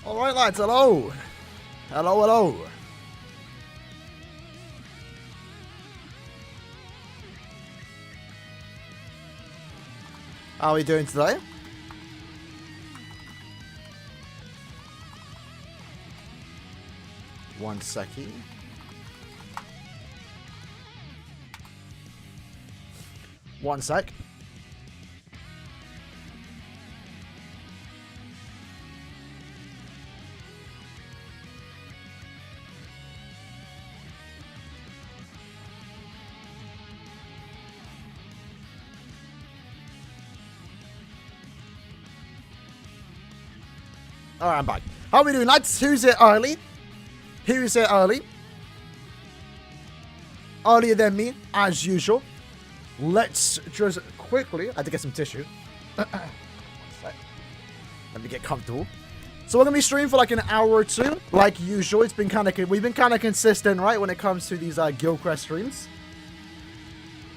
Alright lads, hello. Hello. How are we doing today? One second. One sec. Alright, I'm back. How are we doing, lads? Who's it early? Who's it early? Earlier than me, as usual. Let's just quickly... I had to get some tissue. Let me get comfortable. So we're going to be streaming for like an hour or two. Like usual, it's been kind of... We've been kind of consistent, right? When it comes to these Guildcrest streams.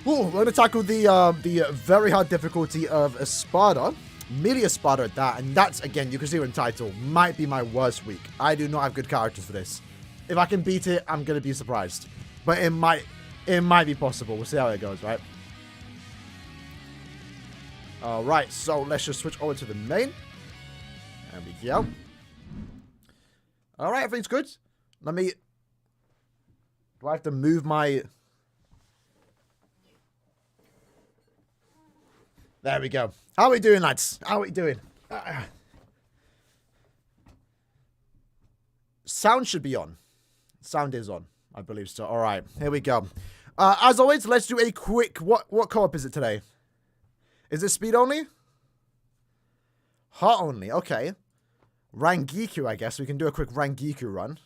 Ooh, we're going to tackle the very hard difficulty of ESPADA. Melee ESPADA at that, and that's, again, you can see it in the title, might be my worst week. I do not have good characters for this. If I can beat it, I'm going to be surprised. But it might be possible. We'll see how it goes, right? Alright, so let's just switch over to the main. There we go. Alright, everything's good. Let me... Do I have to move my... There we go. How are we doing, lads? How are we doing? Sound should be on. Sound is on. I believe so. All right. Here we go. As always, let's do a quick... What co-op is it today? Is it speed only? Heart only. Okay. Rangiku, I guess. We can do a quick Rangiku run.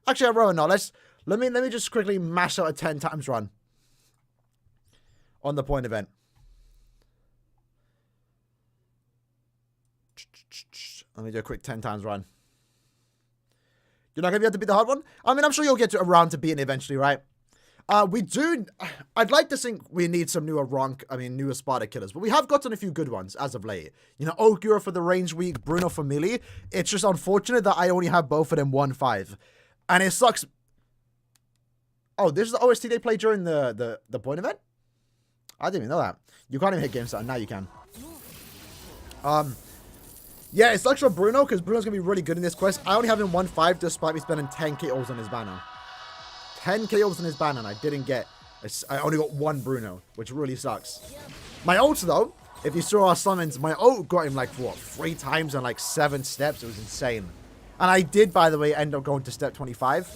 Actually, I rather not. Let me just quickly mash out a 10 times run. On the point event. Let me do a quick 10 times run. You're not going to be able to beat the hard one? I mean, I'm sure you'll get around to beating it eventually, right? I'd like to think we need some newer newer ESPADA killers, but we have gotten a few good ones as of late. You know, Aaroniero for the range week, Bruno for melee. It's just unfortunate that I only have both of them 1-5. And it sucks. Oh, this is the OST they play during the point event? I didn't even know that. You can't even hit game start. Now you can. Yeah, it sucks for Bruno, because Bruno's going to be really good in this quest. I only have him 1-5, despite me spending 10 KOs on his banner. 10 KOs on his banner, and I didn't get... I only got one Bruno, which really sucks. My ult, though, if you saw our summons, my ult got him, like, what, 3 times and, like, 7 steps. It was insane. And I did, by the way, end up going to step 25.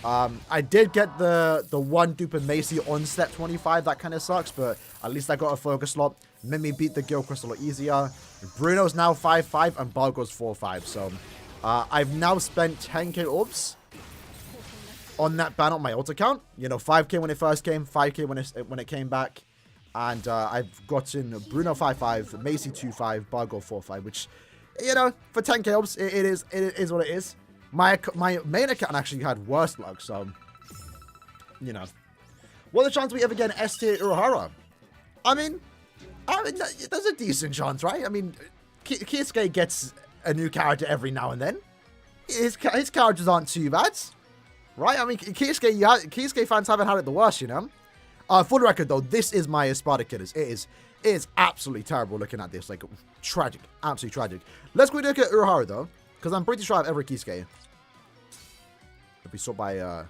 I did get the one dupe and Macy on step 25. That kind of sucks, but at least I got a focus slot. Made me beat the Guildcrest a lot easier. Bruno's now 5-5 and Bargo's 4-5. So I've now spent 10k orbs on that ban on my ult account. You know, 5k when it first came, 5k when it came back. And I've gotten Bruno 5-5, Macy 2-5, Bargo 4-5, which, you know, for 10k orbs, it is what it is. My main account actually had worse luck, so, you know. What are the chances we ever get an S tier Aaroniero? I mean, there's a decent chance, right? I mean, Kisuke gets a new character every now and then. His characters aren't too bad, right? I mean, Kisuke fans haven't had it the worst, you know. For the record, though, this is my ESPADA killers. It is absolutely terrible looking at this. Like, tragic. Absolutely tragic. Let's quickly look at Aaroniero, though, because I'm pretty sure I have every Kisuke. If we sort by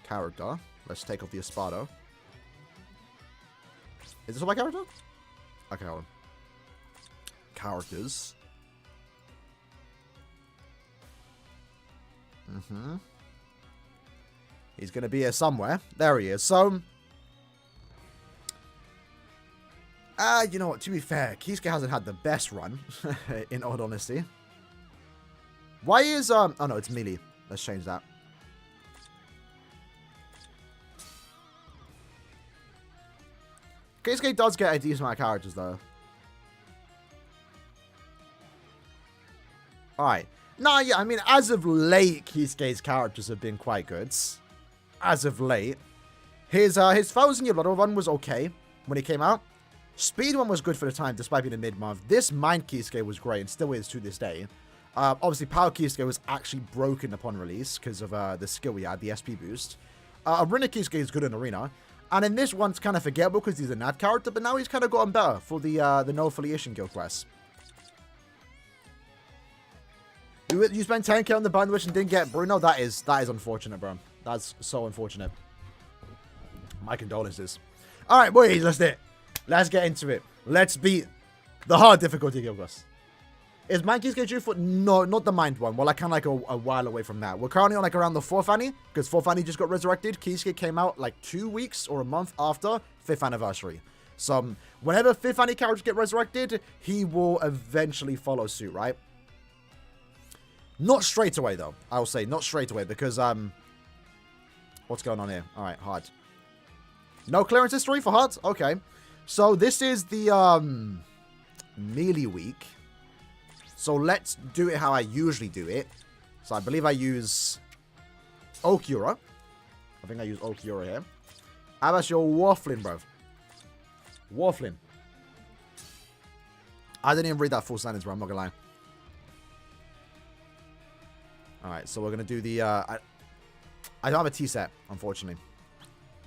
character, let's take off the ESPADA. Is this my character? Okay, hold on. Characters. He's going to be here somewhere. There he is. So, you know what? To be fair, Kisuke hasn't had the best run, in all honesty. Why is, oh no, it's melee. Let's change that. Kisuke does get a decent amount of characters, though. Alright. Nah, yeah, I mean, as of late, Kisuke's characters have been quite good. As of late. His 1000-year Lotto run was okay when he came out. Speed one was good for the time, despite being a mid-month. This Mind Kisuke was great, and still is to this day. Obviously, Power Kisuke was actually broken upon release because of the skill we had, the SP boost. Arena Kisuke is good in Arena. And in this one's kind of forgettable because he's a nav character, but now he's kind of gotten better for the no affiliation guild quest. You spent 10k on the bandwidth and didn't get Bruno? That is unfortunate, bro. That's so unfortunate. My condolences. Alright, boys, let's do it. Let's get into it. Let's beat the hard difficulty guild quest. Is Mind Kisuke due for... No, not the Mind one. Well, I kind of like a while away from that. We're currently on like around the 4th Annie, because 4th Annie just got resurrected. Kisuke came out like 2 weeks or a month after 5th anniversary. So, whenever 5th Annie characters get resurrected, he will eventually follow suit, right? Not straight away, though. I will say, not straight away, because, what's going on here? Alright, hard. No clearance history for hard? Okay. So, this is the, melee week. So let's do it how I usually do it. So I believe I use Okiura. I think I use Okiura here. How about your waffling, bro? Waffling. I didn't even read that full sentence, bro. I'm not gonna lie. Alright, so we're gonna do the I don't have a T set, unfortunately.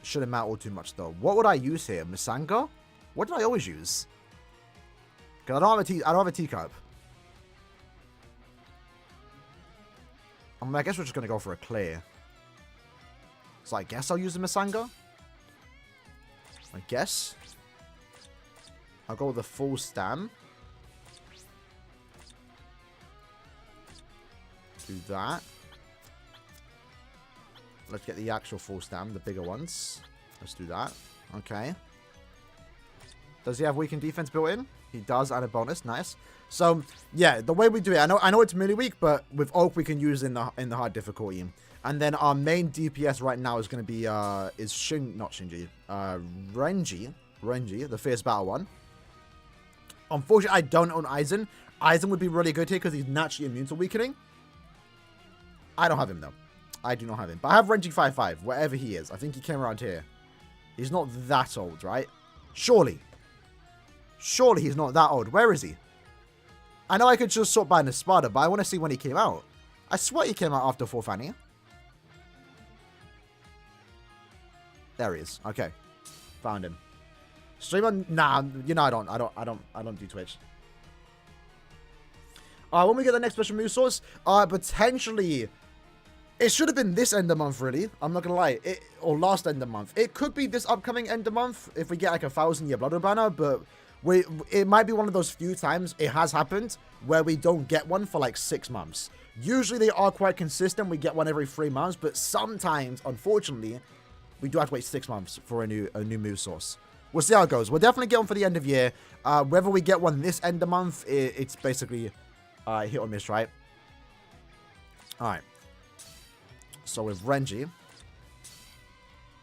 Shouldn't matter all too much though. What would I use here? Misanga? What did I always use? Because I don't have a teacup. I guess we're just going to go for a clear. So I guess I'll use the Misanga. I guess. I'll go with the full stam. Do that. Let's get the actual full stam, the bigger ones. Let's do that. Okay. Does he have weakened defense built in? He does, and a bonus. Nice. So, yeah, the way we do it, I know it's melee weak, but with Oak we can use in the hard difficulty. And then our main DPS right now is going to be Renji, the fierce battle one. Unfortunately, I don't own Aizen. Aizen would be really good here because he's naturally immune to weakening. I don't have him though. I do not have him, but I have Renji 5-5, wherever he is. I think he came around here. He's not that old, right? Surely he's not that old. Where is he? I know I could just sort by an ESPADA, but I want to see when he came out. I swear he came out after 4th Annie. There he is. Okay. Found him. Stream on... Nah, you know I don't do Twitch. When we get the next special move source, potentially... It should have been this end of month, really. I'm not gonna lie. Or last end of month. It could be this upcoming end of month if we get like a 1,000-year Blood banner, but... It might be one of those few times it has happened where we don't get one for like 6 months. Usually they are quite consistent. We get one every 3 months, but sometimes, unfortunately, we do have to wait 6 months for a new move source. We'll see how it goes. We'll definitely get one for the end of year. Whether we get one this end of month, it's basically hit or miss, right? All right. So with Renji,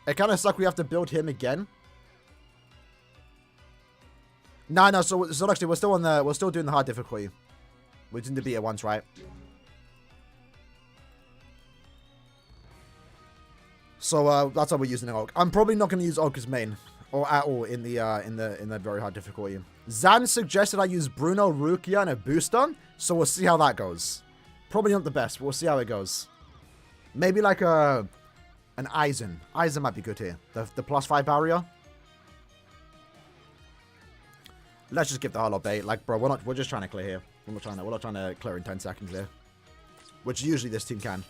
it kind of sucks we have to build him again. No. So actually, we're still doing the hard difficulty. We didn't beat it once, right? So that's how we're using the Oak. I'm probably not going to use Oak as main or at all in the very hard difficulty. Zan suggested I use Bruno, Rukia, and a booster, so we'll see how that goes. Probably not the best, but we'll see how it goes. Maybe like an Aizen. Aizen might be good here. The +5 barrier. Let's just give the Harlow bait. Like, bro, we're just trying to clear here. We're not trying to clear in 10 seconds here. Which usually this team can.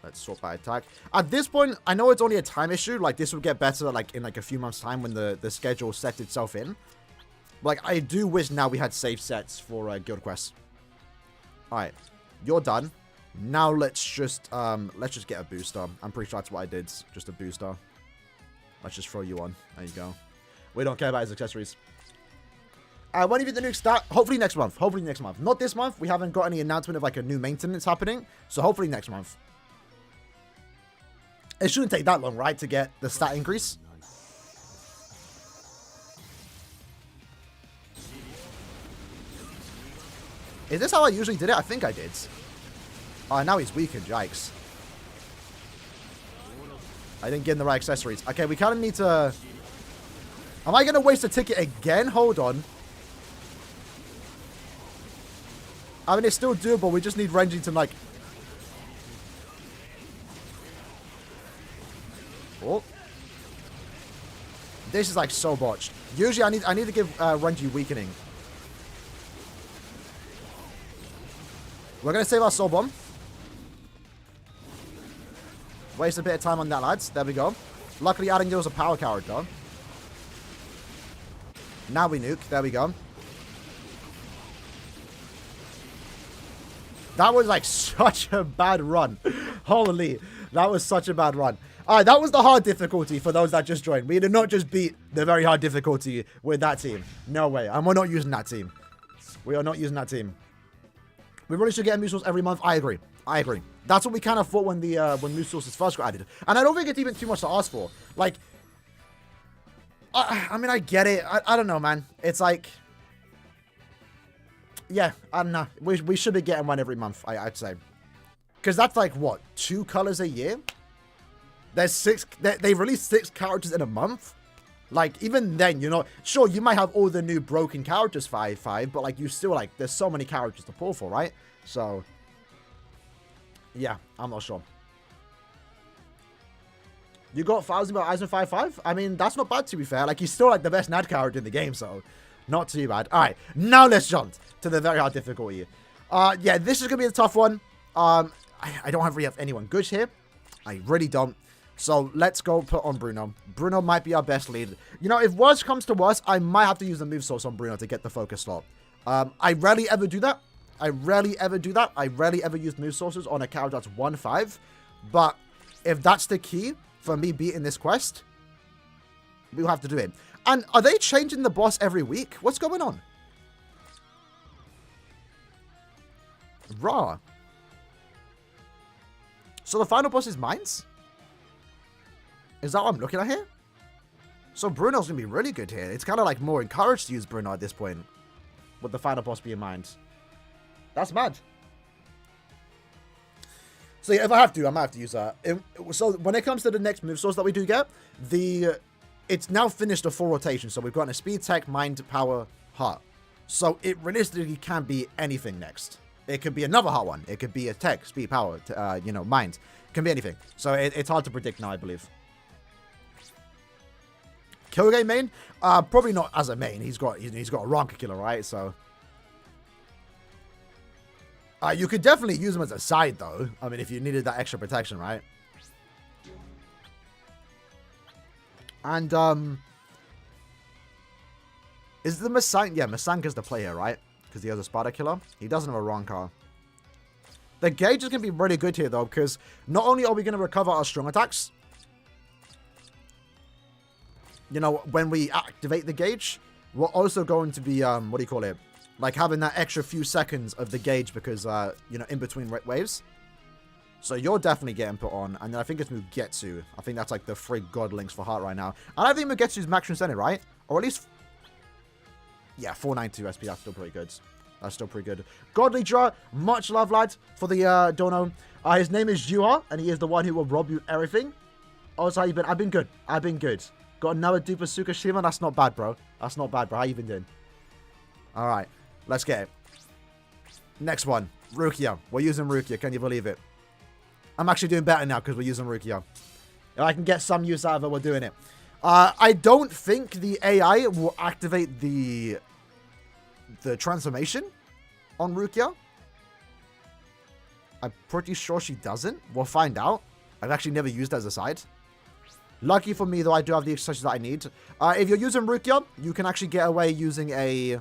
Let's sort by attack. At this point, I know it's only a time issue. Like, this will get better like in like a few months' time when the schedule sets itself in. Like, I do wish now we had safe sets for guild quests. Alright. You're done. Now let's just get a booster. I'm pretty sure that's what I did. Just a booster. Let's just throw you on. There you go. We don't care about his accessories. When do you get the new stat? Hopefully next month. Hopefully next month. Not this month. We haven't got any announcement of like a new maintenance happening. So hopefully next month. It shouldn't take that long, right, to get the stat increase? Is this how I usually did it? I think I did. Now he's weakened. Yikes. I didn't get in the right accessories. Okay, we kind of need to... Am I going to waste a ticket again? Hold on. I mean, it's still doable. We just need Renji to, like... Oh. This is, like, so botched. Usually, I need to give Renji weakening. We're going to save our Soul Bomb. Waste a bit of time on that, lads. There we go. Luckily, Aaroniero a power character. Now we nuke. There we go. That was, like, such a bad run. Holy. That was such a bad run. Alright, that was the hard difficulty for those that just joined. We did not just beat the very hard difficulty with that team. No way. And we're not using that team. We are not using that team. We really should get move source every month. I agree. I agree. That's what we kind of thought when the when move sources first got added. And I don't think it's even too much to ask for. Like, I mean, I get it. I don't know, man. It's like, yeah, I don't know. We should be getting one every month, I'd say. Because that's like, what, 2 colors a year? There's 6, they release 6 characters in a month? Like, even then, you know, sure, you might have all the new broken characters 5-5, but, like, you still, like, there's so many characters to pull for, right? So, yeah, I'm not sure. You got 1,000 by Eisen 5-5? I mean, that's not bad, to be fair. Like, he's still, like, the best NAD character in the game, so not too bad. All right, now let's jump to the very hard difficulty. Yeah, this is going to be a tough one. I don't really have anyone good here. I really don't. So let's go put on Bruno. Bruno might be our best lead. You know, if worse comes to worse, I might have to use the move source on Bruno to get the focus slot. I rarely ever do that. I rarely ever use move sources on a character that's 1-5. But if that's the key for me beating this quest, we'll have to do it. And are they changing the boss every week? What's going on? Raw. So the final boss is Mines? Is that what I'm looking at here? So Bruno's going to be really good here. It's kind of like more encouraged to use Bruno at this point. With the final boss being Mines. That's mad. So yeah, if I have to, I might have to use that. So when it comes to the next move source that we do get, it's now finished a full rotation. So we've gotten a speed, tech, mind, power, heart. So it realistically can be anything next. It could be another hot one. It could be a tech, speed, power, you know, mind. It can be anything. So it's hard to predict now, I believe. Kill game main? Probably not as a main. He's got a Ranka killer, right? So you could definitely use him as a side, though. I mean, if you needed that extra protection, right? And is the Masank? Yeah, Masanka's the player, right? Because he has a ESPADA killer. He doesn't have a Ranka. The gauge is going to be really good here, though, because not only are we going to recover our strong attacks, you know, when we activate the gauge, we're also going to be, what do you call it? Like having that extra few seconds of the gauge because, you know, in between waves. So you're definitely getting put on. And then I think it's Mugetsu. I think that's like the 3 god links for heart right now. And I think Mugetsu's max transcended, right? Or at least, yeah, 492 SP. That's still pretty good. That's still pretty good. Godly Draw, much love, lads, for the dono. His name is Yuha, and he is the one who will rob you everything. Oh, so how you been? I've been good. I've been good. Got another Duper Tsukishima. That's not bad, bro. That's not bad, bro. How you been doing? All right. Let's get it. Next one. Rukia. We're using Rukia. Can you believe it? I'm actually doing better now because we're using Rukia. If I can get some use out of it, we're doing it. I don't think the AI will activate the transformation on Rukia. I'm pretty sure she doesn't. We'll find out. I've actually never used it as a side. Lucky for me, though, I do have the accessories that I need. If you're using Rukia, you can actually get away using a...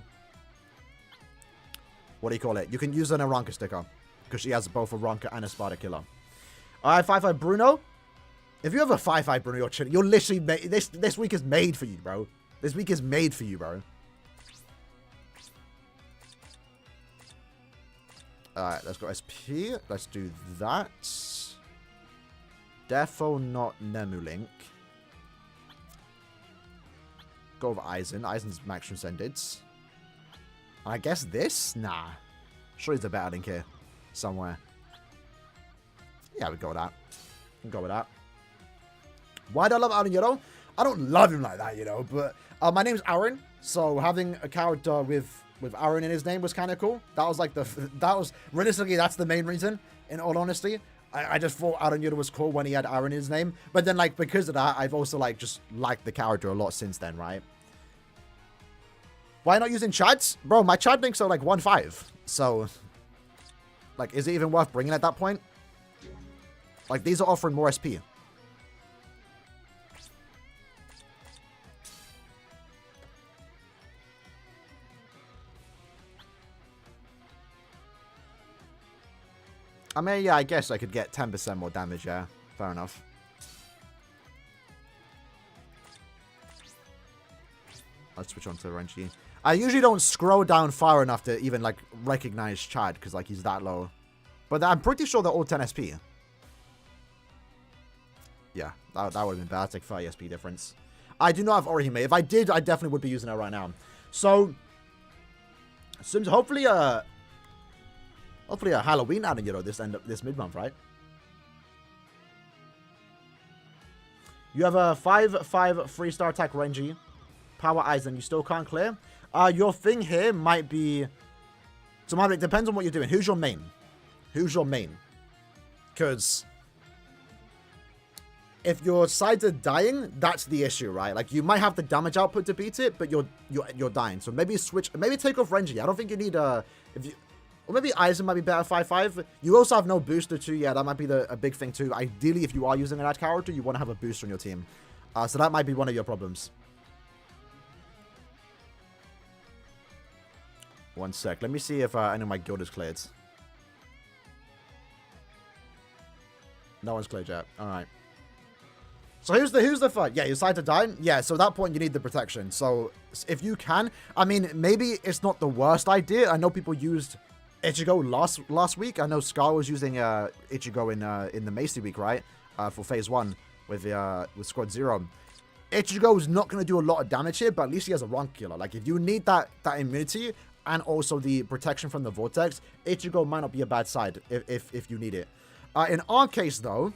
What do you call it? You can use an Aranka sticker. Because she has both a Aranka and a ESPADA killer. Alright, 5-5 Bruno. If you have a 5-5 Bruno, you're chilling. You're literally... This week is made for you, bro. This week is made for you, bro. Alright, let's go SP. Let's do that. Defo, not Nemulink. Go over Eisen. Eisen's max transcended. I guess this? Nah. Sure he's a better link here. Somewhere. Yeah, we go with that. We can go with that. Why do I love Aaroniero? I don't love him like that, you know, but my name's Aaron, so having a character with with Aaron in his name was kind of cool. That was like realistically, that's the main reason, in all honesty. I just thought Aaroniero was cool when he had Aaron in his name. But then, like, because of that, I've also, like, just liked the character a lot since then, right? Why not using Chads? Bro, my Chad links are, like, 1.5. So, like, is it even worth bringing at that point? Like, these are offering more SP. I mean, yeah, I guess I could get 10% more damage, yeah. Fair enough. Let's switch on to Renji. I usually don't scroll down far enough to even, like, recognize Chad, because, like, he's that low. But I'm pretty sure they're all 10 SP. Yeah, that would have been bad. It's like 30 SP difference. I do not have Orihime. If I did, I definitely would be using it right now. So, hopefully a Halloween Aaroniero this mid-month, right? You have a 5/5 3-star attack Renji. Power Aizen. You still can't clear. Your thing here might be... So, it depends on what you're doing. Who's your main? Who's your main? Because... if your sides are dying, that's the issue, right? Like, you might have the damage output to beat it, but you're dying. So maybe switch... Maybe take off Renji. I don't think you need a... Or maybe Aizen might be better 5/5. You also have no booster too. Yeah, that might be a big thing too. Ideally, if you are using that character, you want to have a booster on your team. So that might be one of your problems. One sec. Let me see if any of my guild is cleared. No one's cleared yet. All right. So who's the fight? Yeah, your sides are dying. Yeah, so at that point you need the protection. So if you can, I mean, maybe it's not the worst idea. I know people used Ichigo last week. I know Scar was using Ichigo in the Macy week, right? For phase 1 with Squad 0. Ichigo is not going to do a lot of damage here, but at least he has a rank killer. Like, if you need that immunity and also the protection from the Vortex, Ichigo might not be a bad side if you need it. In our case, though,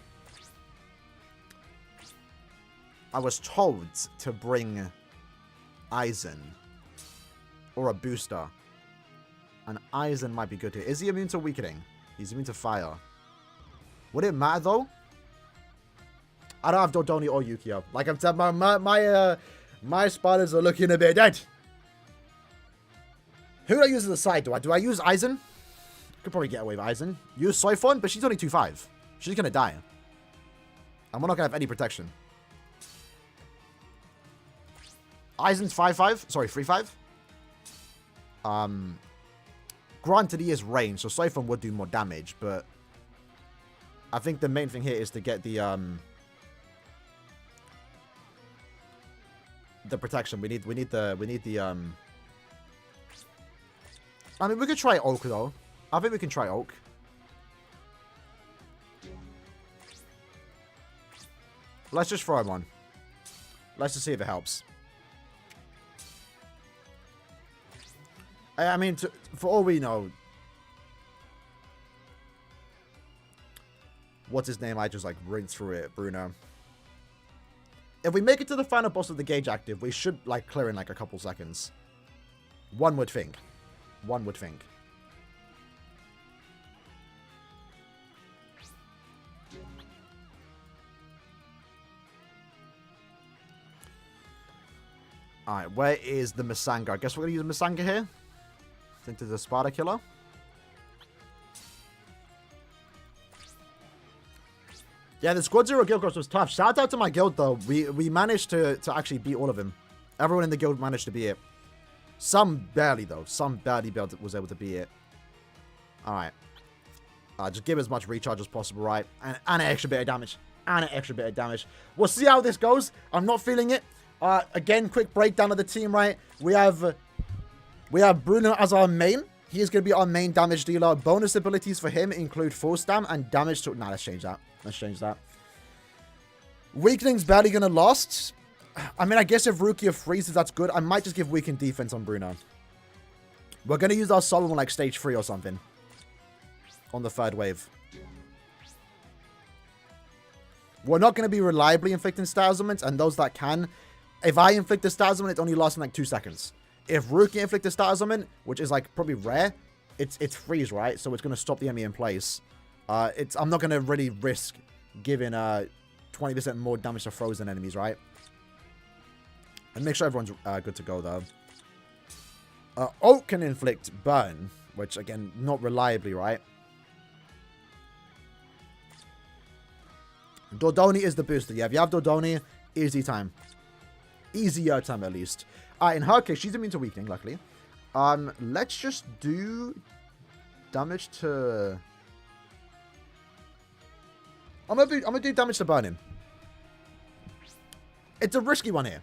I was told to bring Aizen or a booster. And Aizen might be good here. Is he immune to weakening? He's immune to fire. Would it matter, though? I don't have Dodoni or Yukio. Like I've said, my spiders are looking a bit dead. Who do I use as a side? Do I use Aizen? Could probably get away with Aizen. Use Soifon, but she's only 2/5. She's gonna die. And we're not gonna have any protection. Aizen's 5/5. Sorry, 3/5. Granted, he is range, so Soifon would do more damage, but I think the main thing here is to get the protection. We need the I mean, we could try Oak though. I think we can try Oak. Let's just throw him on. Let's just see if it helps. I mean, for all we know, what's his name? I just like rinsed through it, Bruno. If we make it to the final boss of the gauge active, we should like clear in like a couple seconds. One would think. One would think. Alright, where is the Masanga? I guess we're going to use Masanga here. Into the ESPADA killer. Yeah, the Squad 0 guild course was tough. Shout out to my guild, though. We managed to actually beat all of them. Everyone in the guild managed to beat it. Some barely, though. Some barely was able to beat it. Alright. Just give as much recharge as possible, right? And an extra bit of damage. And an extra bit of damage. We'll see how this goes. I'm not feeling it. Again, quick breakdown of the team, right? We have Bruno as our main. He is going to be our main damage dealer. Bonus abilities for him include full stam and damage to... Nah, let's change that. Let's change that. Weakening's barely going to last. I mean, I guess if Rukia freezes, that's good. I might just give weakened defense on Bruno. We're going to use our solo on like stage 3 or something. On the 3rd wave. We're not going to be reliably inflicting stat ailments, and those that can... If I inflict a stat ailment, it's only lasting like 2 seconds. If Rukia inflict a status summon, which is like probably rare, it's freeze, right? So it's going to stop the enemy in place. I'm not going to really risk giving 20% more damage to frozen enemies, right? And make sure everyone's good to go, though. Oak can inflict burn, which, again, not reliably, right? Dordoni is the booster. Yeah, if you have Dordoni, easy time. Easier time, at least. In her case, she's immune to weakening, luckily. Let's just do damage to... I'm gonna do damage to burning. It's a risky one here.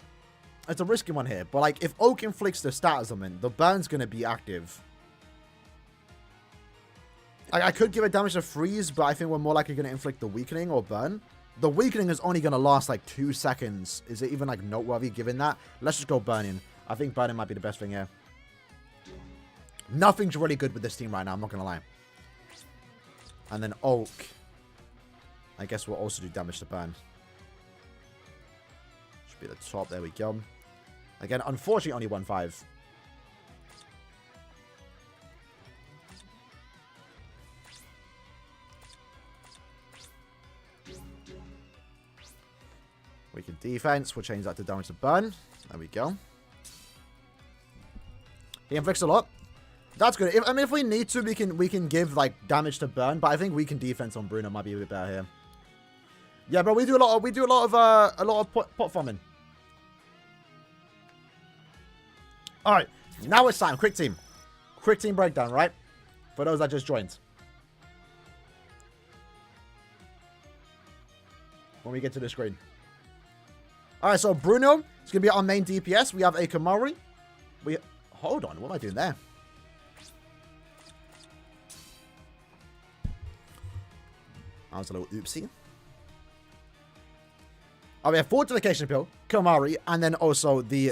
It's a risky one here. But, like, if Oak inflicts the status summon, the burn's gonna be active. I could give it damage to freeze, but I think we're more likely gonna inflict the weakening or burn. The weakening is only gonna last, like, 2 seconds. Is it even, like, noteworthy given that? Let's just go burning. I think burning might be the best thing here. Nothing's really good with this team right now, I'm not gonna lie. And then Oak. I guess we'll also do damage to burn. Should be the top. There we go. Again, unfortunately, only 1-5. Weaken defense. We'll change that to damage to burn. There we go. He inflicts a lot. That's good. I mean, if we need to, we can give like damage to burn, but I think weaken defense on Bruno might be a bit better here. Yeah, bro, we do a lot of pot farming. All right, now it's time. Quick team breakdown, right? For those that just joined. When we get to the screen. All right, so Bruno is gonna be our main DPS. We have a Kamari. Hold on, what am I doing there? That was a little oopsie. Oh, we have Fortification Pill, Kamari, and then also the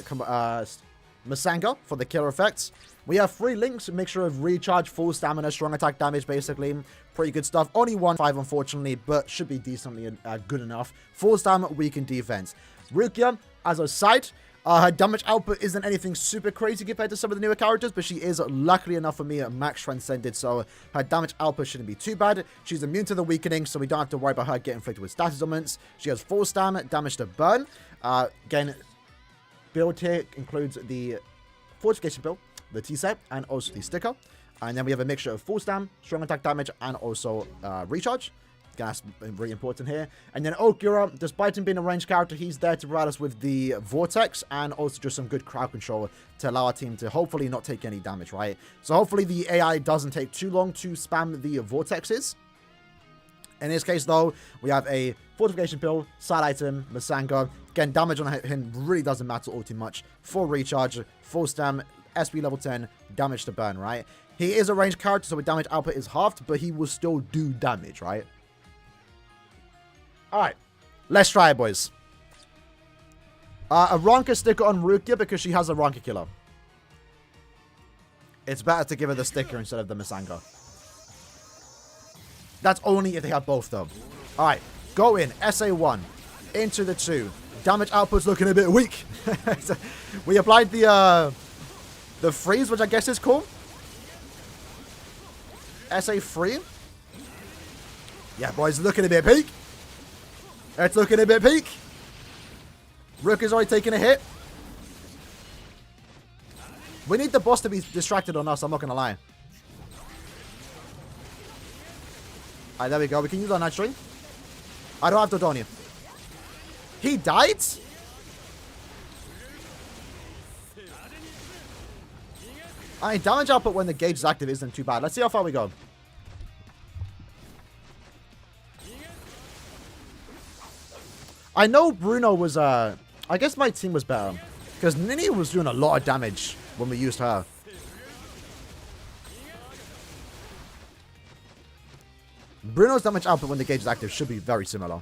Masanga for the killer effects. We have 3 links, mixture of recharge, full stamina, strong attack damage, basically. Pretty good stuff. Only 1-5, unfortunately, but should be decently good enough. Full stamina, weaken defense. Rukia, as a side, her damage output isn't anything super crazy compared to some of the newer characters, but she is, luckily enough for me, max transcended, so her damage output shouldn't be too bad. She's immune to the weakening, so we don't have to worry about her getting inflicted with status summons. She has full stam, damage to burn. Again, build here includes the Fortification Pill, the T-set, and also the sticker. And then we have a mixture of full stam, strong attack damage, and also recharge. That's really important here. And then Okura, despite him being a ranged character, he's there to provide us with the Vortex and also just some good crowd control to allow our team to hopefully not take any damage, right? So hopefully the AI doesn't take too long to spam the Vortexes. In this case, though, we have a Fortification Pill, side item, Masanga. Again, damage on him really doesn't matter all too much. Full recharge, full stam, SP level 10, damage to burn, right? He is a ranged character, so his damage output is halved, but he will still do damage, right? Alright, let's try it, boys. A Ranka sticker on Rukia because she has a Ranka killer. It's better to give her the sticker instead of the Masanga. That's only if they have both, though. Alright, go in. SA1. Into the 2. Damage output's looking a bit weak. We applied the freeze, which I guess is cool. SA3. Yeah, boys, looking a bit peak. It's looking a bit peak. Rook is already taking a hit. We need the boss to be distracted on us, I'm not going to lie. Alright, there we go. We can use our Night String. I don't have Dodonia. He died? Alright, damage output when the gauge is active isn't too bad. Let's see how far we go. I know Bruno was, I guess my team was better. Because Nini was doing a lot of damage when we used her. Bruno's damage output when the gauge is active should be very similar.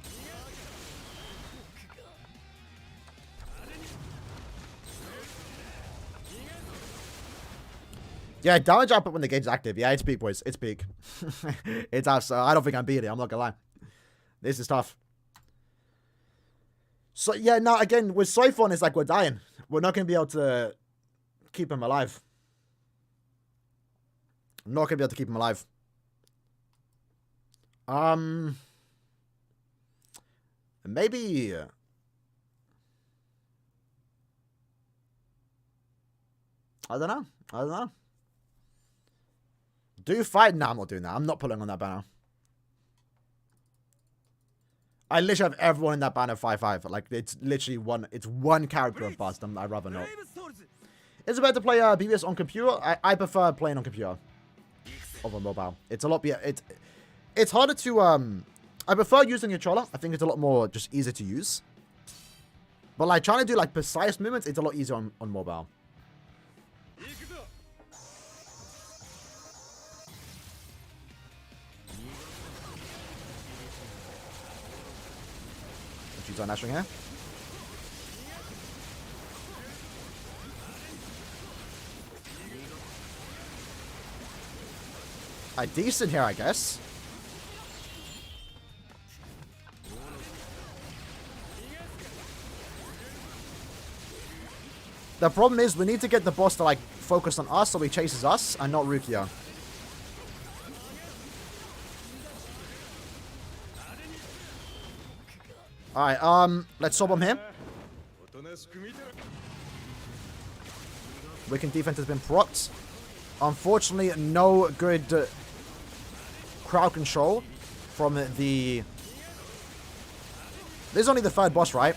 Yeah, damage output when the gauge is active. Yeah, it's peak, boys. It's peak. It's us. I don't think I'm beating it. I'm not gonna lie. This is tough. So, yeah, now, again, with Siphon, it's like we're dying. We're not going to be able to keep him alive. I'm not going to be able to keep him alive. Maybe... I don't know. Do fight? Nah, I'm not doing that. I'm not pulling on that banner. I literally have everyone in that banner 5-5. Like, it's literally one character of bust. I'd rather not. Is it better to play BBS on computer? I prefer playing on computer over mobile. It's a lot... It's harder to... I prefer using a controller. I think it's a lot more just easier to use. But, like, trying to do, like, precise movements, it's a lot easier on mobile. She's on Ashing here. Decent here, I guess. The problem is we need to get the boss to like focus on us so he chases us and not Rukia. Alright, let's sub him here. Wicked defense has been procced. Unfortunately, no good crowd control from the... This is only the third boss, right?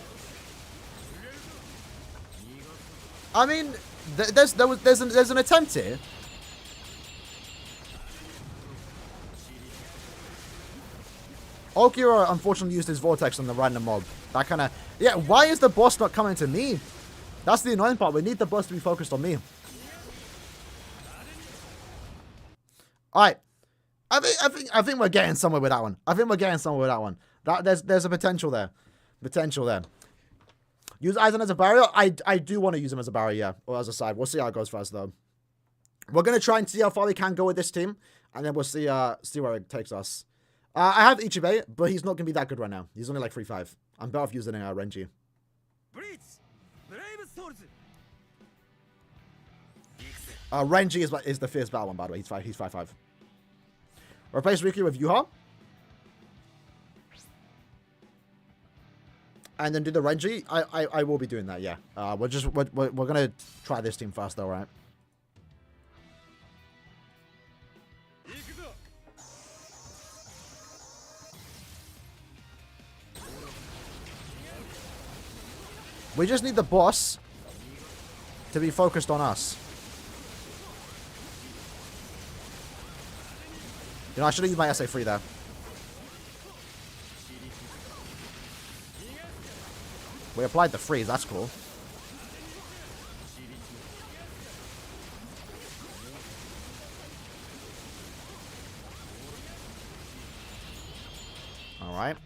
I mean, there's an attempt here. Okira unfortunately used his vortex on the random mob. That kind of... Yeah, why is the boss not coming to me? That's the annoying part. We need the boss to be focused on me. Alright. I think we're getting somewhere with that one. There's a potential there. Use Aizen as a barrier? I do want to use him as a barrier, yeah. Or as a side. We'll see how it goes first, though. We're going to try and see how far we can go with this team. And then we'll see where it takes us. I have Ichibe, but he's not going to be that good right now. He's only like 3-5. I'm better off using Renji. Renji is the fierce battle one, by the way. He's 5-5. Replace Riku with Yuha. And then do the Renji. I will be doing that, yeah. We're gonna try this team first though, right? We just need the boss to be focused on us. You know, I should have used my SA3 there. We applied the freeze, that's cool. Alright.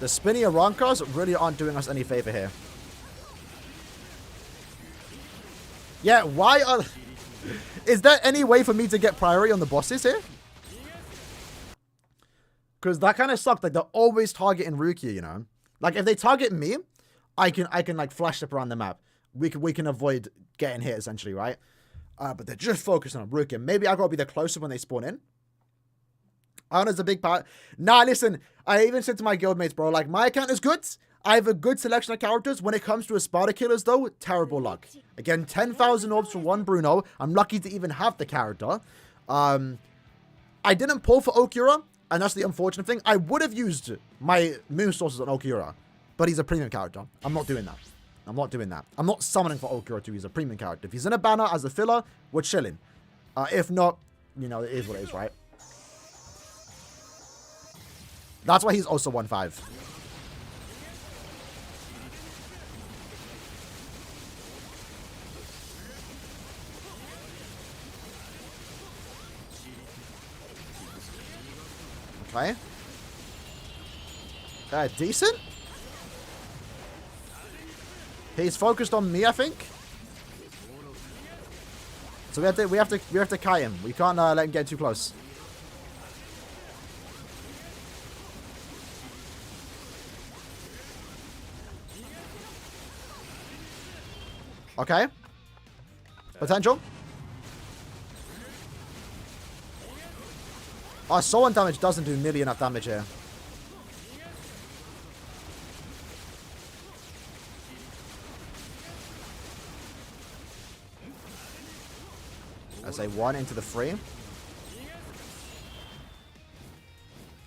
The spinny Aroncos really aren't doing us any favor here. Yeah, why are... Is there any way for me to get priority on the bosses here? Because that kind of sucked. Like, they're always targeting Rukia, you know? Like, if they target me, I can like, flash step around the map. We can avoid getting hit, essentially, right? But they're just focused on Rukia. Maybe I gotta be the closer when they spawn in. Iona's a big part. Nah, listen. I even said to my guildmates, bro, like, my account is good. I have a good selection of characters. When it comes to ESPADA killers, though, terrible luck. Again, 10,000 orbs for one Bruno. I'm lucky to even have the character. I didn't pull for Okura, and that's the unfortunate thing. I would have used my moon sources on Okura, but he's a premium character. I'm not doing that. I'm not summoning for Okura to use a premium character. If he's in a banner as a filler, we're chilling. If not, you know, it is what it is, right? That's why he's also 1-5. Okay. Decent. He's focused on me, I think. So we have to kite him. We can't let him get too close. Okay. Potential. Oh, soul damage doesn't do nearly enough damage here. I say 1 into the 3.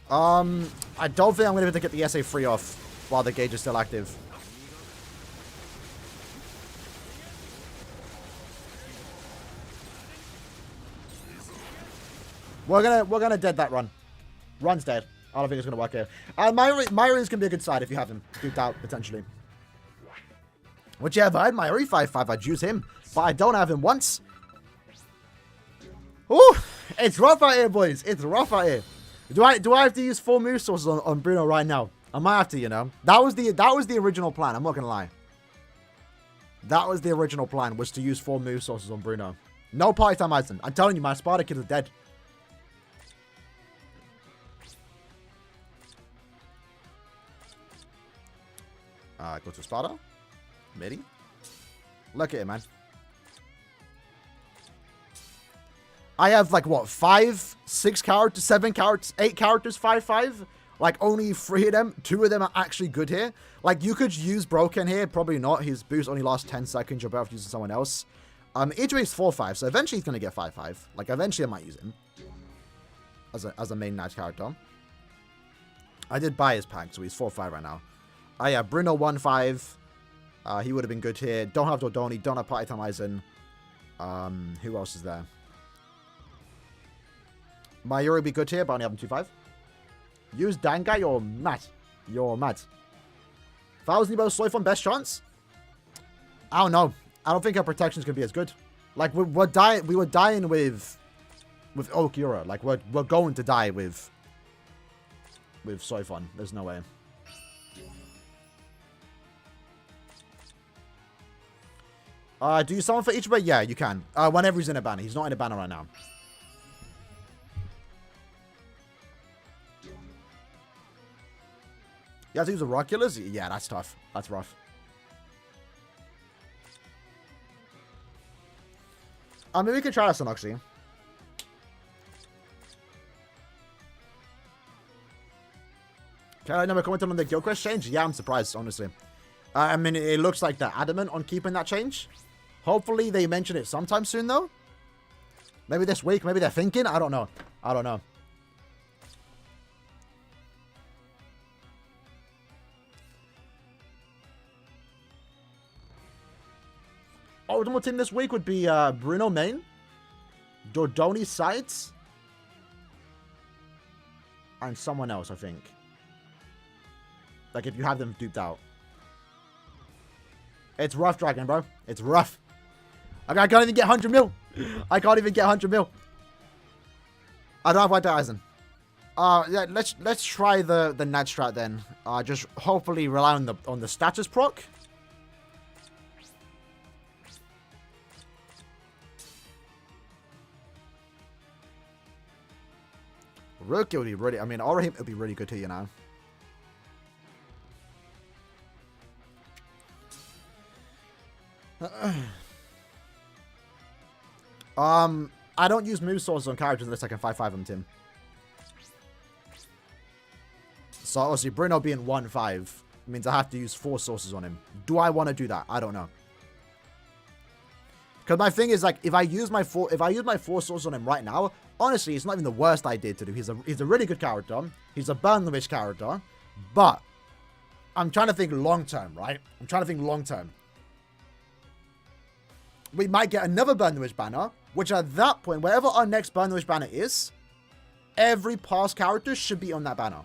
I don't think I'm going to be able to get the SA3 off while the gauge is still active. We're gonna dead that run. Run's dead. I don't think it's gonna work here. Myri's gonna be a good side if you have him. Duped out, potentially. Which, yeah, if I had Myri 5-5, I'd use him. But I don't have him once. Ooh, it's rough out here, boys. It's rough out here. Do I have to use 4 move sources on Bruno right now? I might have to, you know. That was the original plan. I'm not gonna lie. That was the original plan, was to use 4 move sources on Bruno. No party time Eisen. I'm telling you, my Sparta kid is dead. Go to Sparta. Midi. Look at it, man. I have, like, what, 5, 6 characters, 7 characters, 8 characters, 5-5? Like, only 3 of them, 2 of them are actually good here. Like, you could use Broken here, probably not. His boost only lasts 10 seconds. You're better off using someone else. Idris is 4-5, so eventually he's going to get 5-5. Like, eventually I might use him as a main knight character. I did buy his pack, so he's 4-5 right now. Yeah, Bruno 1-5. He would have been good here. Don't have Dodoni, don't have Party Time Eisen. Who else is there? Mayuri would be good here, but I only have him 2-5. Use Dangai, you're mad. You're mad. 1,000 Evo Soifon, best chance? I don't know. I don't think our protection's going to be as good. Like, we were dying with Okura. Like, we're going to die with Soifon. There's no way. Do you summon for each way? Yeah, you can. Whenever he's in a banner. He's not in a banner right now. You have to use the Roculars? Yeah, that's tough. That's rough. Maybe we could try this one, actually. Can I never comment on the Guild Quest change? Yeah, I'm surprised, honestly. I mean, it looks like they're adamant on keeping that change. Hopefully they mention it sometime soon, though. Maybe this week. Maybe they're thinking. I don't know. I don't know. Ultimate team this week would be Bruno main, Dodoni sides, and someone else, I think. Like, if you have them duped out. It's rough, Dragon, bro. It's rough. I can't even get 100 mil. I can't even get 100 mil. I don't have White Eisen. Yeah, let's try the Nat strat then. Just hopefully rely on the status proc. Rookie would be really, I mean, Aurahim would be really good too, you know. I don't use move sources on characters unless I can 5-5 them, Tim. So obviously Bruno being 1-5 means I have to use 4 sources on him. Do I want to do that? I don't know. Because my thing is, like, if I use my 4 sources on him right now, honestly, it's not even the worst idea to do. He's a really good character. He's a Burnley character. But I'm trying to think long term, right? I'm trying to think long term. We might get another Burnley banner, which at that point, wherever our next Burnley banner is, every past character should be on that banner.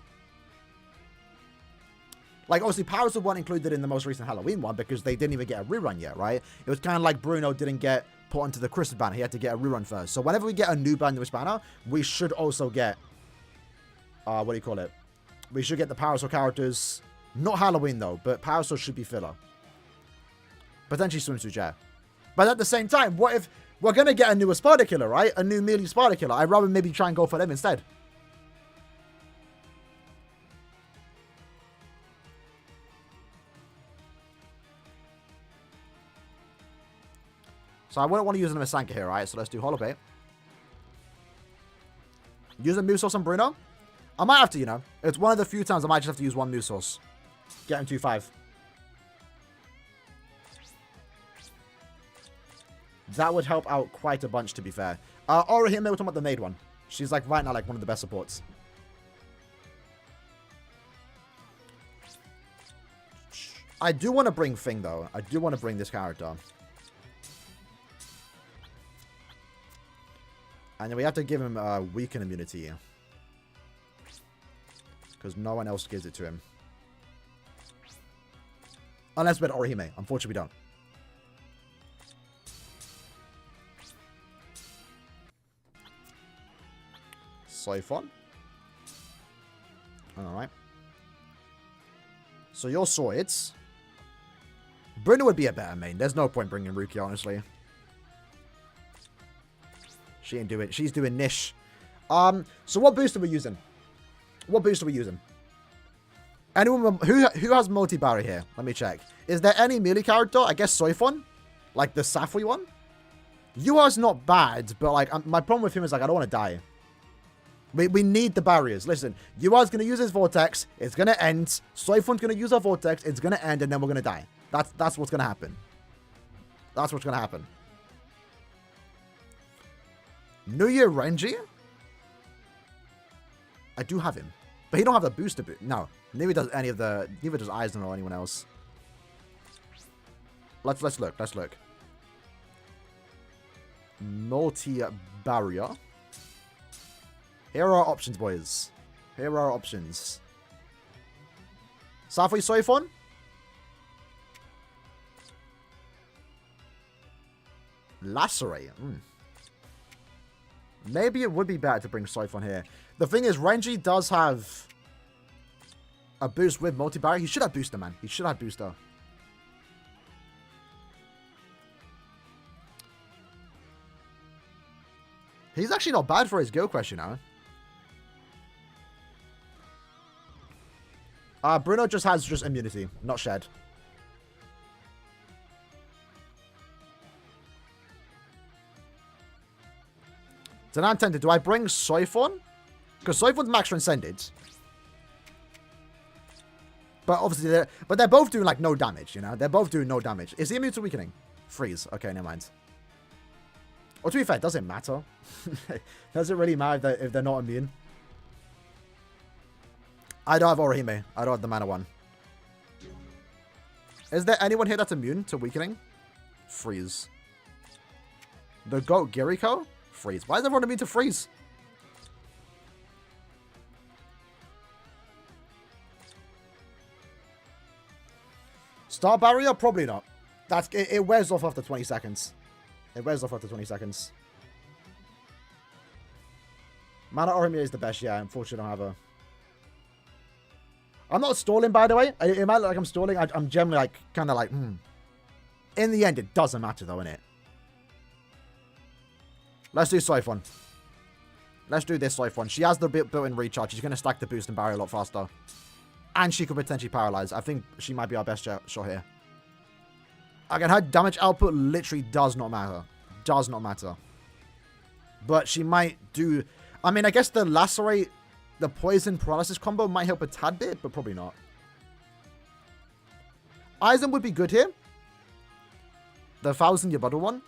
Like, obviously, Paris weren't included in the most recent Halloween one because they didn't even get a rerun yet, right? It was kind of like Bruno didn't get put onto the Christmas banner. He had to get a rerun first. So whenever we get a new Burnley banner, we should also get, what do you call it? We should get the Parasol characters. Not Halloween, though, but Parasol should be filler. Potentially Swimsuit, yeah. But at the same time, what if we're going to get a new ESPADA killer, right? A new melee ESPADA killer. I'd rather maybe try and go for them instead. So I wouldn't want to use an Misanka here, right? So let's do Hollow Bait. Use a Move Source on Bruno. I might have to, you know. It's one of the few times I might just have to use one Move Source. Get him 2-5. That would help out quite a bunch, to be fair. Aaroniero, we're talking about the maid one. She's like right now like one of the best supports. I do want to bring Thing, though. I do want to bring this character. And then we have to give him weaken immunity. Because no one else gives it to him. Unless we're Orihime. Unfortunately, we don't. Siphon. Alright. So you're Swords. Bruno would be a better main. There's no point bringing Ruki, honestly. She ain't doing it. She's doing Nish. So what boost are we using? What boost are we using? Anyone who has multi-barrier here? Let me check. Is there any melee character? I guess Soifon? Like the Safri one? Yua's not bad, but like my problem with him is like I don't want to die. We need the barriers. Listen, Yua's going to use his Vortex. It's going to end. Soifon's going to use our Vortex. It's going to end, and then we're going to die. That's what's going to happen. That's what's going to happen. New Year Renji? I do have him. But he don't have the booster boot. No. Neither does any of the... Neither does Eisen or anyone else. Let's look. Let's look. Multi-barrier. Here are our options, boys. Here are our options. Safri Soifon? Lacerate. Maybe it would be better to bring Soifon here. The thing is, Renji does have a boost with multi-barrier. He should have booster, man. He should have booster. He's actually not bad for his Go Quest, you know. Bruno just has immunity, not shed. So now I'm tempted. Do I bring Soifon? Because Soifon's max transcended. But obviously, they're both doing like no damage, you know? They're both doing no damage. Is he immune to weakening? Freeze. Okay, never mind. Or to be fair, does it matter? Does it really matter if they're not immune? I don't have Orihime. I don't have the mana one. Is there anyone here that's immune to weakening? Freeze. The goat Giriko? Freeze. Why is everyone immune to freeze? Star barrier? Probably not. It wears off after 20 seconds. It wears off after 20 seconds. Mana Orihime is the best. Yeah, unfortunately I don't have a... I'm not stalling, by the way. It might look like I'm stalling. I'm generally like, kind of like, In the end, it doesn't matter though, innit? Let's do Soifon. Let's do this Soifon. She has the built-in recharge. She's going to stack the boost and barrier a lot faster. And she could potentially paralyze. I think she might be our best shot here. Again, her damage output literally does not matter. Does not matter. But she might do... I mean, I guess the Lacerate... The poison paralysis combo might help a tad bit, but probably not. Eisen would be good here. The 1,000-year bottle one.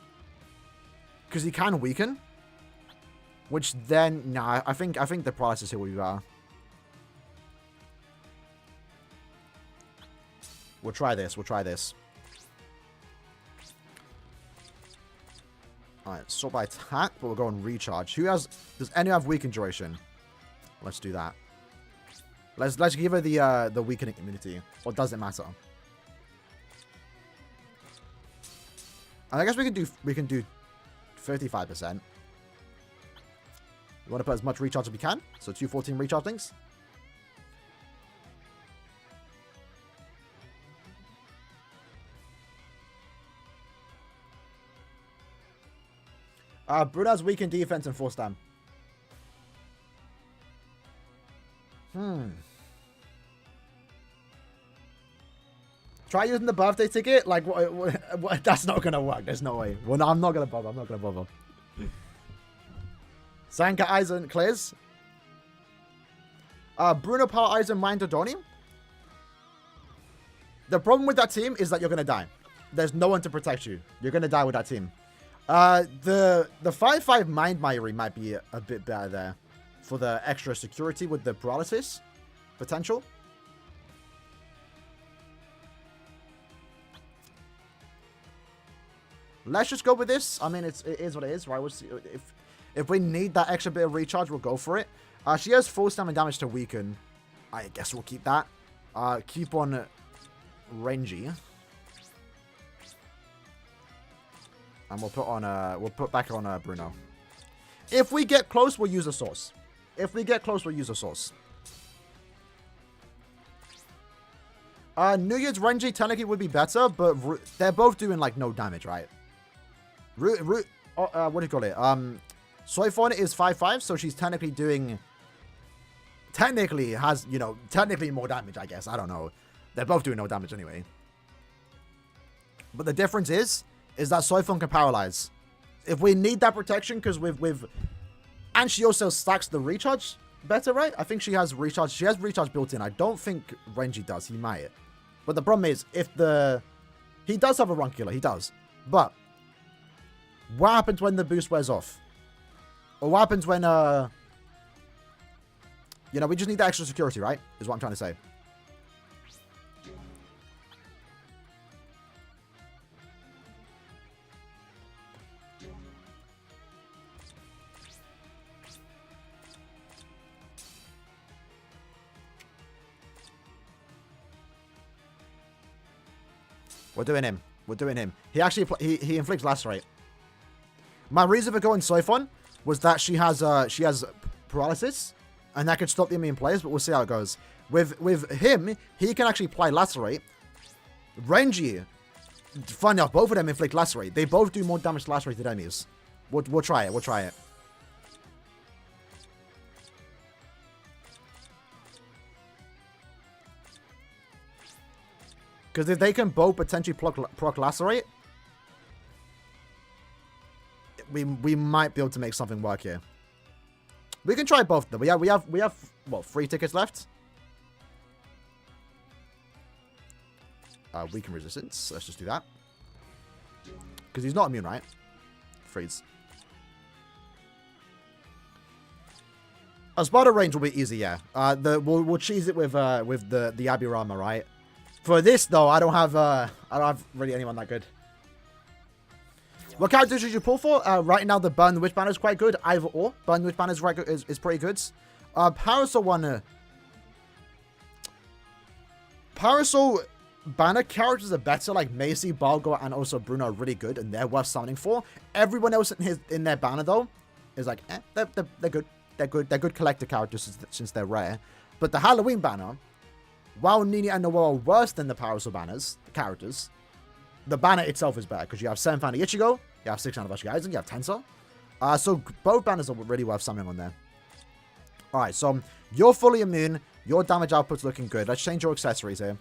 Because he can weaken. Which then... Nah, I think the paralysis here will be better. We'll try this. We'll try this. Alright, sort by attack, but we'll go on recharge. Does anyone have weaken duration? Let's do that. Let's give her the weakening immunity. Or does it matter? And I guess we can do 35%. We want to put as much recharge as we can. So 214 recharge things. Bruno's weakened defense and 4 stam. Try using the birthday ticket. Like, what, that's not going to work. There's no way. Well, no, I'm not going to bother. I'm not going to bother. Sanka Eisen clears. Bruno Power Eisen Mind Dodoni. The problem with that team is that you're going to die. There's no one to protect you. You're going to die with that team. The 5-5 Mind Mayuri might be a bit better there for the extra security with the paralysis potential. Let's just go with this. I mean, it is what it is, right? We'll see. If we need that extra bit of recharge, we'll go for it. She has full stamina damage to weaken. I guess we'll keep that. Keep on Renji. And we'll put back on Bruno. If we get close, we'll use a source. If we get close, we'll use a source. New Year's Renji technically would be better, but they're both doing like no damage, right? What do you call it? Soifon is 5-5, so she's technically doing... Technically has, you know, technically more damage, I guess. I don't know. They're both doing no damage anyway. But the difference is that Soifon can paralyze. If we need that protection, because and she also stacks the recharge better, right? I think she has recharge. She has recharge built in. I don't think Renji does. He might. But the problem is, he does have a Runcula. He does. But what happens when the boost wears off? Or what happens when, you know, we just need that extra security, right? Is what I'm trying to say. We're doing him. We're doing him. He actually he inflicts lacerate. My reason for going Soifon was that she has paralysis, and that could stop the immune players. But we'll see how it goes. With him, he can actually apply lacerate. Renji, funny enough, both of them inflict lacerate. They both do more damage to lacerated enemies. We'll try it. We'll try it. Because if they can both potentially proc lacerate, we might be able to make something work here. We can try both though. We have what, 3 tickets left? Weaken resistance. Let's just do that. Because he's not immune, right? Freeze. ESPADA range will be easy, yeah. We'll cheese it with the Abirama, right? For this though, I don't have really anyone that good. What characters did you pull for? Right now, the Burn the Witch banner is quite good. Either or. Burn the Witch banner is pretty good. Parasol one. Parasol banner characters are better. Like Macy, Balgo, and also Bruno are really good, and they're worth summoning for. Everyone else in their banner though is like, they're good. They're good. They're good collector characters since they're rare. But the Halloween banner, while Nini and Noel are worse than the Parasol banners, the characters, the banner itself is better because you have 7th Fan Ichigo, you have 6th Anniversary Aizen, you have Tensor. So both banners are really worth summoning on there. Alright, so you're fully immune. Your damage output's looking good. Let's change your accessories here.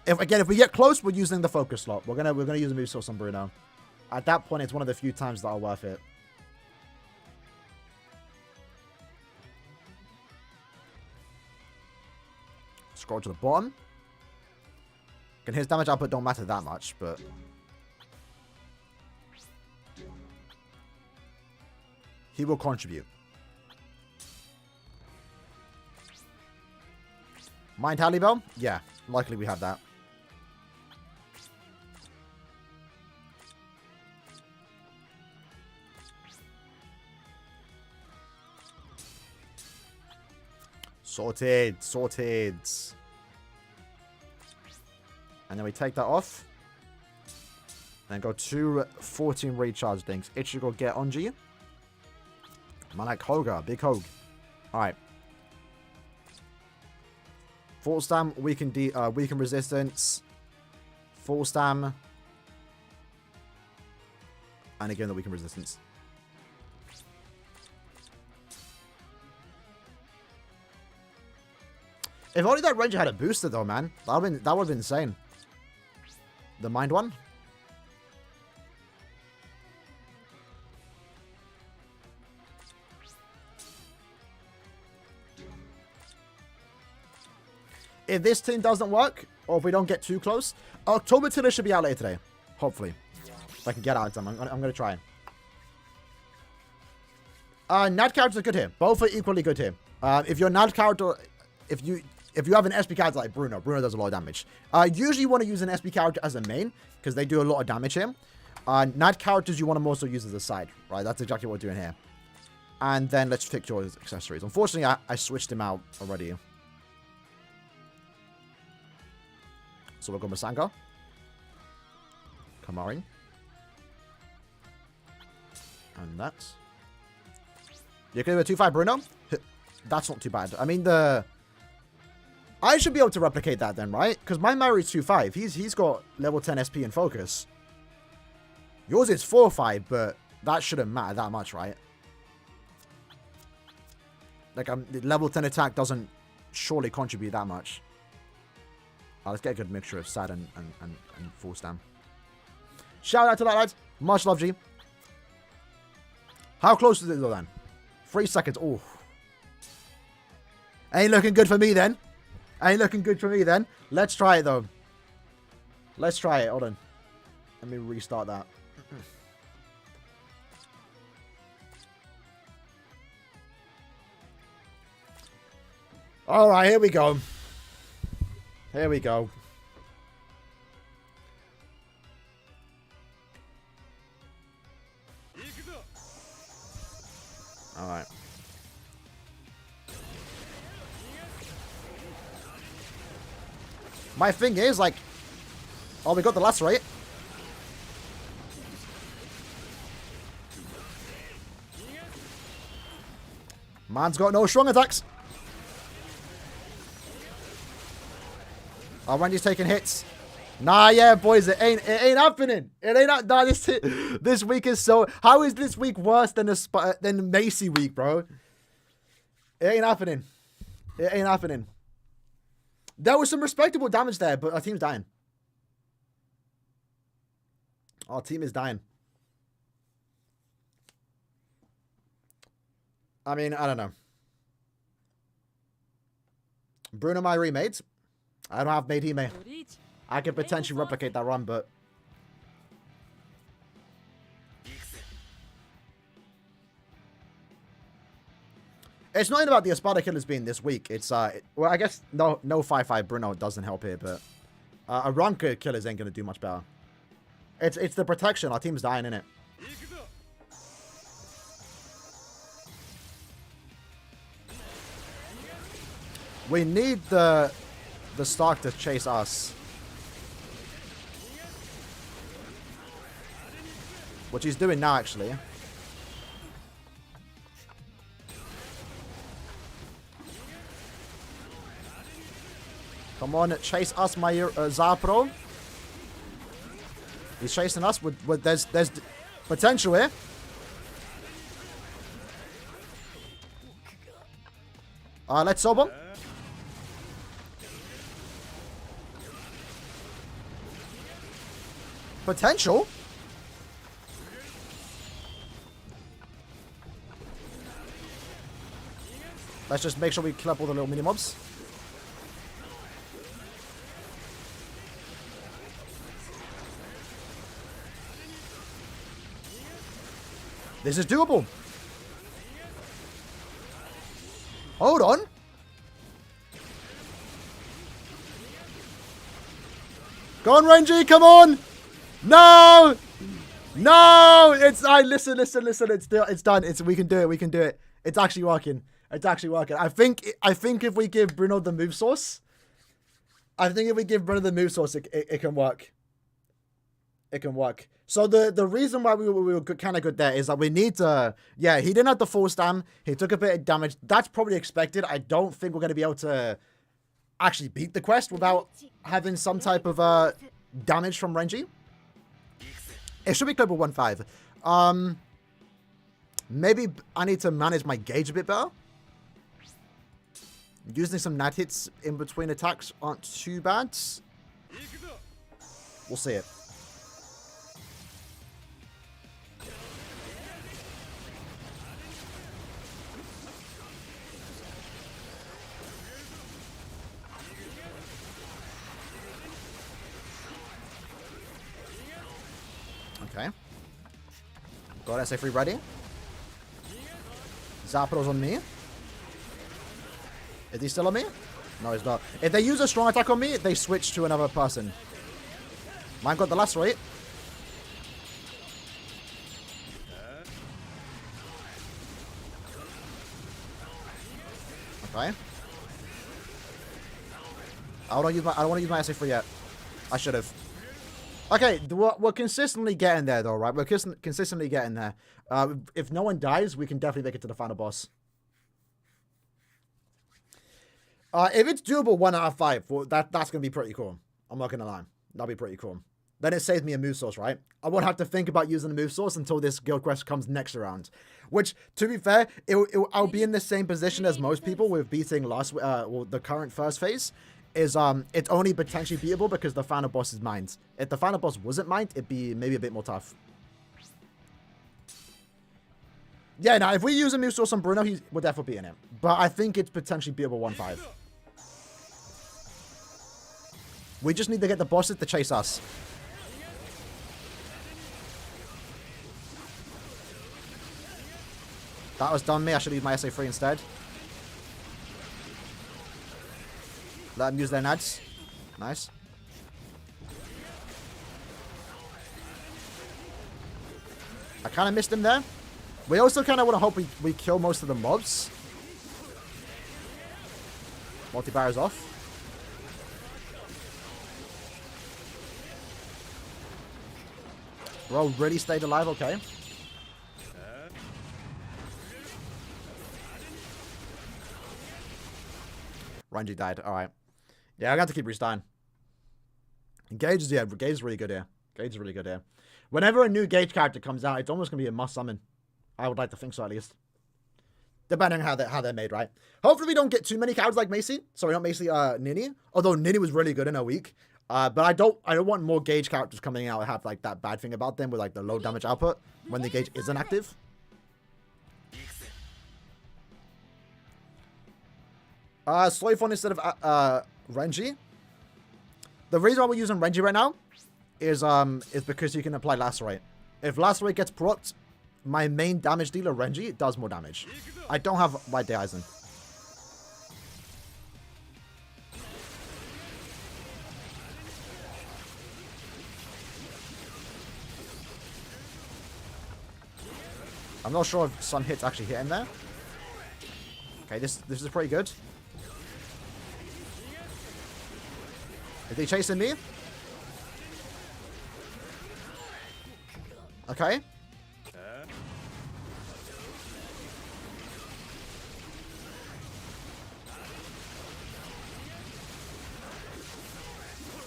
If we get close, we're using the focus slot. We're gonna use a move source on Bruno. At that point, it's one of the few times that are worth it. Scroll to the bottom. And his damage output don't matter that much, but he will contribute. Mind Tally Bell? Yeah, likely we have that. Sorted. And then we take that off. Then go 2 14 recharge things. Ichigo get Onji. Man like Hoga. Big Hogue. Alright. Full stam, weaken resistance. Full stam. And again the weaken resistance. If only that ranger had a booster though, man. That would have been insane. The mind one. If this team doesn't work, or if we don't get too close, October Tiller should be out later today. Hopefully. If I can get out in time. I'm going to try. Nad characters are good here. Both are equally good here. If your Nad character... If you have an SP character like Bruno does a lot of damage. Usually you want to use an SP character as a main, because they do a lot of damage here. Nad characters you want to also use as a side, right? That's exactly what we're doing here. And then let's pick your accessories. Unfortunately, I switched him out already. So we'll go Masango. Kamari. And that's... You can do a 2-5 Bruno? That's not too bad. I mean, I should be able to replicate that then, right? Because my Mari's 2-5. He's got level 10 SP and focus. Yours is 4-5, but that shouldn't matter that much, right? Like, level 10 attack doesn't surely contribute that much. Let's get a good mixture of sad and full stam. Shout out to that, lads. Much love, G. How close is it, though, then? 3 seconds. Oh. Ain't looking good for me, then. Ain't looking good for me, then. Let's try it, though. Let's try it. Hold on. Let me restart that. All right, here we go. Here we go. All right. My thing is, like... Oh, we got the lacerate. Man's got no strong attacks. Oh, Randy's taking hits. Nah, yeah, boys, it ain't happening. It ain't. Nah, this week is so. How is this week worse than Macy week, bro? It ain't happening. It ain't happening. There was some respectable damage there, but our team's dying. Our team is dying. I mean, I don't know. Bruno my remade. I don't have made Hime. I could potentially replicate that run, but... It's not even about the ESPADA killers being this week. It's, well, I guess no 5-5 Bruno doesn't help here, but... a Ranka killers ain't going to do much better. It's the protection. Our team's dying, innit? We need the Stark to chase us. Which he's doing now, actually. Come on, chase us, my Zapro. He's chasing us with there's potential here. Let's sob him. Potential? Let's just make sure we kill up all the little mini-mobs. This is doable. Hold on. Go on, Renji, come on. No! No! Listen. It's done. We can do it. It's actually working. I think if we give Bruno the move source, it can work. It can work. So the reason why we were kind of good there is that we need to... Yeah, he didn't have the full stam. He took a bit of damage. That's probably expected. I don't think we're going to be able to actually beat the quest without having some type of damage from Renji. It should be clear with 1-5. Maybe I need to manage my gauge a bit better. Using some nat hits in between attacks aren't too bad. We'll see it. Okay. Got SA3 ready. Zapdos on me. Is he still on me? No, he's not. If they use a strong attack on me, they switch to another person. Mine got the last rate. Okay. I don't want to use my SA3 yet. I should have. Okay, we're consistently getting there, though, right? We're consistently getting there. If no one dies, we can definitely make it to the final boss. If it's doable 1 out of 5, well, that's going to be pretty cool. I'm not going to lie. That'll be pretty cool. Then it saves me a move source, right? I won't have to think about using the move source until this guild quest comes next round. Which, to be fair, I'll be in the same position as most people with beating the current first phase. It's only potentially beatable because the final boss is mined. If the final boss wasn't mined, it'd be maybe a bit more tough. Yeah, now if we use a move source on Bruno, we're definitely beating him. But I think it's potentially beatable 1-5. We just need to get the bosses to chase us. That was done me. I should use my SA3 instead. Let them use their nads. Nice. I kind of missed him there. We also kind of want to hope we kill most of the mobs. Multi-barriers off. Bro, really stayed alive? Okay. Renji died. Alright. Yeah, I got to keep restarting. Gage is really good here. Gage is really good here. Whenever a new Gage character comes out, it's almost going to be a must summon. I would like to think so, at least. Depending on how they're made, right? Hopefully we don't get too many characters like Macy. Sorry, not Macy, Nini. Although Nini was really good in a week. But I don't want more Gage characters coming out and have like that bad thing about them with like the low damage output when the Gage isn't active. Sloyphon instead of Renji. The reason why we're using Renji right now is because you can apply Lacerate. If Lacerate gets procced, my main damage dealer Renji does more damage. I don't have White Day Aizen. I'm not sure if some hits actually hit him there. Okay, this is pretty good. Is he chasing me? Okay.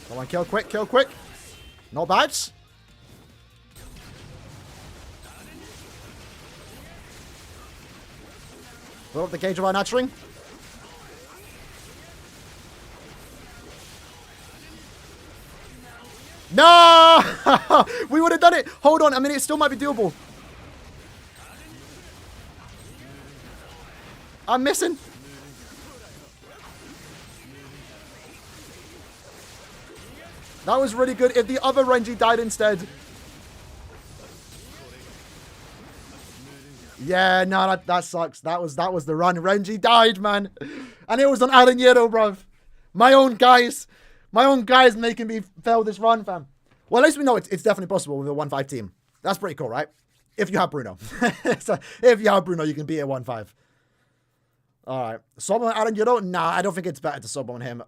Come on, kill quick, kill quick. Not bad. Blow up the Gage of our nurturing. No! We would have done it. Hold on. I mean, it still might be doable. I'm missing. That was really good. If the other Renji died instead. Yeah, no, that sucks. That was the run. Renji died, man. And it was on Aaroniero, bruv. My own guys making me fail this run, fam. Well, at least we know it's definitely possible with a 1-5 team. That's pretty cool, right? If you have Bruno. So, if you have Bruno, you can beat a 1-5. Alright. Sobom and Aaroniero? Nah, I don't think it's better to Sobom him.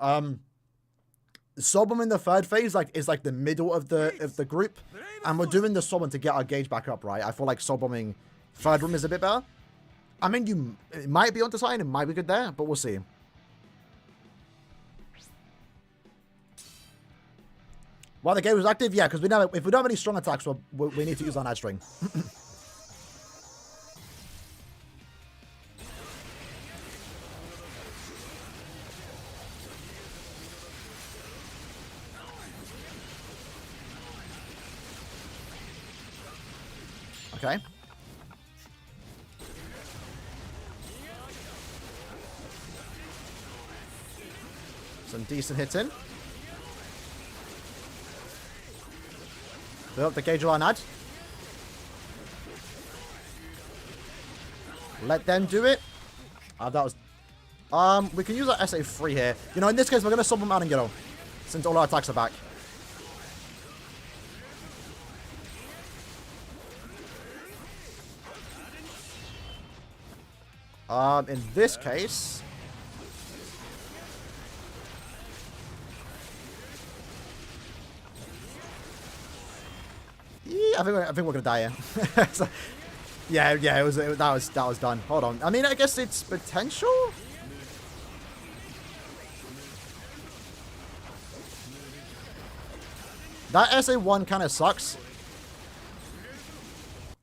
Sobom in the third phase is like the middle of the group. And we're doing the Sobom to get our Gage back up, right? I feel like Soboming third room is a bit better. I mean, it might be onto something, it might be good there, but we'll see. While the game was active, yeah, because if we don't have any strong attacks, we need to use our Night String. Okay. Some decent hits in. Build up the gauge line ad. Let them do it. That was... we can use our SA3 here. You know, in this case, we're going to sub him out and get him. Since all our attacks are back. In this case... Yeah, I think we're gonna die here. So, yeah, that was done. Hold on. I mean, I guess it's potential. That SA1 kind of sucks.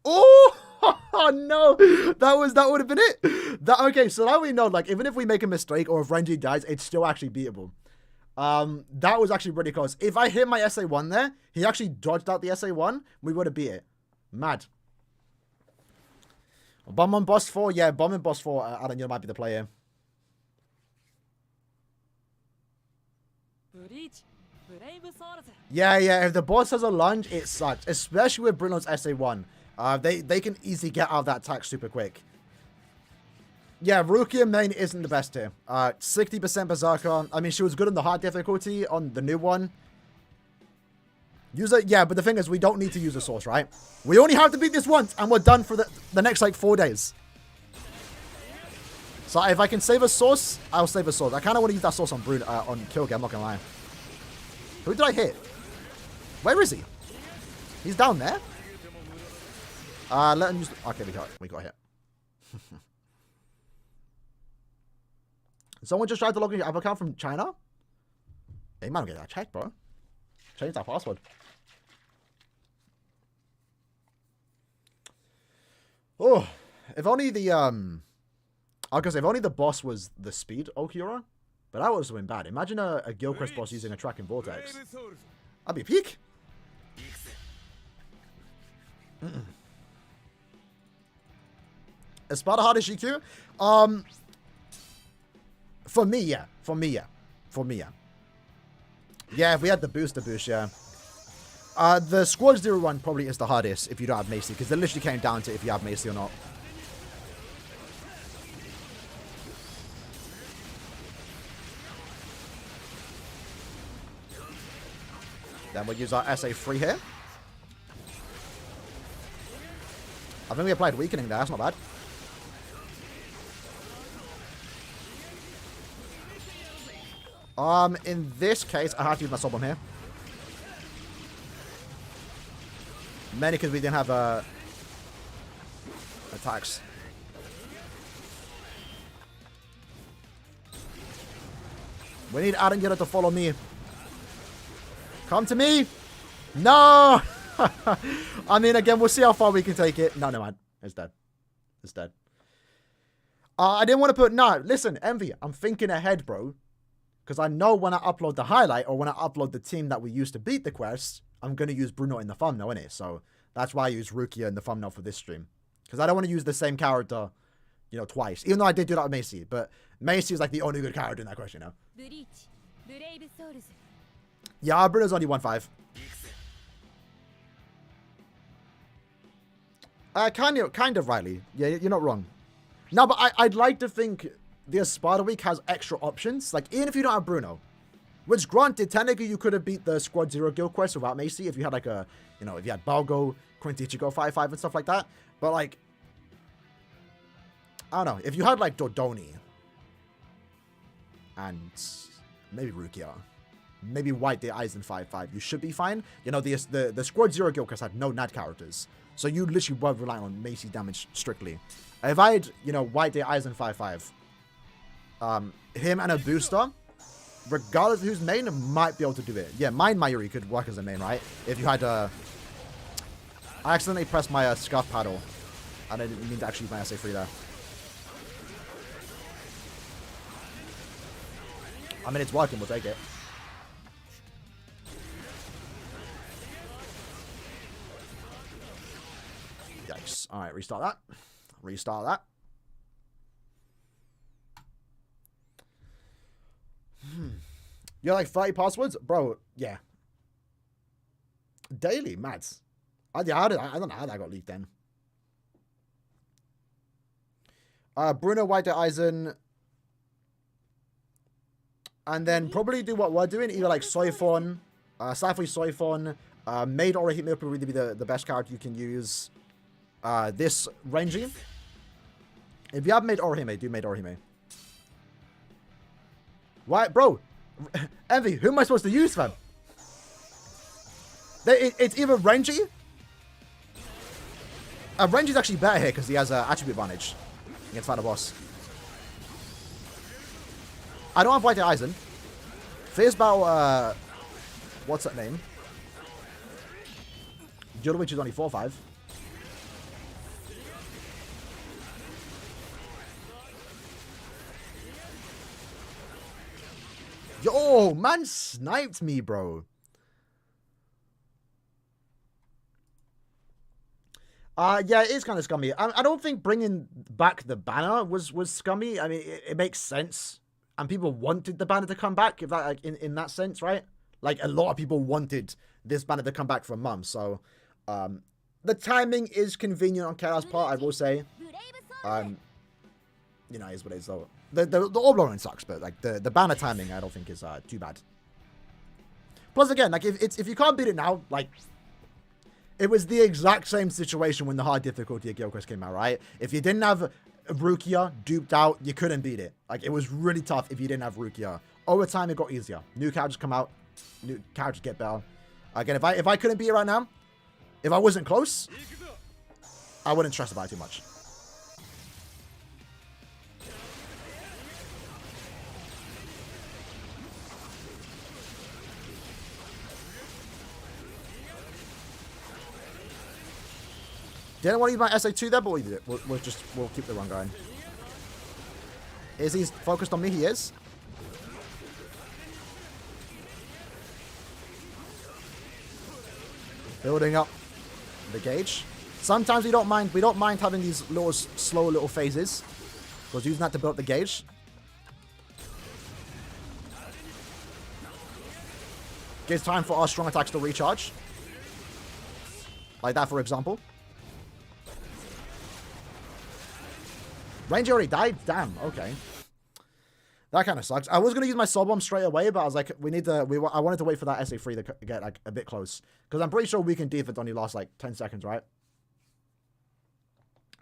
Oh! Oh no, that would have been it. Okay, so now we know, like, even if we make a mistake or if Renji dies, it's still actually beatable. That was actually pretty close. If I hit my SA1 there, he actually dodged out the SA1, we would have beat it. Mad. Bomb on boss 4, yeah, bomb on boss 4. Aaroniero might be the player. Yeah, if the boss has a lunge, it sucks, especially with Bruno's SA1. They can easily get out of that attack super quick. Yeah, Rukia main isn't the best here. 60% Berserker. I mean, she was good on the hard difficulty on the new one. Use it, yeah, but the thing is, we don't need to use a source, right? We only have to beat this once, and we're done for the next, like, 4 days. So if I can save a source, I'll save a source. I kind of want to use that source on Bruno, on Killgame, I'm not gonna lie. Who did I hit? Where is he? He's down there? Let him use... Okay, we got hit. Someone just tried to log in your app account from China? Hey, man, get that checked, bro. Change that password. Oh, if only the, I was gonna say, if only the boss was the speed Okiura, but that would have been bad. Imagine a Gilchrist boss using a tracking vortex. That'd be peak. ESPADA hard as GQ? For me, yeah. Yeah, if we had the booster boost, yeah. The Squad 0 one probably is the hardest if you don't have Macy, because it literally came down to if you have Macy or not. Then we'll use our SA3 here. I think we applied weakening there, that's not bad. In this case, I have to use my sub bomb here. Mainly because we didn't have attacks. We need Aaroniero to follow me. Come to me! No! I mean, again, we'll see how far we can take it. No, man. It's dead. It's dead. I didn't want to put... No, listen, Envy. I'm thinking ahead, bro. Because I know when I upload the highlight or when I upload the team that we used to beat the quest, I'm going to use Bruno in the thumbnail, innit? So that's why I use Rukia in the thumbnail for this stream. Because I don't want to use the same character, you know, twice. Even though I did do that with Macy. But Macy is like the only good character in that quest, you know? Yeah, Bruno's only 1-5. Kind of, Riley. Yeah, you're not wrong. No, but I'd like to think the ESPADA week has extra options. Like, even if you don't have Bruno. Which, granted, technically you could have beat the Squad 0 guild quest without Macy if you had, like, a... You know, if you had Balgo, Quintichigo 5-5 and stuff like that. But, like... I don't know. If you had, like, Dodoni. And... maybe Rukia. Maybe White Day Eisen 5-5. You should be fine. You know, the Squad 0 guild quest had no NAD characters. So you literally were relying on Macy damage strictly. If I had, you know, White Day Eisen 5-5... him and a booster, regardless of who's main, might be able to do it. Yeah, mine Mayuri could work as a main, right? If you had I accidentally pressed my scuff paddle, and I didn't mean to actually use my SA3 there. I mean, it's working, we'll take it. Yikes. All right, restart that. Restart that. You're like 30 passwords? Bro, yeah. Daily, mads. I don't know how that got leaked then. Bruno, White Eisen. And then probably do what we're doing. Either like Soifon, Safui Soifon, Maid Orihime will probably be the best character you can use. This Renji. If you have Maid Orihime, do Maid Orihime. Why, bro? Envy, who am I supposed to use, fam? It's either Renji. Renji's actually better here because he has an attribute advantage against Final Boss. I don't have White Eisen. Fierce Battle, what's that name? Jodovic is only 4-5. Yo, man sniped me, bro. Yeah, it is kind of scummy. I don't think bringing back the banner was scummy. I mean, it makes sense. And people wanted the banner to come back, if that, like, in that sense, right? Like, a lot of people wanted this banner to come back for a month. So, the timing is convenient on Kara's part, I will say. You know, it is what it is, though. The orb lowering sucks, but, like, the banner timing, I don't think is too bad. Plus, again, like, if you can't beat it now, like, it was the exact same situation when the hard difficulty of Guild Quest came out, right? If you didn't have Rukia duped out, you couldn't beat it. Like, it was really tough if you didn't have Rukia. Over time, it got easier. New characters come out. New characters get better. Again, if I couldn't beat it right now, if I wasn't close, I wouldn't stress about it too much. Didn't want to use my SA2 there, but we did it. We'll keep the run going. Is he focused on me? He is. Building up the gauge. Sometimes we don't mind having these little slow little phases. Because using that to build up the gauge. Gives time for our strong attacks to recharge. Like that, for example. Ranger already died? Damn, okay. That kind of sucks. I was going to use my soul bomb straight away, but I was like, I wanted to wait for that SA3 to get like a bit close. Because I'm pretty sure weakened defense only lasts like 10 seconds, right?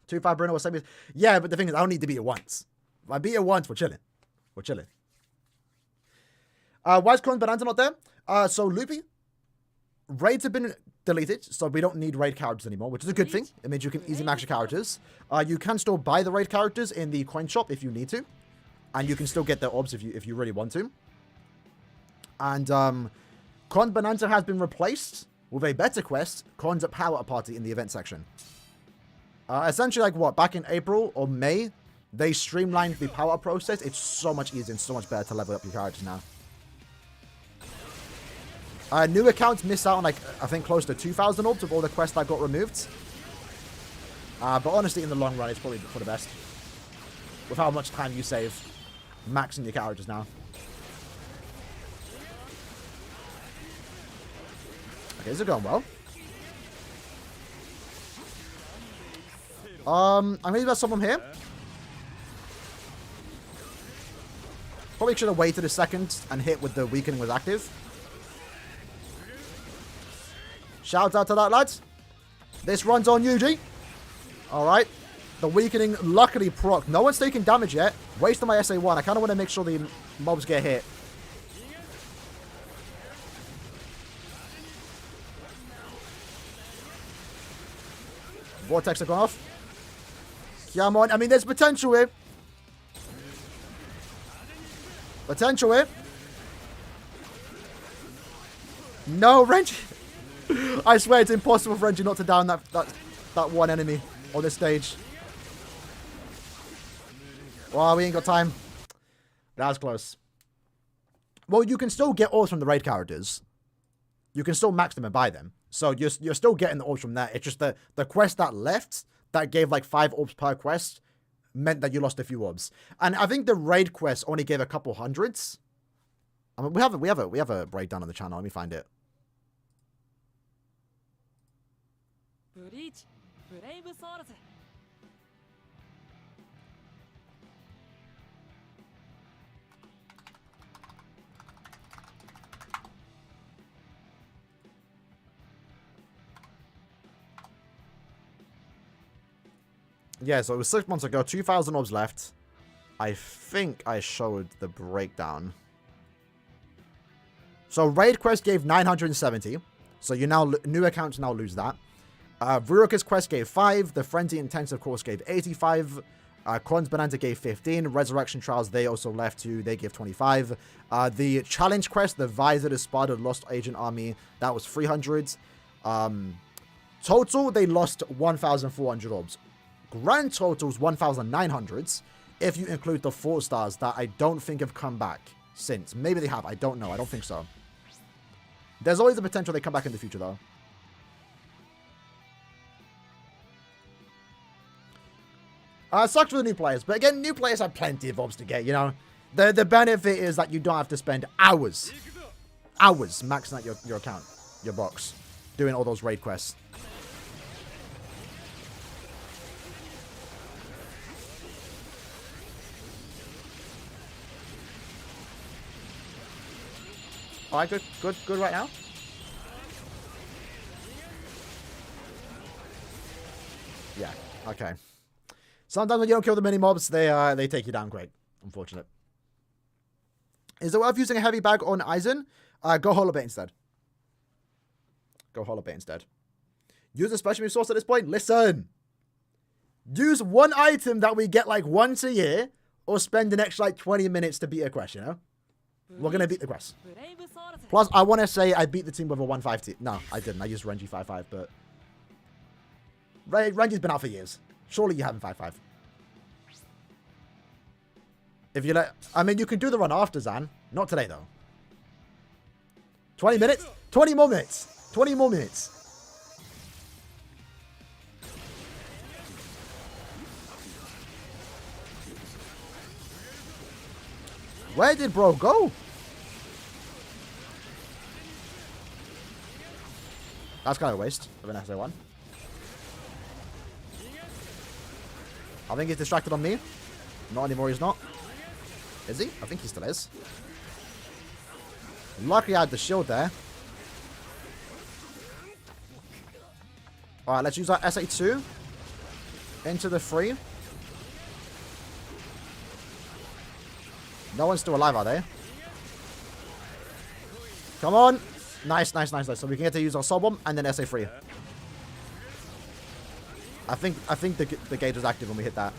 2-5 Bruno was semi. Yeah, but the thing is, I don't need to beat it once. If I beat it once, we're chilling. We're chilling. Why is Clone Bonanza not there? So Loopy, raids have been deleted, so we don't need raid characters anymore, which is a good thing. It means you can easily max your characters. You can still buy the raid characters in the coin shop if you need to, and you can still get their orbs if you really want to. And Con Bonanza has been replaced with a better quest, Cons at Power Party, in the event section. Essentially, like what, back in April or May, they streamlined the power process. It's so much easier and so much better to level up your characters now. New accounts miss out on, like, I think close to 2,000 orbs of all the quests that got removed. But honestly, in the long run, it's probably for the best. With how much time you save maxing your characters now. Okay, this is going well. I'm going to use someone here. Probably should have waited a second and hit with the weakening was active. Shout out to that, lads. This runs on UG. Alright. The weakening luckily proc. No one's taking damage yet. Wasting my SA1. I kind of want to make sure the mobs get hit. Vortex have gone off. Come on. I mean, there's potential here. Potential here. No, Renji. I swear it's impossible for Renji not to down that one enemy on this stage. Well, we ain't got time. That was close. Well, you can still get orbs from the raid characters. You can still max them and buy them. So you're still getting the orbs from that. It's just the quest that left that gave like 5 orbs per quest meant that you lost a few orbs. And I think the raid quest only gave a couple hundreds. I mean, we have a breakdown on the channel. Let me find it. Bleach, Brave Swords. Yeah, so it was 6 months ago. 2,000 orbs left. I think I showed the breakdown. So raid quest gave 970. So you now new accounts now lose that. Veruca's quest gave 5. The Frenzy Intensive course gave 85. Corn's Bonanza gave 15. Resurrection Trials, they also left too. They give 25. The challenge quest, the Visor, the ESPADA, Lost Agent Army, that was 300. Total, they lost 1,400 orbs. Grand total's 1,900 if you include the 4 stars that I don't think have come back since. Maybe they have. I don't know. I don't think so. There's always the potential they come back in the future, though. Sucks for the new players. But again, new players have plenty of orbs to get, you know. The benefit is that you don't have to spend hours maxing out your account, your box, doing all those raid quests. Alright, good right now. Yeah, okay. Sometimes when you don't kill the mini mobs, they take you down quick. Unfortunate. Is it worth using a heavy bag on Aizen? Go holobait instead. Go holobait instead. Use a special move source at this point. Listen. Use one item that we get like once a year, or spend an extra like 20 minutes to beat a quest, you know? We're going to beat the quest. Plus, I want to say I beat the team with a 1-5 team. No, I didn't. I used Renji 5-5, but... Renji's been out for years. Surely you haven't 5-5. If you let... I mean, you can do the run after Zan. Not today, though. 20 minutes? 20 more minutes. 20 more minutes. Where did bro go? That's kind of a waste of an SA1. I think he's distracted on me. Not anymore, he's not. Is he? I think he still is. Luckily I had the shield there. Alright, let's use our SA2. Into the 3. No one's still alive, are they? Come on. Nice. So we can get to use our Soul Bomb and then SA3. I think the gauge was active when we hit that.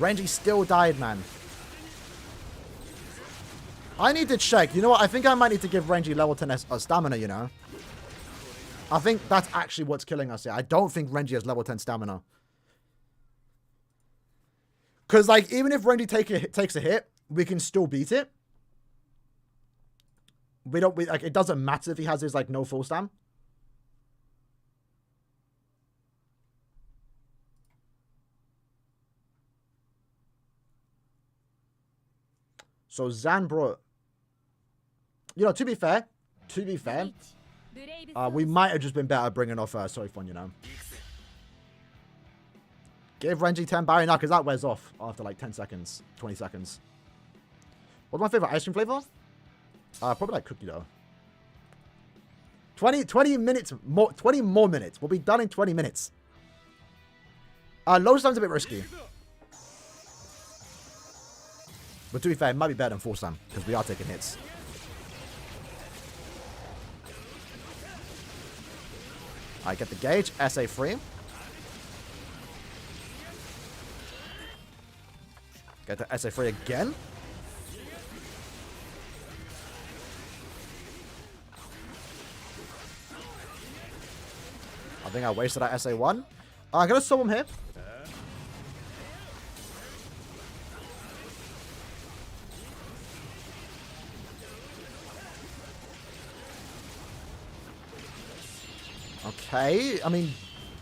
Renji still died, man. I need to check. You know what? I think I might need to give Renji level 10 stamina, you know? I think that's actually what's killing us here. I don't think Renji has level 10 stamina. Because, like, even if Renji takes a hit, we can still beat it. Like, it doesn't matter if he has his, like, no full stam. So, Zan brought... You know, to be fair, we might have just been better bringing off Soifon, you know. Give Renji 10 Barry now, because that wears off after like 10 seconds, 20 seconds. What's my favorite ice cream flavor? Probably like cookie dough. 20 minutes more, 20 more minutes. We'll be done in 20 minutes. Low stam's a bit risky. But to be fair, it might be better than full stam, because we are taking hits. I get the gauge, SA3. Get the SA3 again. I think I wasted that SA1. I'm going to sub him here. Okay, I mean,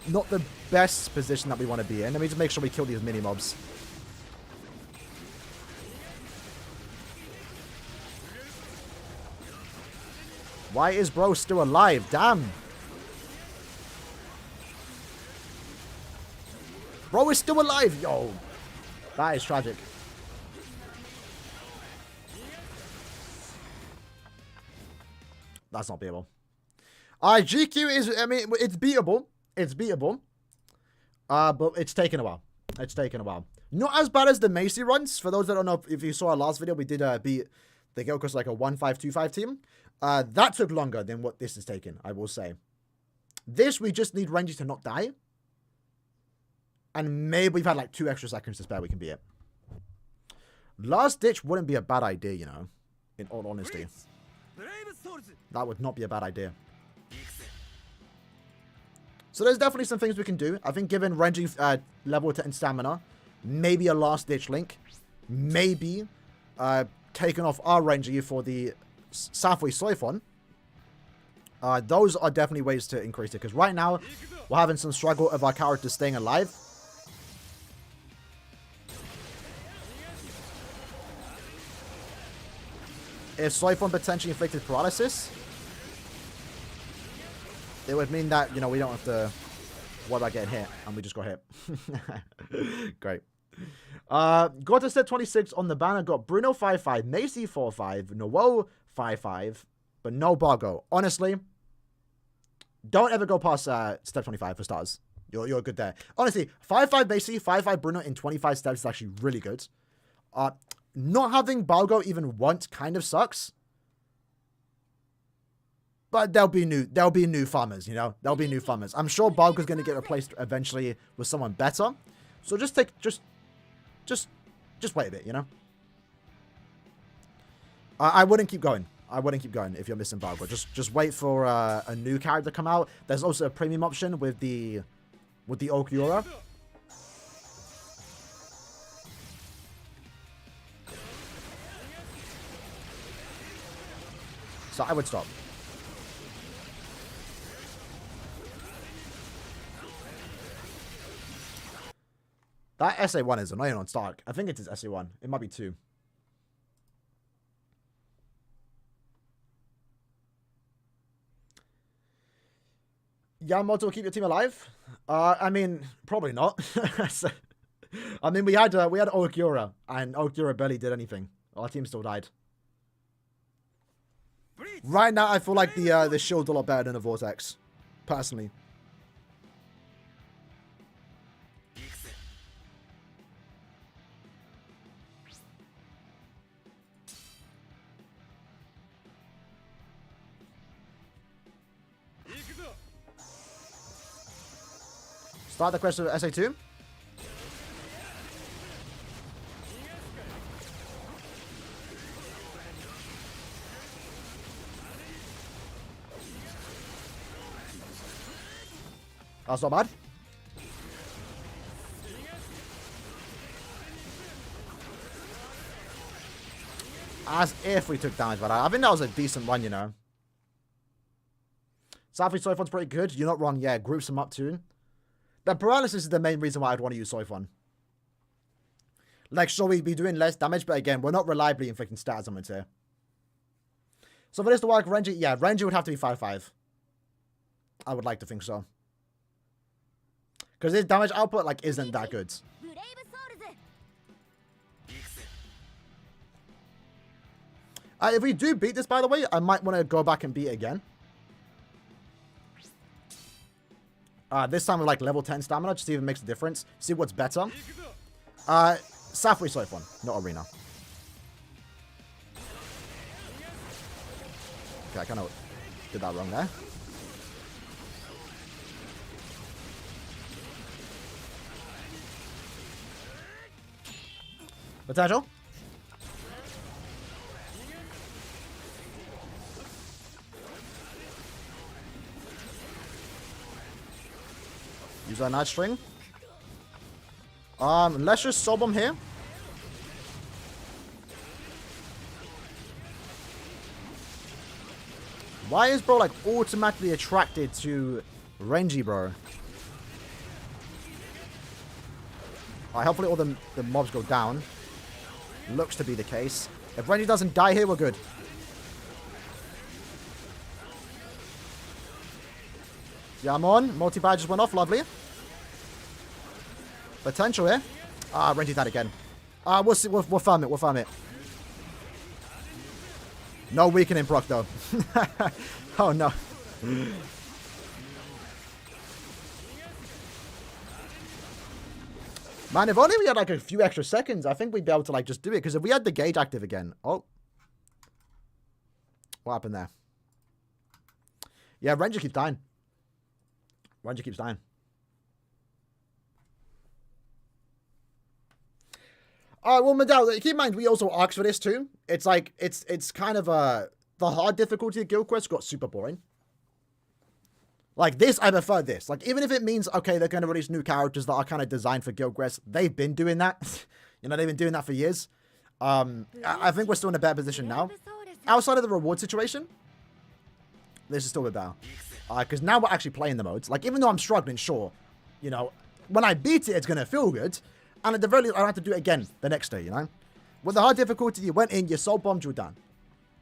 not the best position that we want to be in. Let me just make sure we kill these mini-mobs. Why is bro still alive? Damn. Bro is still alive. Yo. That is tragic. That's not beatable. GQ is, I mean, it's beatable. It's beatable. But it's taken a while. It's taken a while. Not as bad as the Macy runs. For those that don't know, if you saw our last video, we did beat the Gyoku's like a 1-5-2-5 team. That took longer than what this is taking, I will say. This, we just need Renji to not die. And maybe we've had like 2 extra seconds to spare, we can beat it. Last ditch wouldn't be a bad idea, you know. In all honesty. That would not be a bad idea. So there's definitely some things we can do. I think given Renji level 10 stamina, maybe a last ditch link. Maybe taking off our Renji for the Safui Soifon. Those are definitely ways to increase it. Because right now, we're having some struggle of our characters staying alive. If Soifon potentially inflicted paralysis, it would mean that, you know, we don't have to worry about getting hit. And we just got hit. Great. Got a set 26 on the banner. Got Bruno 5-5, Macy 4-5, Noel 5-5, but no Bargo. Honestly, don't ever go past step 25 for stars. You're good there. Honestly, 5-5 Macy, 5-5 Bruno in 25 steps is actually really good. Not having Bargo even once kind of sucks. But there'll be new farmers, you know? There'll be new farmers. I'm sure Bargo's going to get replaced eventually with someone better. So just wait a bit, you know? I wouldn't keep going. I wouldn't keep going if you're missing Bargo. Just wait for a new character to come out. There's also a premium option with the Okiura. So I would stop. That SA1 is annoying on Stark. I think it is SA1. It might be 2. Yamamoto will keep your team alive? I mean, probably not. I mean, we had Okiura, and Okiura barely did anything. Our team still died. Right now, I feel like the shield's a lot better than the Vortex, personally. Start the quest with SA2. That's not bad. As if we took damage by that. I think that was a decent one, you know. Safui Soifon's pretty good. You're not wrong. Yeah, groups them up too. The paralysis is the main reason why I'd want to use Soifon. Like, sure, we'd be doing less damage, but again, we're not reliably inflicting stats on it here. So for this to work, Renji, yeah, Renji would have to be 5-5. I would like to think so. Because his damage output, like, isn't that good. If we do beat this, by the way, I might want to go back and beat it again. This time with, like, level 10 stamina, to see if it makes a difference. See what's better. Safui Soifon, not Arena. Okay, I kind of did that wrong there. Potential. Use our Night String. Let's just sob him here. Why is bro like automatically attracted to Renji, bro? Alright, hopefully all the mobs go down. Looks to be the case. If Renji doesn't die here, we're good. Yeah, I'm on. Multi-badge just went off. Lovely. Potential here. Ah, Renji died again. We'll see. We'll farm it. We'll farm it. No weakening proc, though. Oh, no. Man, if only we had, like, a few extra seconds, I think we'd be able to, like, just do it. Because if we had the gauge active again... Oh. What happened there? Yeah, Renji keeps dying. Renji keeps dying. Alright, well, Medal, keep in mind, we also asked for this, too. It's like, it's kind of, the hard difficulty of Guild Quest got super boring. Like, this, I prefer this. Like, even if it means, okay, they're going to release new characters that are kind of designed for Guild Quest, they've been doing that. You know, they've been doing that for years. I think we're still in a better position now. Outside of the reward situation, this is still a bit better. Because now we're actually playing the modes. Like, even though I'm struggling, sure, you know, when I beat it, it's going to feel good. And at the very least, I don't have to do it again the next day, you know? With the hard difficulty, you went in, you soul bombed, you're done.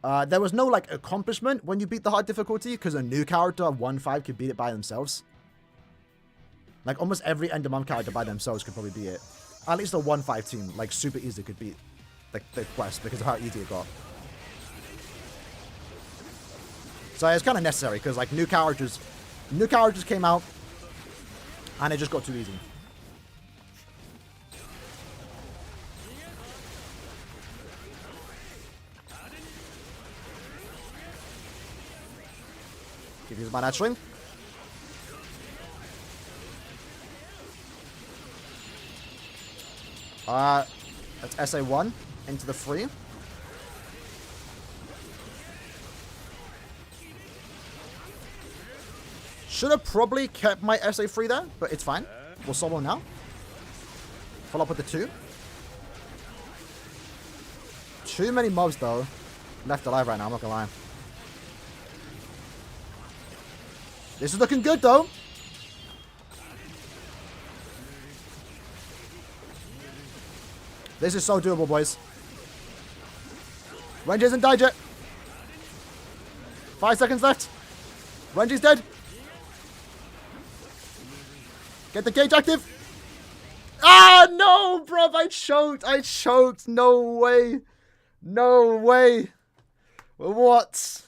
There was no, like, accomplishment when you beat the hard difficulty, because a new character, 1-5, could beat it by themselves. Like, almost every end of month character by themselves could probably beat it. At least a 1-5 team, like, super easy could beat the quest, because of how easy it got. So it's kind of necessary, because, like, new characters came out, and it just got too easy. Keep using my naturally. That's SA1 into the free. Should have probably kept my SA free there, but it's fine. We'll solo now. Follow up with the 2. Too many mobs though left alive right now, I'm not gonna lie. This is looking good, though. This is so doable, boys. Renji isn't died yet. 5 seconds left. Renji's dead. Get the gauge active. Ah, no, bruv. I choked. No way. No way. What?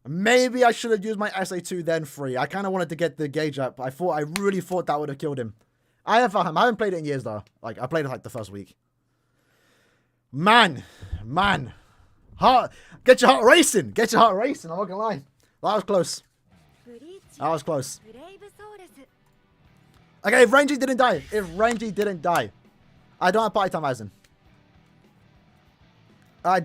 Maybe I should have used my SA2 then free. I kind of wanted to get the gauge up. I really thought that would have killed him. I haven't played it in years though. Like, I played it like the first week. Man. Get your heart racing. I'm not gonna lie. That was close. Okay, if Renji didn't die. I don't have party time, Aizen.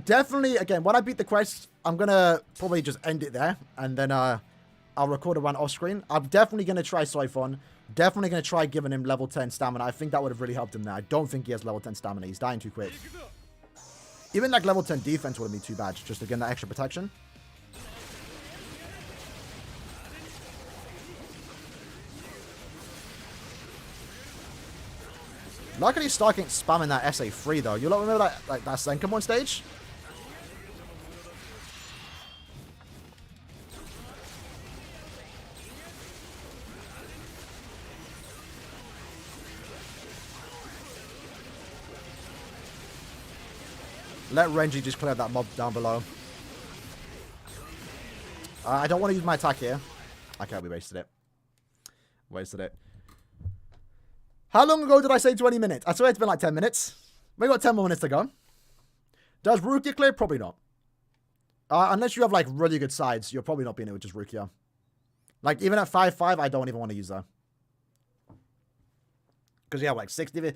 Definitely, again, when I beat the quest, I'm going to probably just end it there. And then I'll record a run off screen. I'm definitely going to try Soifon. Definitely going to try giving him level 10 stamina. I think that would have really helped him there. I don't think he has level 10 stamina. He's dying too quick. Even like level 10 defense wouldn't be too bad. Just to get that extra protection. Luckily, starting spamming that SA3 though. You lot remember that, like, that Senkamon stage? Let Renji just clear that mob down below. I don't want to use my attack here. Okay, we wasted it. How long ago did I say 20 minutes? I swear it's been like 10 minutes. We got 10 more minutes to go. Does Rukia clear? Probably not. Unless you have like really good sides, you're probably not being able to just Rukia. Like even at 5-5, I don't even want to use that. Because you have like 60%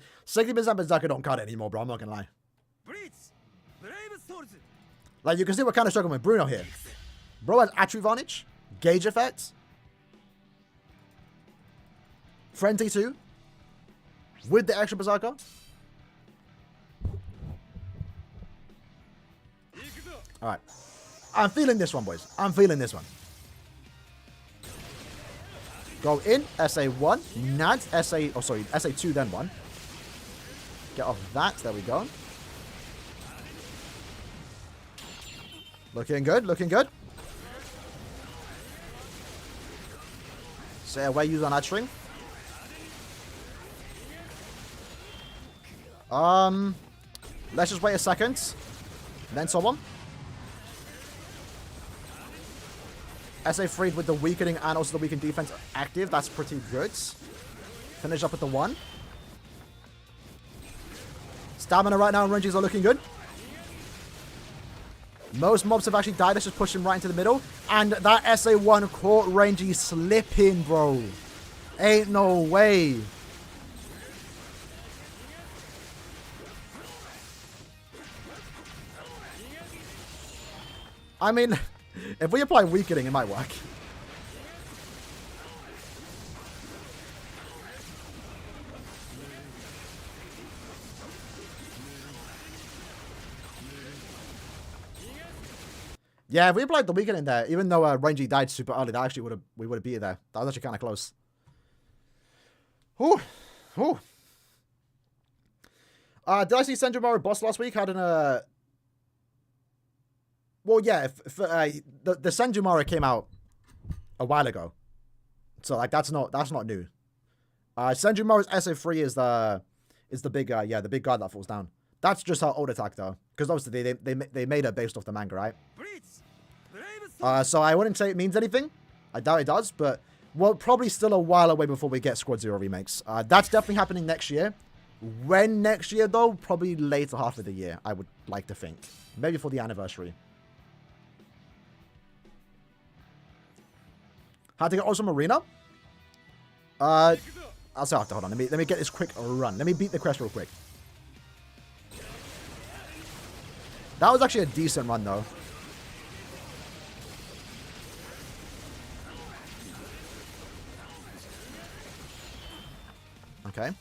Berserker don't cut it anymore, bro. I'm not going to lie. Like you can see we're kind of struggling with Bruno here. Bro has Attribute Advantage, Gauge Effect, Frenzy 2. With the extra Berserker. Alright. I'm feeling this one, boys. I'm feeling this one. Go in, SA1, NAD, SA2 then 1. Get off that, there we go. Looking good, looking good. Stay away, use on that string. Let's just wait a second. Then someone. SA freed with the weakening and also the weakened defense active. That's pretty good. Finish up with the 1. Stamina right now and ranges are looking good. Most mobs have actually died. Let's just push him right into the middle. And that SA1 caught Rangy slipping, bro. Ain't no way. I mean, if we apply weakening, it might work. Yeah, if we applied the weakening there, even though Rangy died super early, that actually we would have beat it there. That was actually kind of close. Ooh. Ooh. Did I see Senjumaru boss last week? Had an well, yeah, the Senjumaru came out a while ago, so like that's not new. Senjumaru's SA3 is the big the big guard that falls down. That's just her old attack though, because obviously they made her based off the manga, right? So I wouldn't say it means anything. I doubt it does, but we're probably still a while away before we get Squad Zero remakes. That's definitely happening next year. When next year though? Probably later half of the year, I would like to think. Maybe for the anniversary. How to get awesome arena? I'll say after. Hold on. Let me get this quick run. Let me beat the quest real quick. That was actually a decent run though. Okay.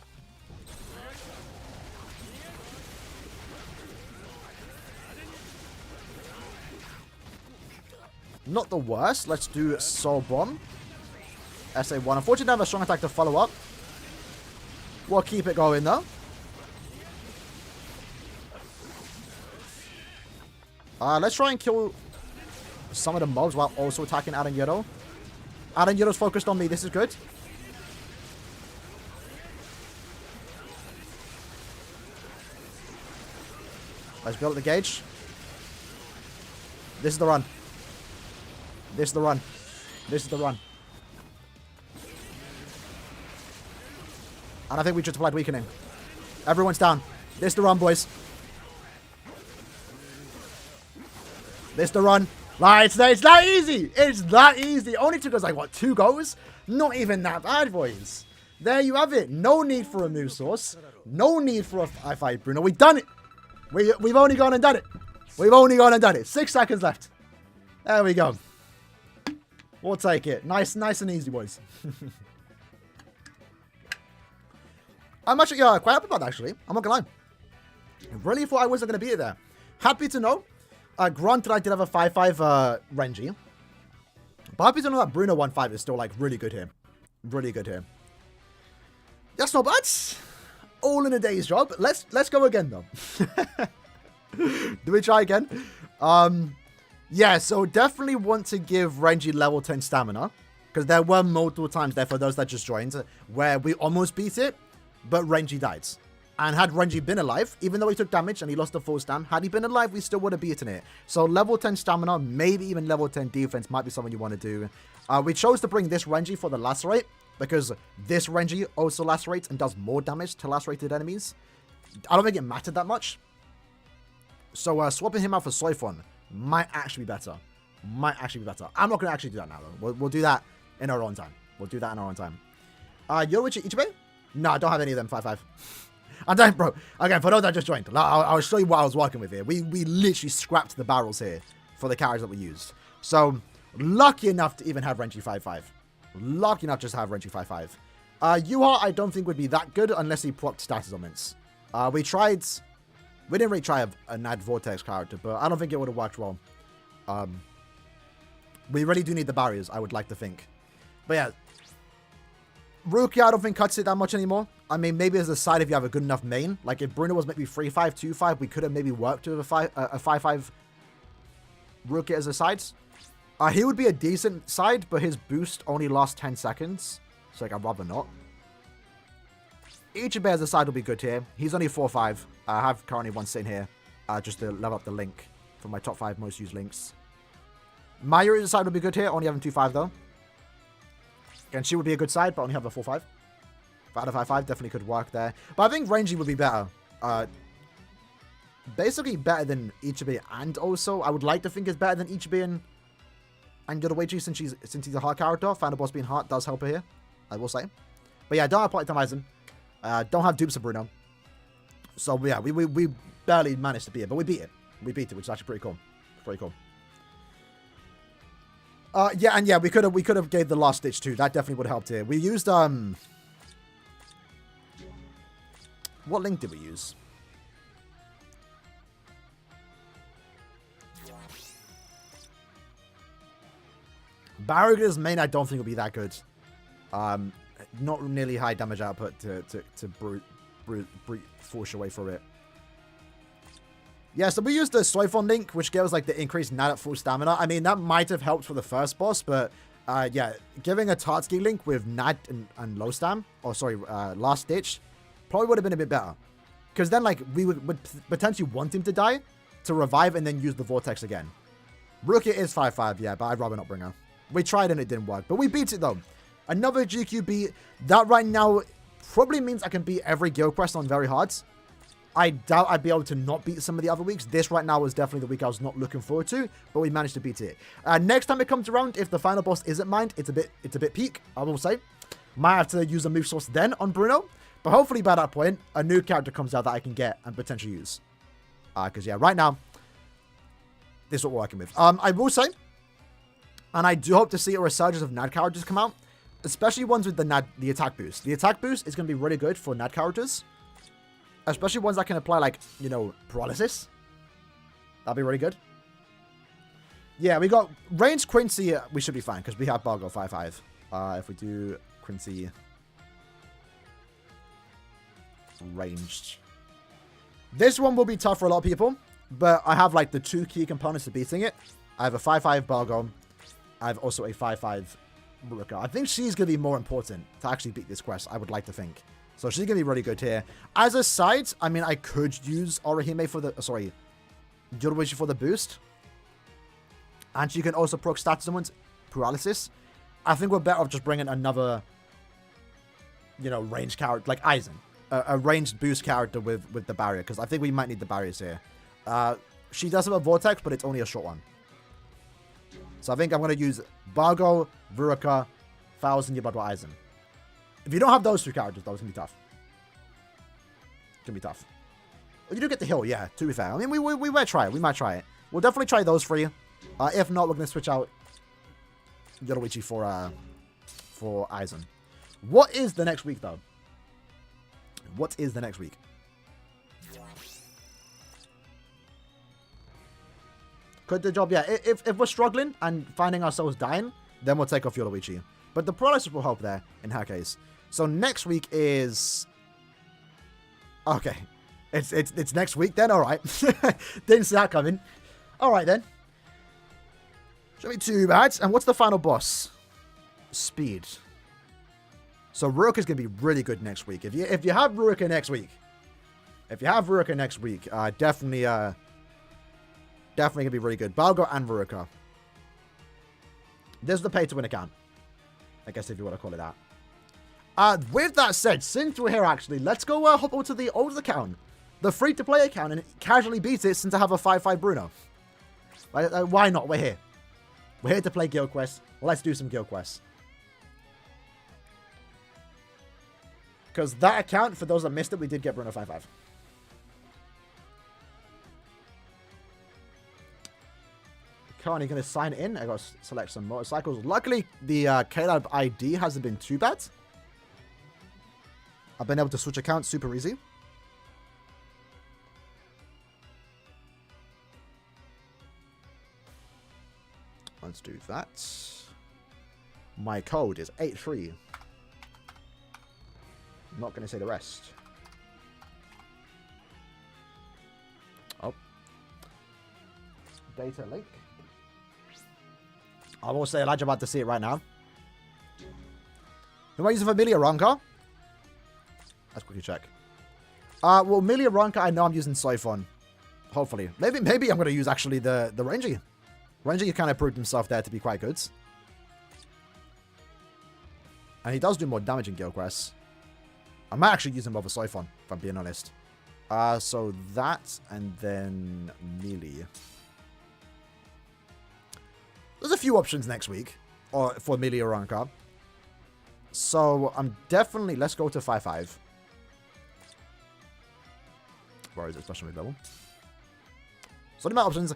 Not the worst. Let's do Soul Bomb. SA1. Unfortunately, I have a strong attack to follow up. We'll keep it going, though. Let's try and kill some of the mobs while also attacking Aaroniero. Aaroniero's focused on me. This is good. Let's build up the gauge. This is the run. This is the run. This is the run. And I think we just applied weakening. Everyone's down. This is the run, boys. This is the run. Right, it's that easy. It's that easy. It only took us like, what, 2 goes? Not even that bad, boys. There you have it. No need for a move source. No need for a fight, Bruno. We've done it. We've only gone and done it. We've only gone and done it. 6 seconds left. There we go. We'll take it. Nice and easy, boys. I'm actually quite happy about that, actually. I'm not gonna lie. I really thought I wasn't gonna be there. Happy to know. Granted, I did have a 5-5 Renji. But happy to know that Bruno 1-5 is still like really good here. Really good here. That's not bad. All in a day's job. Let's go again though. Do we try again? Yeah, so definitely want to give Renji level 10 stamina. Because there were multiple times there for those that just joined where we almost beat it, but Renji died. And had Renji been alive, even though he took damage and he lost the full stam, had he been alive, we still would have beaten it. So level 10 stamina, maybe even level 10 defense might be something you want to do. We chose to bring this Renji for the lacerate, because this Renji also lacerates and does more damage to lacerated enemies. I don't think it mattered that much. So swapping him out for Soifon might actually be better. Might actually be better. I'm not going to actually do that now, though. We'll do that in our own time. We'll do that in our own time. Yoruichi Ichibe? No, I don't have any of them 5-5. I don't, bro. Okay, for those that just joined, I'll show you what I was working with here. We literally scrapped the barrels here for the characters that we used. So, lucky enough to even have Renji 5-5. Lucky enough just to have Renji 5-5. Yuha, I don't think would be that good unless he procced status augments. We didn't really try a Nad Vortex character, but I don't think it would have worked well. We really do need the barriers, I would like to think. But yeah, Rukia, I don't think cuts it that much anymore. I mean, maybe as a side if you have a good enough main. Like, if Bruno was maybe 3-5, 2-5, we could have maybe worked with a 5-5 Rukia as a side. He would be a decent side, but his boost only lasts 10 seconds. So, like, I'd rather not. Ichibe as a side will be good here. He's only 4-5. I have currently one sitting here just to level up the link from my top 5 most used links. Mayuri as a side would be good here, only having 2-5 though. Again, she would be a good side, but only have a 4-5. 5 out of 5-5 definitely could work there. But I think Rangy would be better. Basically better than Ichibe, and also I would like to think is better than Ichibe and Yoruichi since he's a heart character. Final boss being heart does help her here, I will say. But yeah, don't have Playtime Aizen. Don't have dupes of Bruno. So yeah, we barely managed to beat it, but we beat it. We beat it, which is actually pretty cool. Pretty cool. Yeah, and yeah, we could have gave the last ditch too. That definitely would have helped here. We used what link did we use? Barriger's main I don't think will be that good. Not nearly high damage output to brute force away from it. Yeah, so we used the Soifon link, which gave us like the increased Nad at full stamina. I mean, that might have helped for the first boss, but yeah, giving a Tatsuki link with Nad and low stam, or sorry, last ditch, probably would have been a bit better. Because then like we would potentially want him to die to revive and then use the Vortex again. Rukia is 5-5, yeah, but I'd rather not bring her. We tried and it didn't work, but we beat it though. Another GQ beat. That right now probably means I can beat every guild quest on very hard. I doubt I'd be able to not beat some of the other weeks. This right now was definitely the week I was not looking forward to, but we managed to beat it. Next time it comes around, if the final boss isn't mined, it's a bit peak, I will say. Might have to use a move source then on Bruno, but hopefully by that point, a new character comes out that I can get and potentially use. Because yeah, right now, this is what we're working with. I will say, and I do hope to see a resurgence of Nad characters come out, especially ones with the attack boost. The attack boost is going to be really good for Nad characters. Especially ones that can apply, like, you know, paralysis. That'd be really good. Yeah, we got ranged Quincy. We should be fine, because we have Bargo 5-5. If we do Quincy ranged. This one will be tough for a lot of people, but I have, like, the 2 key components to beating it. I have a 5-5 Bargo. I have also a 5-5 Ruka. I think she's going to be more important to actually beat this quest, I would like to think. So she's going to be really good here. As a side, I mean, I could use Orihime for the... sorry. Yoruichi for the boost. And she can also proc stat someone's paralysis. I think we're better off just bringing another, you know, ranged character, like Aizen. A ranged boost character with the barrier, because I think we might need the barriers here. She does have a Vortex, but it's only a short one. So I think I'm going to use Bargo, Vuruka, 1000 Yabadwa Aizen. If you don't have those 2 characters, though, it's going to be tough. It's going to be tough. Well, you do get the heal, yeah, to be fair. I mean, we might try it. We might try it. We'll definitely try those for you. If not, we're going to switch out Yoruichi for Aizen. What is the next week, though? What is the next week? Could the job, yeah. If we're struggling and finding ourselves dying, then we'll take off Yoruichi. But the paralysis will help there, in her case. So next week is... Okay. It's next week then? Alright. Didn't see that coming. Alright then. Shouldn't be too bad. And what's the final boss? Speed. So Ruruka's going to be really good next week. If you have Ruruka next week... definitely going to be really good. Balgo and Ruruka. This is the pay-to-win account. I guess if you want to call it that. With that said, since we're here actually, let's go hop over to the old account. The free-to-play account and casually beat it since I have a 5-5 Bruno. Why not? We're here. We're here to play Guild Quests. Let's do some Guild Quests. Because that account, for those that missed it, we did get Bruno 5-5. Currently going to sign in. I got to select some motorcycles. Luckily, the Caleb ID hasn't been too bad. I've been able to switch accounts super easy. Let's do that. My code is 83. I'm not going to say the rest. Oh. Data link. I will say Elijah about to see it right now. Who am I using for Milia Ronka? Let's quickly check. Well, Milia Ronka, I know I'm using Siphon. Hopefully. Maybe I'm going to use actually the Renji. Renji kind of proved himself there to be quite good. And he does do more damage in Gilcrest. I might actually use him over Siphon, if I'm being honest. So that, and then Melee. There's a few options next week for Melee or Ronka. So I'm definitely... Let's go to 5-5. Where is it? Special move level. So the options.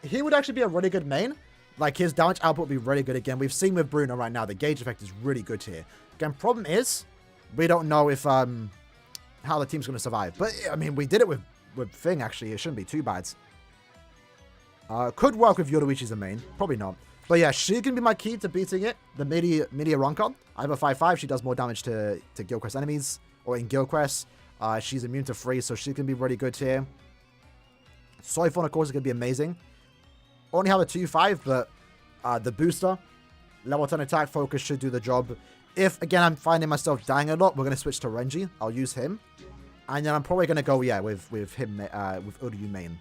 He would actually be a really good main. Like, his damage output would be really good again. We've seen with Bruno right now, the gauge effect is really good here. Again, problem is, we don't know if how the team's going to survive. But, I mean, we did it with Thing, actually. It shouldn't be too bad. Could work with Yoruichi as a main. Probably not. But yeah, she can be my key to beating it. The Media Ronka. I have a 5-5. She does more damage to Gilcrest enemies. Or in Gilcrest. She's immune to freeze, so she can be really good here. Siphon, of course, is going to be amazing. Only have a 2-5, but the booster, level 10 attack focus should do the job. If, again, I'm finding myself dying a lot, we're going to switch to Renji. I'll use him. And then I'm probably going to go, yeah, with him, with Uryu main.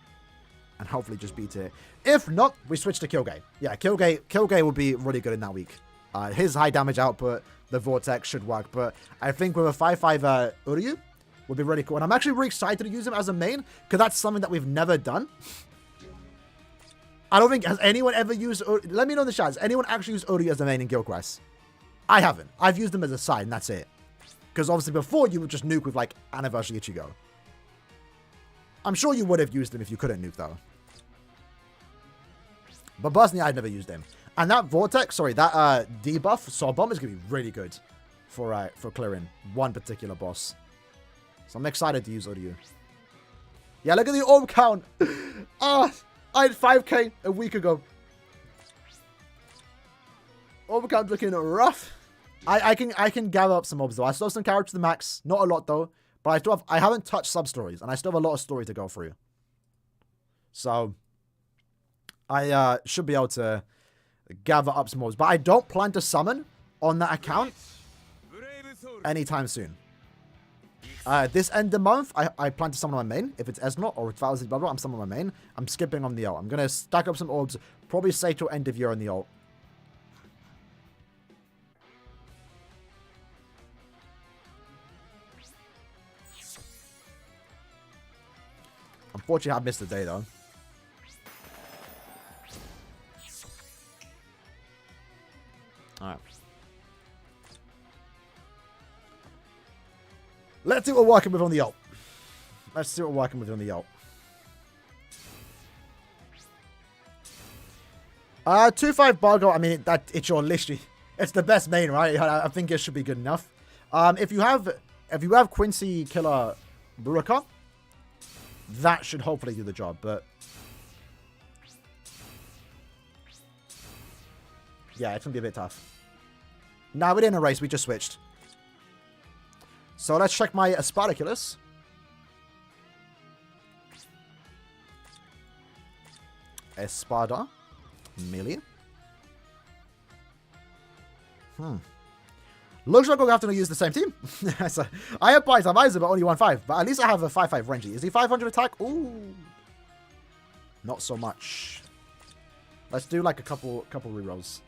And hopefully just beat it. If not, we switch to Kyogei. Yeah, Kyogei will be really good in that week. His high damage output, the Vortex should work. But I think with a 5-5 Uryu, would be really cool. And I'm actually really excited to use him as a main, because that's something that we've never done. I don't think, has anyone ever used... Let me know in the chat. Has anyone actually used Uryu as a main in Gilcrest? I haven't. I've used him as a side, and that's it. Because obviously before, you would just nuke with, like, Anniversary Ichigo. I'm sure you would have used him if you couldn't nuke, though. But personally, I'd never used him. And that Vortex, sorry, that debuff, Saw Bomb, is going to be really good for clearing one particular boss. So I'm excited to use Uryu. Yeah, look at the orb count. I had 5k a week ago. Orb count looking rough. I can gather up some mobs though. I still have some characters to the max. Not a lot though. But I haven't touched sub-stories. And I still have a lot of story to go through. So I should be able to gather up some mobs. But I don't plan to summon on that account anytime soon. This end of the month, I plan to summon on my main. If it's Esnot or it's Thousand blah blah, I'm summoning my main. I'm skipping on the ult. I'm going to stack up some orbs. Probably stay till end of year on the ult. Unfortunately, I missed the day though. Alright. Let's see what we're working with on the ult. 2-5 Bargo, I mean, it's your literally, it's the best main, right? I think it should be good enough. If you have Quincy Killer Buraka, that should hopefully do the job, but yeah, it's gonna be a bit tough. Nah, we didn't erase, we just switched. So let's check my ESPADA killers. ESPADA. Melee. Looks like we're going to have to use the same team. So, I have Aiza, but only 1-5. But at least I have a 5-5 Renji. Is he 500 attack? Ooh. Not so much. Let's do like a couple rerolls.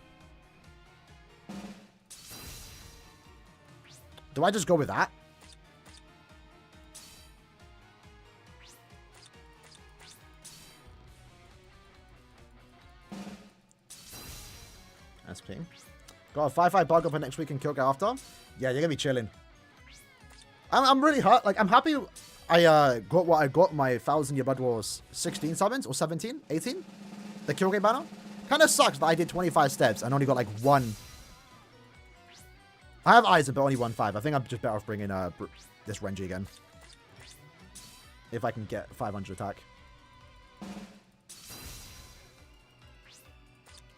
Do I just go with that? SP. Got a 5-5 bug up for next week and Kyogei after. Yeah, you're gonna be chilling. I'm really hurt. Like, I'm happy I got what I got. My 1000 Year Blood Wars 16 summons or 17, 18. The Kyogei banner. Kind of sucks that I did 25 steps and only got like one. I have Aizen, but only 1-5. I think I'm just better off bringing this Renji again. If I can get 500 attack.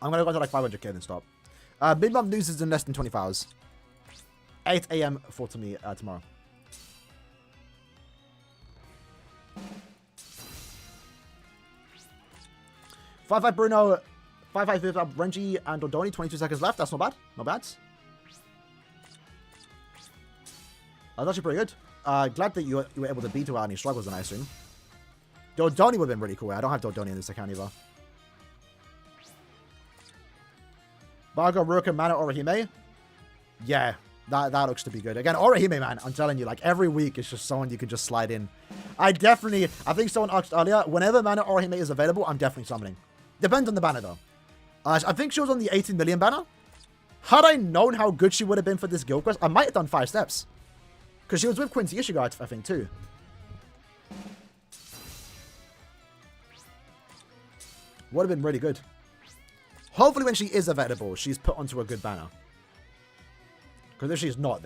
I'm going to go to like 500k and stop. Mid-month news is in less than 24 hours. 8 a.m. for to me tomorrow. Five Bruno, 5-5 Renji and Odoni. 22 seconds left. That's not bad. Not bad. That's actually pretty good. Glad that you were able to beat her without any struggles, then I assume. Dodoni would have been really cool. I don't have Dodoni in this account either. Bago, Ruka, Mana, Orihime. Yeah, that looks to be good. Again, Orihime, man, I'm telling you, like, every week it's just someone you can just slide in. I think someone asked earlier, whenever Mana Orihime is available, I'm definitely summoning. Depends on the banner, though. I think she was on the 18 million banner. Had I known how good she would have been for this guild quest, I might have done 5 steps. Because she was with Quincy Ishiga, I think, too. Would have been really good. Hopefully when she is available, she's put onto a good banner. Because if she's not,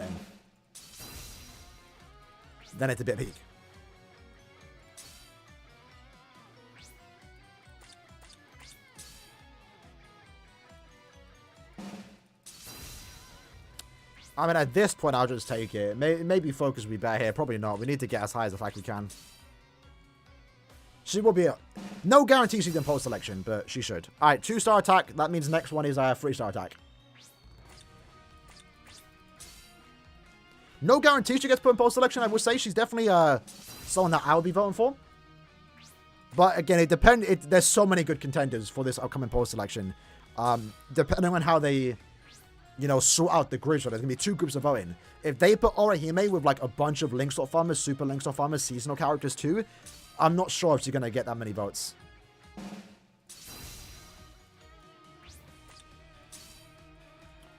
then it's a bit peak. I mean, at this point, I'll just take it. Maybe focus would be better here. Probably not. We need to get as high as the fact we can. She will be no guarantee she's in post selection, but she should. All right, 2-star attack. That means the next one is a 3-star attack. No guarantee she gets put in post selection. I would say she's definitely someone that I'll be voting for. But again, it depends. There's so many good contenders for this upcoming post selection. Depending on how they, sort out the groups. So there's gonna be 2 groups of voting. If they put Orihime with like a bunch of Link Sword farmers, Super Link Sword farmers, seasonal characters too, I'm not sure if she's gonna get that many votes.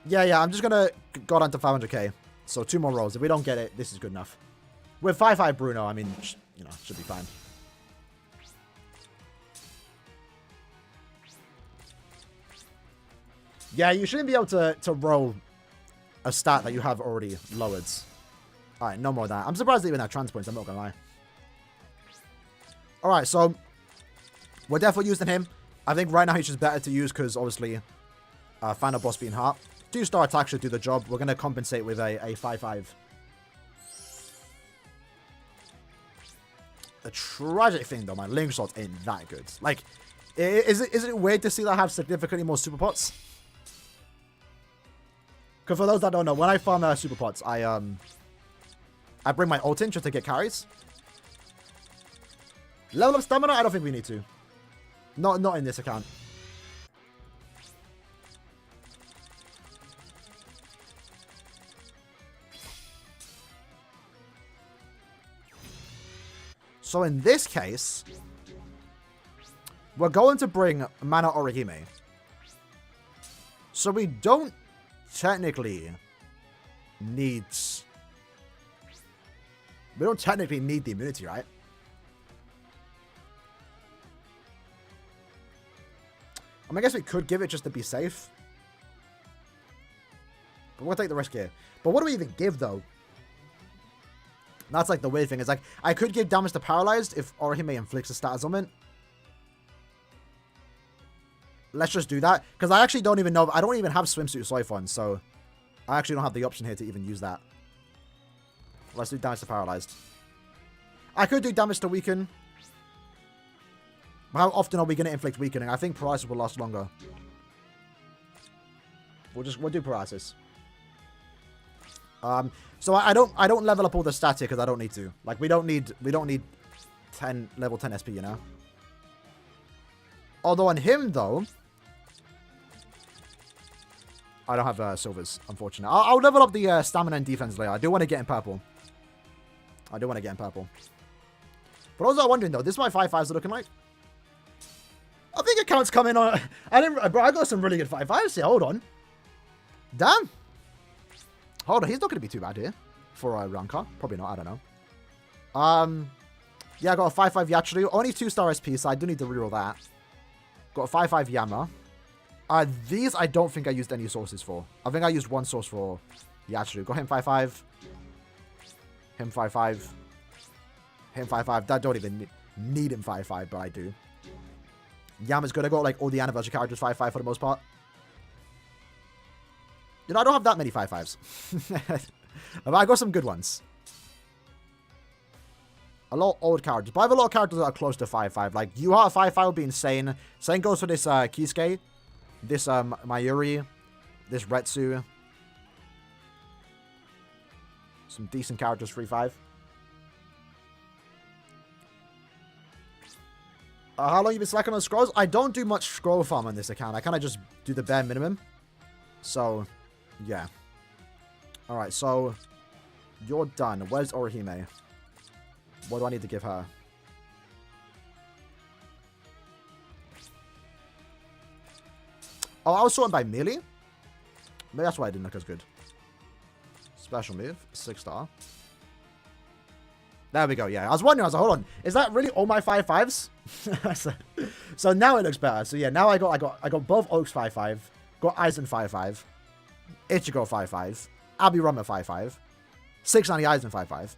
Yeah, I'm just gonna go down to 500k. So 2 more rolls. If we don't get it, this is good enough. With 5-5 Bruno, I mean, should be fine. Yeah, you shouldn't be able to roll a stat that you have already lowered. Alright, no more of that. I'm surprised they even have transpoints, I'm not gonna lie. Alright, so we're definitely using him. I think right now he's just better to use because obviously final boss being Heart. 2-star attack should do the job. We're going to compensate with a 5-5. The tragic thing though, my Link Sword ain't that good. Like, is it weird to see that I have significantly more super pots? Because for those that don't know, when I farm super pots, I bring my ult in just to get carries. Level up stamina? I don't think we need to. Not in this account. So in this case, we're going to bring Mana Orihime. So we don't technically need... We don't technically need the immunity, right? I mean, I guess we could give it just to be safe. But we'll take the risk here. But what do we even give, though? That's like the weird thing. It's like, I could give damage to Paralyzed if Orihime inflicts a status ailment. Let's just do that. Because I actually don't even know. I don't even have Swimsuit Soifon, so I actually don't have the option here to even use that. Let's do damage to Paralyzed. I could do damage to Weaken. How often are we going to inflict Weakening? I think Paralysis will last longer. We'll do Paralysis. So I don't level up all the stats here because I don't need to. Like, we don't need level 10 SP, you know? Although on him, though, I don't have silvers, unfortunately. I'll level up the stamina and defense later. I do want to get in purple. But also I'm wondering, though, this is my 5-5s are looking like. I think accounts coming on. Bro, I got some really good 5-5s here. Hold on. Damn. Hold on, he's not going to be too bad here for a Ranka. Probably not, I don't know. Yeah, I got a 5-5 Yachiru. Only 2-star SP, so I do need to reroll that. Got a 5-5 Yama. These I don't think I used any sources for. I think I used one source for Yachiru. Got him 5-5. Him 5-5. Him 5-5. That don't even need him 5-5, but I do. Yama's good. I got like all the anniversary characters 5-5 for the most part. You know, I don't have that many 5-5s. But I got some good ones. A lot of old characters. But I have a lot of characters that are close to 5-5. Like, Yuha 5-5 would be insane. Same goes for this Kisuke. This Mayuri. This Retsu. Some decent characters, 3-5. How long you been slacking on scrolls? I don't do much scroll farm on this account. I kind of just do the bare minimum. So, yeah. Alright, so you're done. Where's Orihime? What do I need to give her? Oh, I was sorting by melee? Maybe that's why I didn't look as good. Special move. 6-star. There we go, yeah. I was wondering, I was like, hold on. Is that really all my 5-5s? So now it looks better. So yeah, now I got both Oaks 5-5. Got Aizen 5-5. Ichigo 5-5. Abirama 5-5. 690 Aizen 5-5.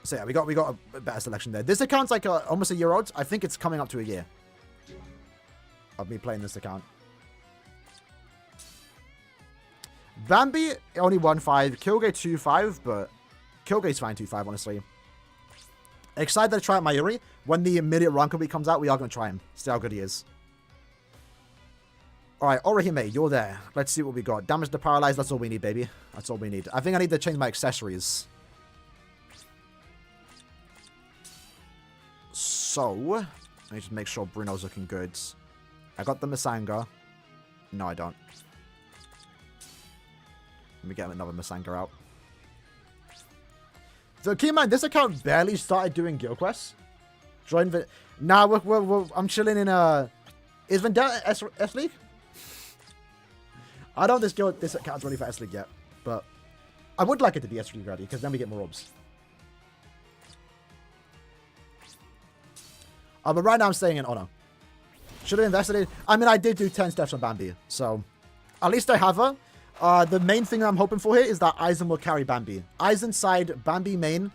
So yeah, we got a better selection there. This account's like almost a year old. I think it's coming up to a year of me playing this account. Bambi only 1-5. Kyogre 2-5, but Kyogre's fine 2-5, honestly. Excited to try out Mayuri. When the immediate run copy comes out, we are going to try him. See how good he is. Alright, Orihime, you're there. Let's see what we got. Damage to Paralyze, that's all we need, baby. That's all we need. I think I need to change my accessories. So, let me just make sure Bruno's looking good. I got the Masanga. No, I don't. Let me get another Masanga out. So, keep in mind, this account barely started doing guild quests. Join the... Nah, I'm chilling in Is Vendetta S League? I don't think this account's ready for S League yet. But I would like it to be S League ready, because then we get more orbs. But right now I'm staying in Honor. Should have invested in... I mean, I did do 10 steps on Bambi. So, at least I have her. The main thing I'm hoping for here is that Aizen will carry Bambi. Aizen side, Bambi main.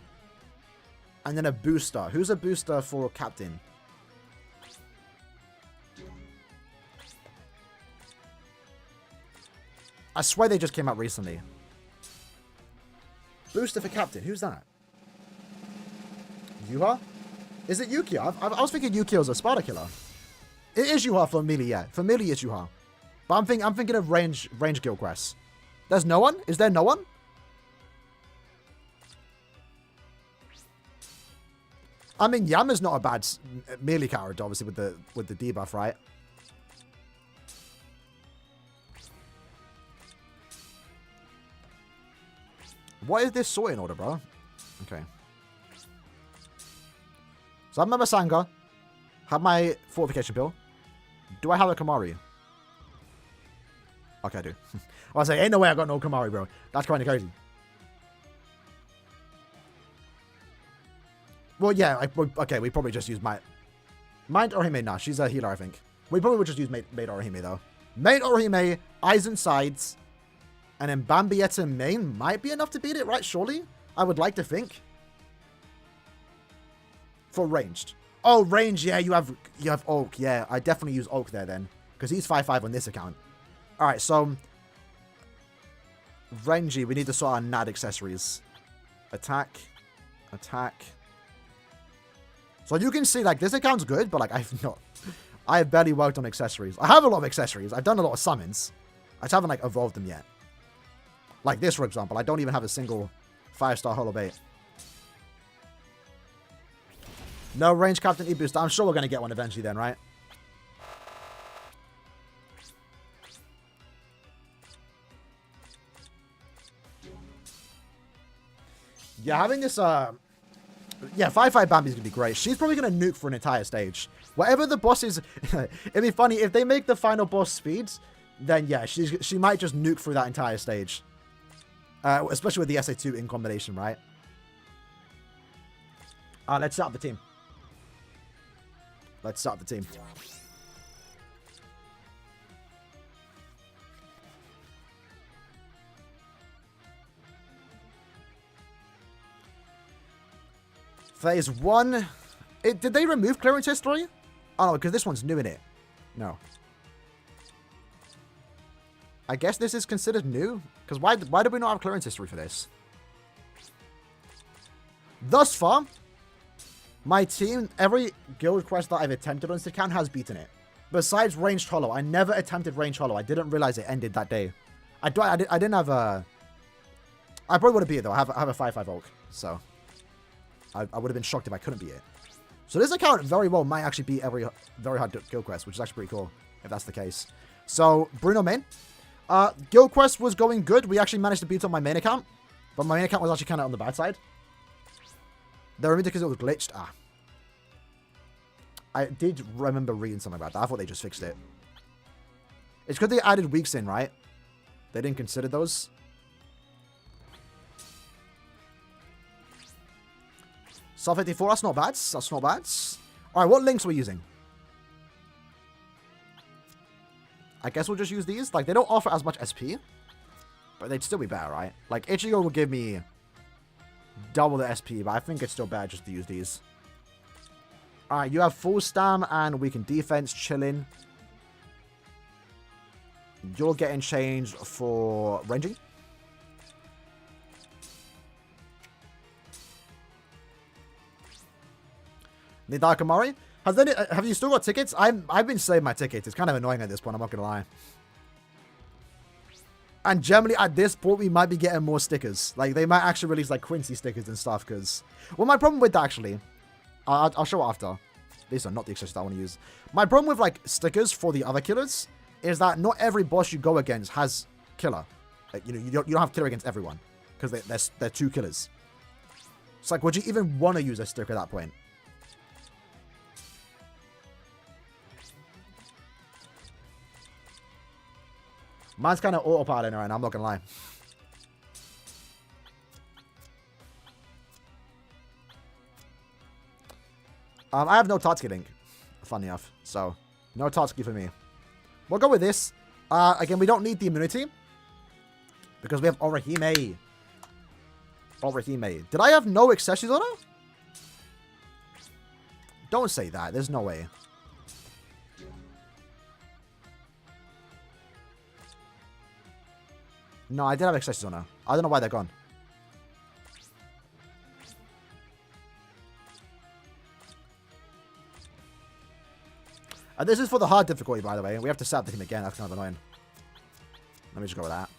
And then a booster. Who's a booster for Captain? I swear they just came out recently. Booster for Captain. Who's that? Yuha? Is it Yukio? I was thinking Yukio's a Sparta killer. It is Yuha for melee, yeah. For melee, it's Yuha. But I'm thinking of range guild quests. There's no one? Is there no one? I mean, Yama's not a bad melee character, obviously, with the debuff, right? What is this sorting order, bro? Okay. So I have my Masanga. Have my fortification pill. Do I have a Kamari? Okay, I do. I was like, ain't no way I got no Kamari, bro. That's kind of crazy. Well, yeah. Okay, we probably just use Mind Orihime. Nah, she's a healer, I think. We probably would just use Maid Orihime, though. Maid Orihime, Aizen sides, and then Bambietta main might be enough to beat it, right? Surely? I would like to think. For ranged. Oh, range, yeah, you have Oak. Yeah, I definitely use Oak there then. Because he's 5-5 on this account. Alright, so... Renji, we need to sort our NAD accessories. Attack. Attack. So you can see, like, this account's good, but, like, I have barely worked on accessories. I have a lot of accessories. I've done a lot of summons. I just haven't, like, evolved them yet. Like this, for example. I don't even have a single 5-star Holo Bait. No range Captain E-Booster. I'm sure we're going to get one eventually then, right? Yeah, having this, yeah, 5-5 Bambi's going to be great. She's probably going to nuke for an entire stage. Whatever the boss is, it'd be funny. If they make the final boss speeds, then yeah, she might just nuke through that entire stage. Especially with the SA2 in combination, right? Let's start the team. Let's start the team. Phase 1. Did they remove clearance history? Oh, no, because this one's new in it. No. I guess this is considered new. Because why do we not have clearance history for this? Thus far, my team, every guild quest that I've attempted on this account has beaten it. Besides Ranged Hollow. I never attempted Ranged Hollow. I didn't realize it ended that day. I didn't have a... I probably would have beat it though. I have a 5-5 Oak. So, I would have been shocked if I couldn't beat it. So this account very well might actually beat every very hard guild quest, which is actually pretty cool, if that's the case. So, Bruno main. Guild quest was going good. We actually managed to beat on my main account. But my main account was actually kind of on the bad side. They removed it because it was glitched. I did remember reading something about that. I thought they just fixed it. It's because they added weeks in, right? They didn't consider those. Sub 54, that's not bad. That's not bad. Alright, what links are we using? I guess we'll just use these. Like, they don't offer as much SP. But they'd still be better, right? Like, Ichigo will give me double the SP, but I think it's still better just to use these. Alright, you have full stam and weakened defense, chilling. You're getting changed for ranging. Nidakamari, have you still got tickets? I've been saving my tickets. It's kind of annoying at this point, I'm not gonna lie. And generally at this point we might be getting more stickers. Like they might actually release like Quincy stickers and stuff. Because well, my problem with that actually, I'll show it after. These are not the accessories that I want to use. My problem with like stickers for the other killers is that not every boss you go against has killer. Like, you know, you don't have killer against everyone because they're two killers. It's like, would you even want to use a sticker at that point? Mine's kind of autopiloting right now, I'm not going to lie. I have no Tatsuki link, funny enough. So, no Tatsuki for me. We'll go with this. Again, we don't need the immunity. Because we have Orihime. Orihime. Did I have no accessories on her? Don't say that. There's no way. No, I did have accessories on her. I don't know why they're gone. And this is for the hard difficulty, by the way. We have to set up the team again. That's kind of annoying. Let me just go with that.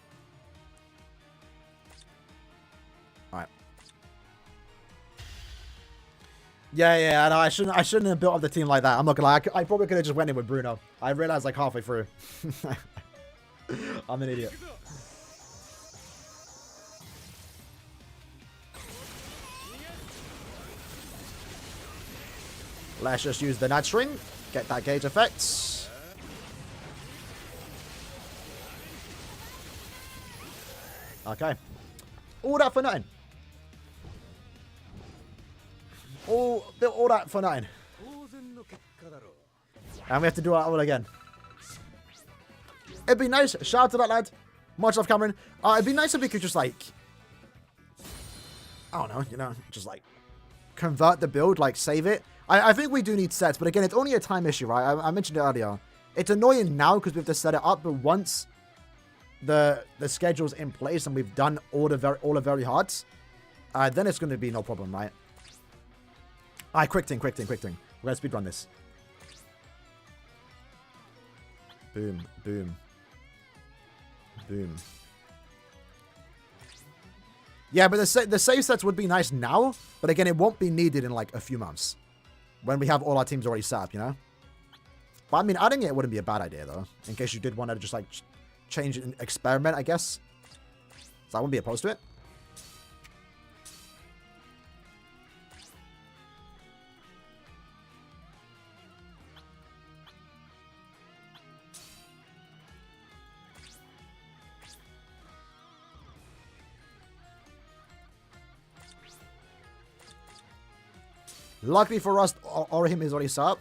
Alright. Yeah, no, I shouldn't have built up the team like that. I'm not gonna lie. I probably could have just went in with Bruno. I realized like halfway through. I'm an idiot. Let's just use the Nat String. Get that gauge effect. Okay. All that for nothing. All that for nothing. And we have to do it all again. It'd be nice. Shout out to that lad. Much love, Cameron. It'd be nice if we could just like, I don't know, you know, just like convert the build, like save it. I think we do need sets, but again, it's only a time issue, right? I mentioned it earlier. It's annoying now because we have to set it up, but once the schedule's in place and we've done all the very hards, then it's going to be no problem, right? Alright, quick thing. We're going to speedrun this. Boom, boom. Boom. Yeah, but the save sets would be nice now, but again, it won't be needed in like a few months. When we have all our teams already set up, you know? But I mean, adding it wouldn't be a bad idea, though. In case you did want to just, like, change and experiment, I guess. So I wouldn't be opposed to it. Luckily for us, Orihime is already set up.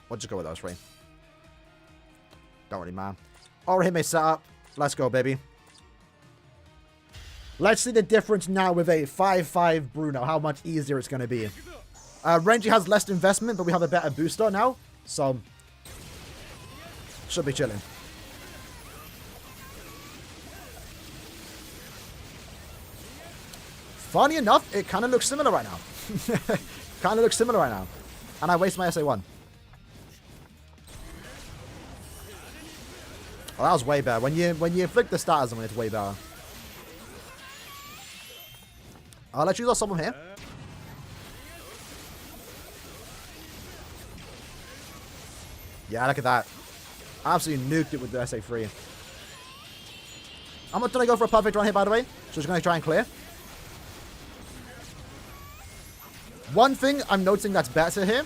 We'll just go with those three. Don't really matter. Orihime set up. Let's go, baby. Let's see the difference now with a 5-5 Bruno. How much easier it's going to be. Renji has less investment, but we have a better booster now. So, should be chilling. Funny enough, it kind of looks similar right now. Kind of looks similar right now. And I waste my SA1. Oh, that was way better. When you inflict the status on it, it's way better. Let's use our summon here. Yeah, look at that. Absolutely nuked it with the SA3. I'm not going to go for a perfect run here, by the way. So just going to try and clear. One thing I'm noticing that's better here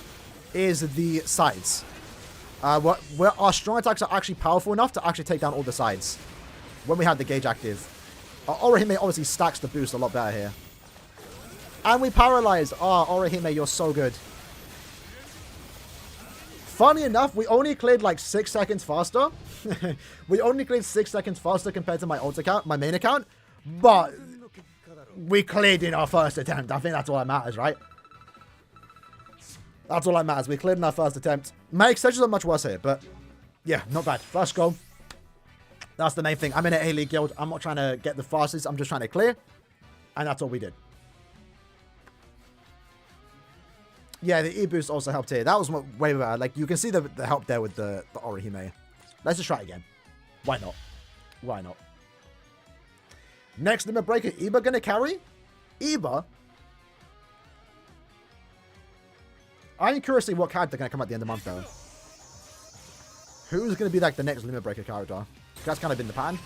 is the sides. Where our strong attacks are actually powerful enough to actually take down all the sides when we have the gauge active. Orihime obviously stacks the boost a lot better here. And we paralyzed. Oh, Orihime, you're so good. Funny enough, we only cleared like 6 seconds faster. We only cleared 6 seconds faster compared to my ult account, my main account. But we cleared in our first attempt. I think that's all that matters, right? That's all that matters. We cleared in our first attempt. My extensions are much worse here, but yeah, not bad. First goal. That's the main thing. I'm in an A-League guild. I'm not trying to get the fastest. I'm just trying to clear. And that's all we did. Yeah, the E-boost also helped here. That was way better. Like, you can see the help there with the Orihime. Let's just try it again. Why not? Why not? Next limit breaker. Iba gonna carry? Iba? I'm curious to see what character gonna come at the end of the month, though. Who's gonna be, like, the next limit breaker character? That's kind of been the pattern.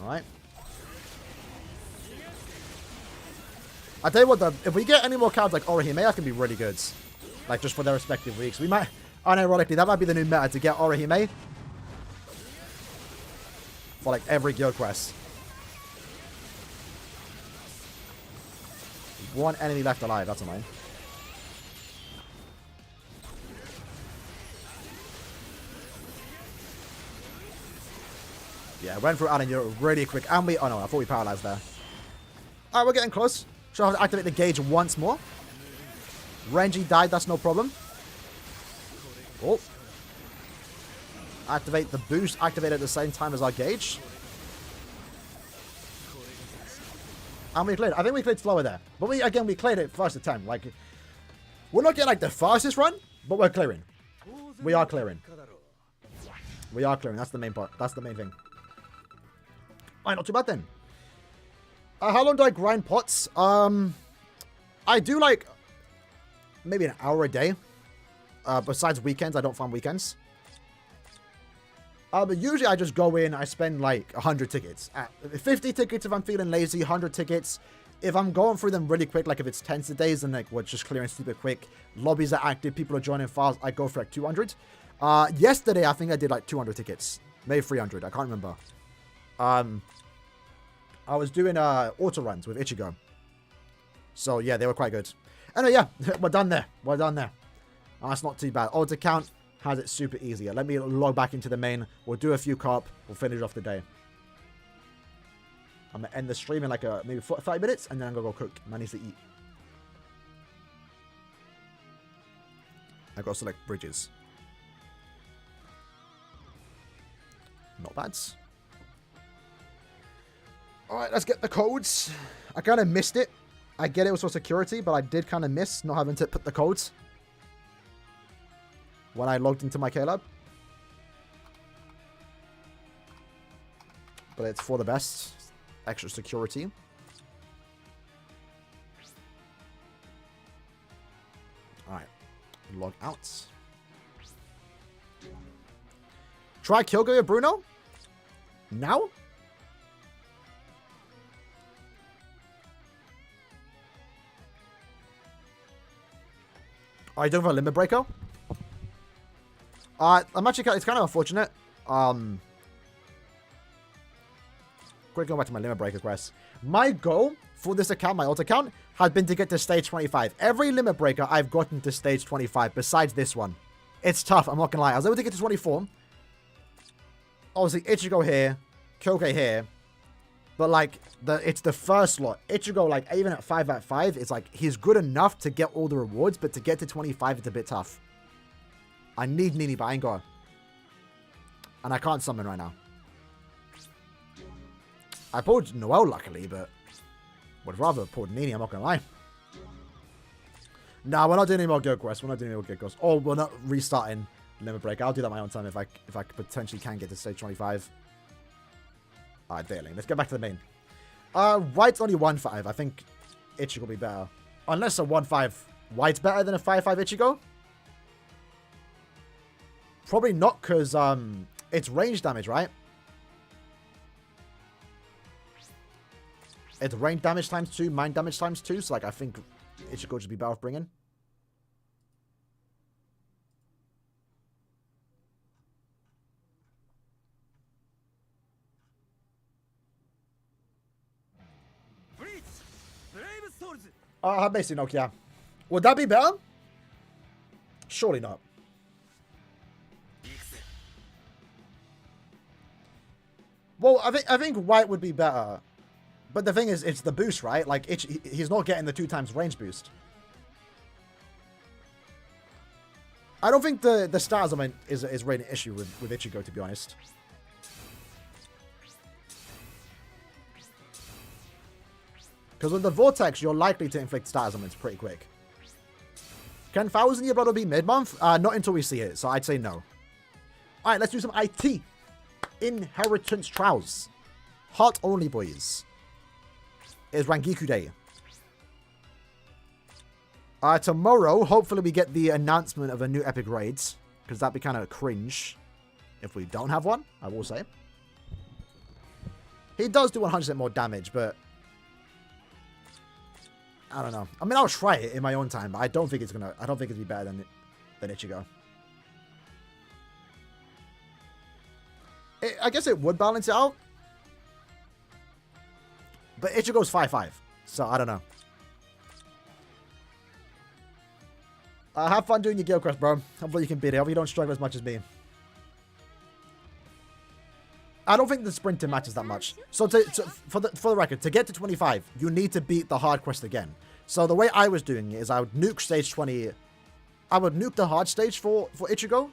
Alright. I tell you what, though, if we get any more cards like Orihime, that can be really good. Like, just for their respective weeks. We might, unironically, that might be the new meta to get Orihime for, like, every guild quest. One enemy left alive, that's annoying. Yeah, went through Aaroniero really quick. And we... Oh, no, I thought we paralyzed there. Alright, we're getting close. Should I have to activate the gauge once more? Renji died, that's no problem. Oh. Activate the boost. Activate at the same time as our gauge. And we cleared. I think we cleared slower there. But we cleared it first attempt. Like, we're not getting, like, the fastest run, but we're clearing. We are clearing. We are clearing. That's the main part. That's the main thing. Alright, not too bad then. How long do I grind pots? I do like maybe an hour a day. Besides weekends, I don't farm weekends. But usually I just go in, I spend like 100 tickets. 50 tickets if I'm feeling lazy, 100 tickets. If I'm going through them really quick, like if it's tense days and like we're just clearing super quick, lobbies are active, people are joining fast, I go for like 200. Yesterday, I think I did like 200 tickets. Maybe 300, I can't remember. I was doing auto runs with Ichigo. So yeah, they were quite good. Anyway, yeah, we're done there. We're done there. That's not too bad. Auto count has it super easy. Let me log back into the main. We'll do a few carp. We'll finish off the day. I'm going to end the stream in like maybe 30 minutes, and then I'm going to go cook. I need to eat. I've got to select bridges. Not bad. Alright, let's get the codes. I kind of missed it. I get it was for security, but I did kind of miss not having to put the codes when I logged into my K-Lab. But it's for the best. Extra security. Alright. Log out. Try Kyogo Bruno? Now? Are you doing for a limit breaker? I'm actually, it's kind of unfortunate. Quick, going back to my limit breaker quest. My goal for this account, my alt account, has been to get to stage 25. Every limit breaker, I've gotten to stage 25, besides this one. It's tough, I'm not gonna lie. I was able to get to 24, obviously Ichigo here, Kyoke here. But, like, it's the first lot. Ichigo, like, even at 5 out of 5, it's like, he's good enough to get all the rewards, but to get to 25, it's a bit tough. I need Nini, but I ain't got her. And I can't summon right now. I pulled Noelle, luckily, but would rather have pulled Nini, I'm not gonna lie. Nah, we're not doing any more Guild Quests. We're not doing any more Guild Quests. Or we're not restarting Limit Break. I'll do that my own time if I potentially can get to stage 25. Alright, Daring. Let's get back to the main. White's only 1-5. I think Ichigo will be better. Unless a 1-5 White's better than a 5-5 Ichigo. Probably not, because it's range damage, right? It's range damage times 2, mind damage times 2. So, like, I think Ichigo should be better off bringing. Basically, no, yeah. Would that be better? Surely not. Well, I think White would be better. But the thing is, it's the boost, right? Like, he's not getting the 2 times range boost. I don't think the stars, I mean, is really an issue with Ichigo, to be honest. Because with the Vortex, you're likely to inflict stat elements pretty quick. Can 1,000 Year Blood be mid-month? Not until we see it, so I'd say no. Alright, let's do some IT. Inheritance Trials. Heart only, boys. It's Rangiku Day. Tomorrow, hopefully we get the announcement of a new epic raids. Because that'd be kind of cringe if we don't have one, I will say. He does do 100% more damage, but I don't know. I mean, I'll try it in my own time, but I don't think it's gonna. I don't think it'd be better than Ichigo. I guess it would balance it out, but Ichigo's 5-5, so I don't know. Have fun doing your guild quest, bro. Hopefully you can beat it. Hopefully you don't struggle as much as me. I don't think the sprinting matters that much. So for the record, to get to 25, you need to beat the hard quest again. So the way I was doing it is I would nuke stage 20. I would nuke the hard stage for Ichigo.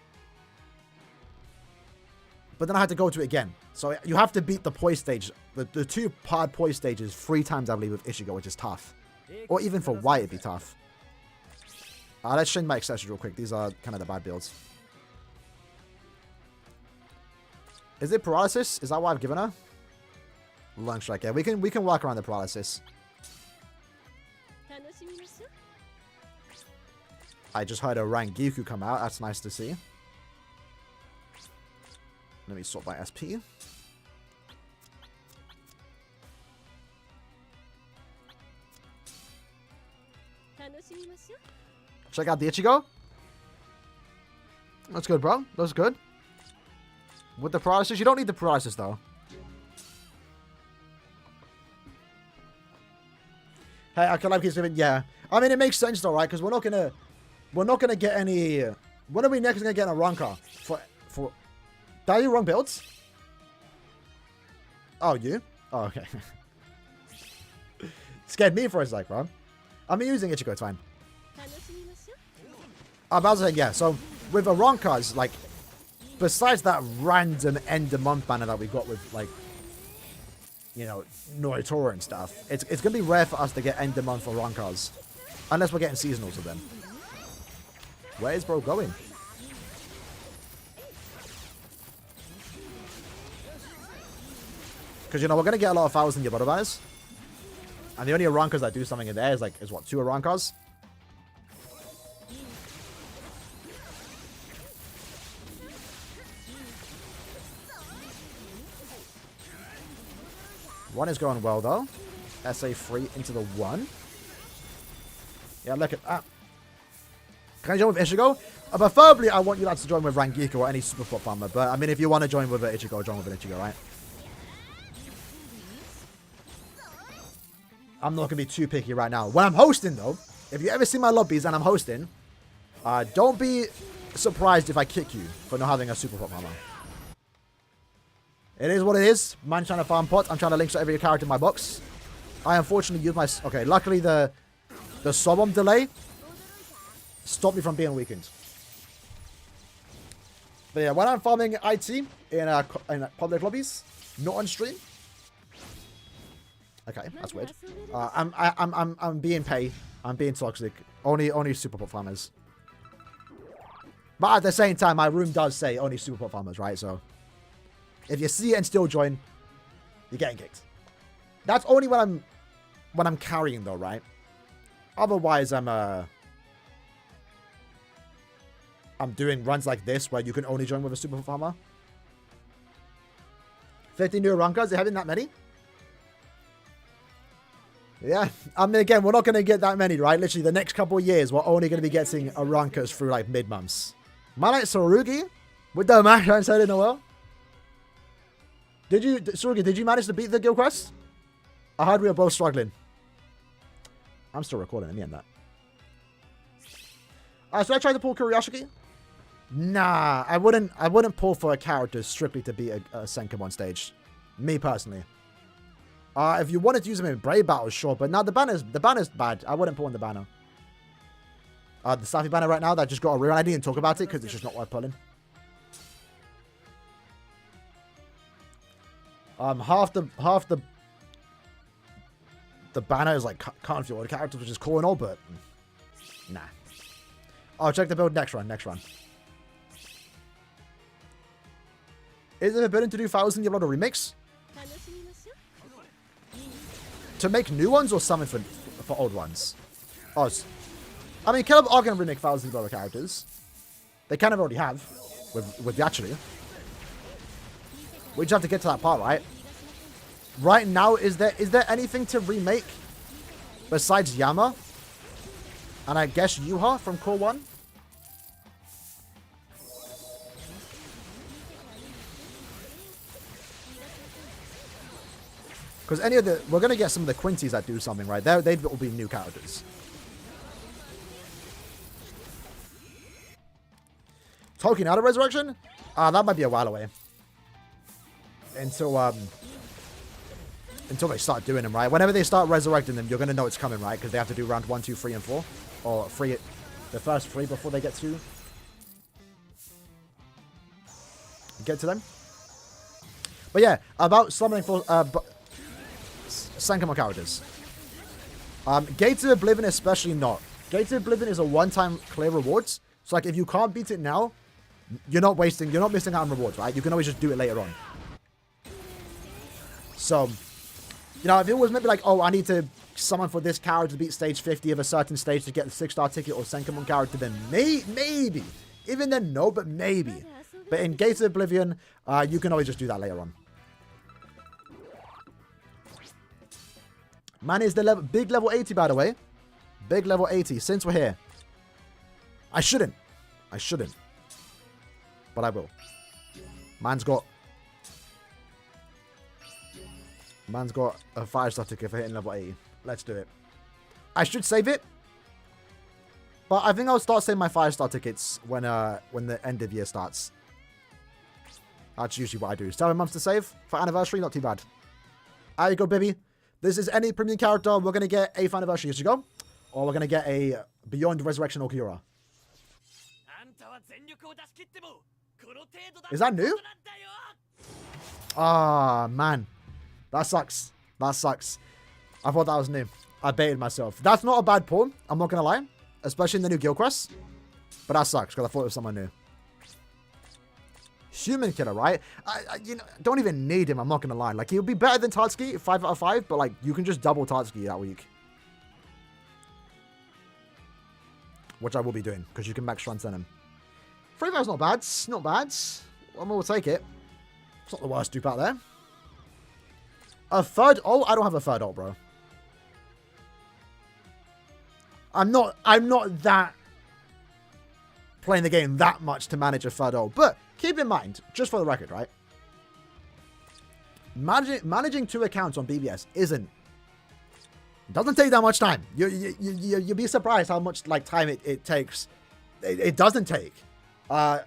But then I had to go to it again. So you have to beat the poise stage. The 2 hard poise stages 3 times, I believe, with Ichigo, which is tough. Or even for White, it'd be tough. Let's change my accessories real quick. These are kind of the bad builds. Is it paralysis? Is that what I've given her? Lung strike. Yeah, we can walk around the paralysis. I just heard a Rangiku come out. That's nice to see. Let me sort by SP. Check out the Ichigo. That's good, bro. That's good. With the paralysis, you don't need the paralysis though. Hey, I can like his yeah. I mean, it makes sense though, right? Because we're not gonna get any. When are we next gonna get a Ranka for? Did I do wrong builds? Oh, you? Oh, okay. Scared me for a sec, bro. I'm using Ichigo. It's fine. I'm about to say yeah. So with Aronkas, like. Besides that random end of month banner that we got with, like, you know, Noitora and stuff, it's going to be rare for us to get end of month for Rankas. Unless we're getting seasonals of them. Where is bro going? Because, you know, we're going to get a lot of 1,000 Year Blood banners. And the only Rankas that do something in there is what, 2 Rankas? One is going well, though. SA3 into the 1. Yeah, look at that. Can I join with Ichigo? Preferably, I want you lads to join with Rangiku or any super pop farmer. But, I mean, if you want to join with Ichigo, join with Ichigo, right? I'm not going to be too picky right now. When I'm hosting, though, if you ever see my lobbies and I'm hosting, don't be surprised if I kick you for not having a super pop farmer. It is what it is. Man trying to farm pots. I'm trying to link to every character in my box. I unfortunately used my... Okay, luckily the Sobom delay stopped me from being weakened. But yeah, when I'm farming IT in public lobbies, not on stream. Okay, that's weird. I'm being paid. I'm being toxic. Only super pot farmers. But at the same time, my room does say only super pot farmers, right? So if you see it and still join, you're getting kicked. That's only when I'm carrying though, right? Otherwise, I'm doing runs like this where you can only join with a super pot farmer. 50 new Arankas, they having that many? Yeah, I mean, again, we're not going to get that many, right? Literally, the next couple of years, we're only going to be getting Arankas through, like, mid-months. Man like Sarugi with the match I said in a while. Sarugi, did you manage to beat the guild quest? I heard we were both struggling. I'm still recording in the end, that. Should I try to pull Kuriyashiki? Nah, I wouldn't pull for a character strictly to beat a Senkim on stage. Me, personally. If you wanted to use him in Brave Battles, sure. But now the banner's bad. I wouldn't pull in the banner. The Safi banner right now that just got a rerun. I didn't even talk about it because it's just not worth pulling. Half the banner is like can't feel all the characters, which is cool and all, but nah. I'll check the build next run. Is it forbidden to do 1,000 Diablo remix? To make new ones or summon for old ones? Oh, I mean, Caleb are going to remake 1,000 Diablo characters. They kind of already have with Yachiri. We just have to get to that part, right? Right now, is there anything to remake besides Yama? And I guess Yuha from Core 1? Because we're going to get some of the Quinties that do something, right? They will be new characters. Tolkien out of Resurrection? That might be a while away. Until they start doing them, right? Whenever they start resurrecting them, you're going to know it's coming, right? Because they have to do round 1, 2, 3, and 4. Or the first 3 before they get to them. But yeah, about summoning for... Sankamo characters. Gates of Oblivion especially not. Gates of Oblivion is a one-time clear rewards. So like if you can't beat it now, you're not missing out on rewards, right? You can always just do it later on. So, you know, if it was maybe like, oh, I need to summon for this character to beat stage 50 of a certain stage to get the 6-star ticket or Senkamon character, then maybe. Even then, no, but maybe. But in Gates of Oblivion, you can always just do that later on. Man is the big level 80, by the way. Big level 80, since we're here. I shouldn't. But I will. Man's got a 5-star ticket for hitting level 80. Let's do it. I should save it. But I think I'll start saving my 5-star tickets when the end of year starts. That's usually what I do. 7 months to save for anniversary, not too bad. There you go, baby. This is any premium character. We're going to get 8th anniversary years to go. Or we're going to get a Beyond Resurrection Okiura. Is that new? Ah, man. That sucks. I thought that was new. I baited myself. That's not a bad pull. I'm not going to lie. Especially in the new guild quest. But that sucks because I thought it was someone new. Human killer, right? You know, don't even need him. I'm not gonna lie. Like, he'll be better than Tatsuki, 5 out of 5. But like, you can just double Tatsuki that week, which I will be doing because you can max strength in him. 3 not bad. Not bad. We'll take it. It's not the worst dupe out there. A third ult? I don't have a third ult, bro. I'm not that playing the game that much to manage a third ult, but. Keep in mind, just for the record, right? Managing 2 accounts on BBS doesn't take that much time. You'll be surprised how much like time it takes. It doesn't take. My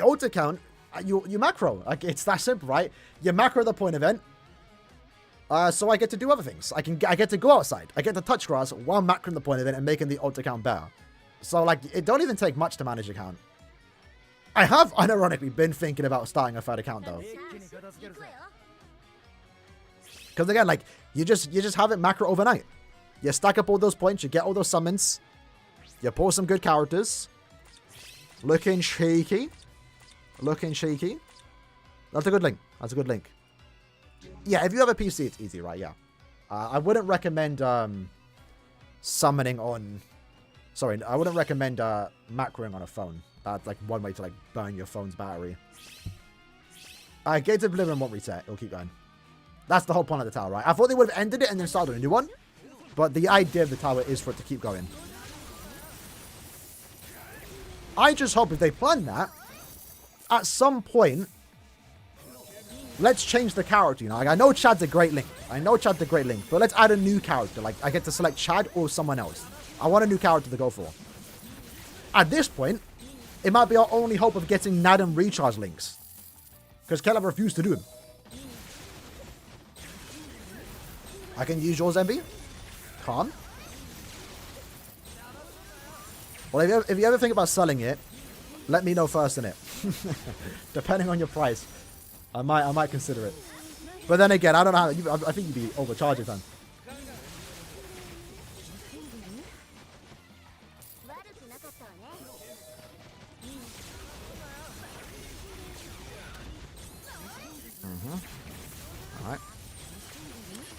old account, you macro. Like, it's that simple, right? You macro the point event. So I get to do other things. I get to go outside. I get to touch grass while macroing the point event and making the ult account better. So, like, it don't even take much to manage account. I have, unironically, been thinking about starting a third account, though. Because, again, like, you just have it macro overnight. You stack up all those points, you get all those summons, you pull some good characters. Looking shaky. Looking shaky. That's a good link. That's a good link. Yeah, if you have a PC, it's easy, right? Yeah. I wouldn't recommend summoning on... Sorry, I wouldn't recommend macroing on a phone. That's like one way to like burn your phone's battery. Gates of Oblivion won't reset. It'll keep going. That's the whole point of the tower, right? I thought they would have ended it and then started a new one. But the idea of the tower is for it to keep going. I just hope if they plan that, at some point, let's change the character, you know? Like, I know Chad's a great link. But let's add a new character. Like, I get to select Chad or someone else. I want a new character to go for. At this point, it might be our only hope of getting Nadam recharge links. Because Caleb refused to do them. I can use yours, MB. Calm. Well, if you ever think about selling it, let me know first in it. Depending on your price. I might consider it. But then again, I don't know how... I think you'd be overcharging then. Alright.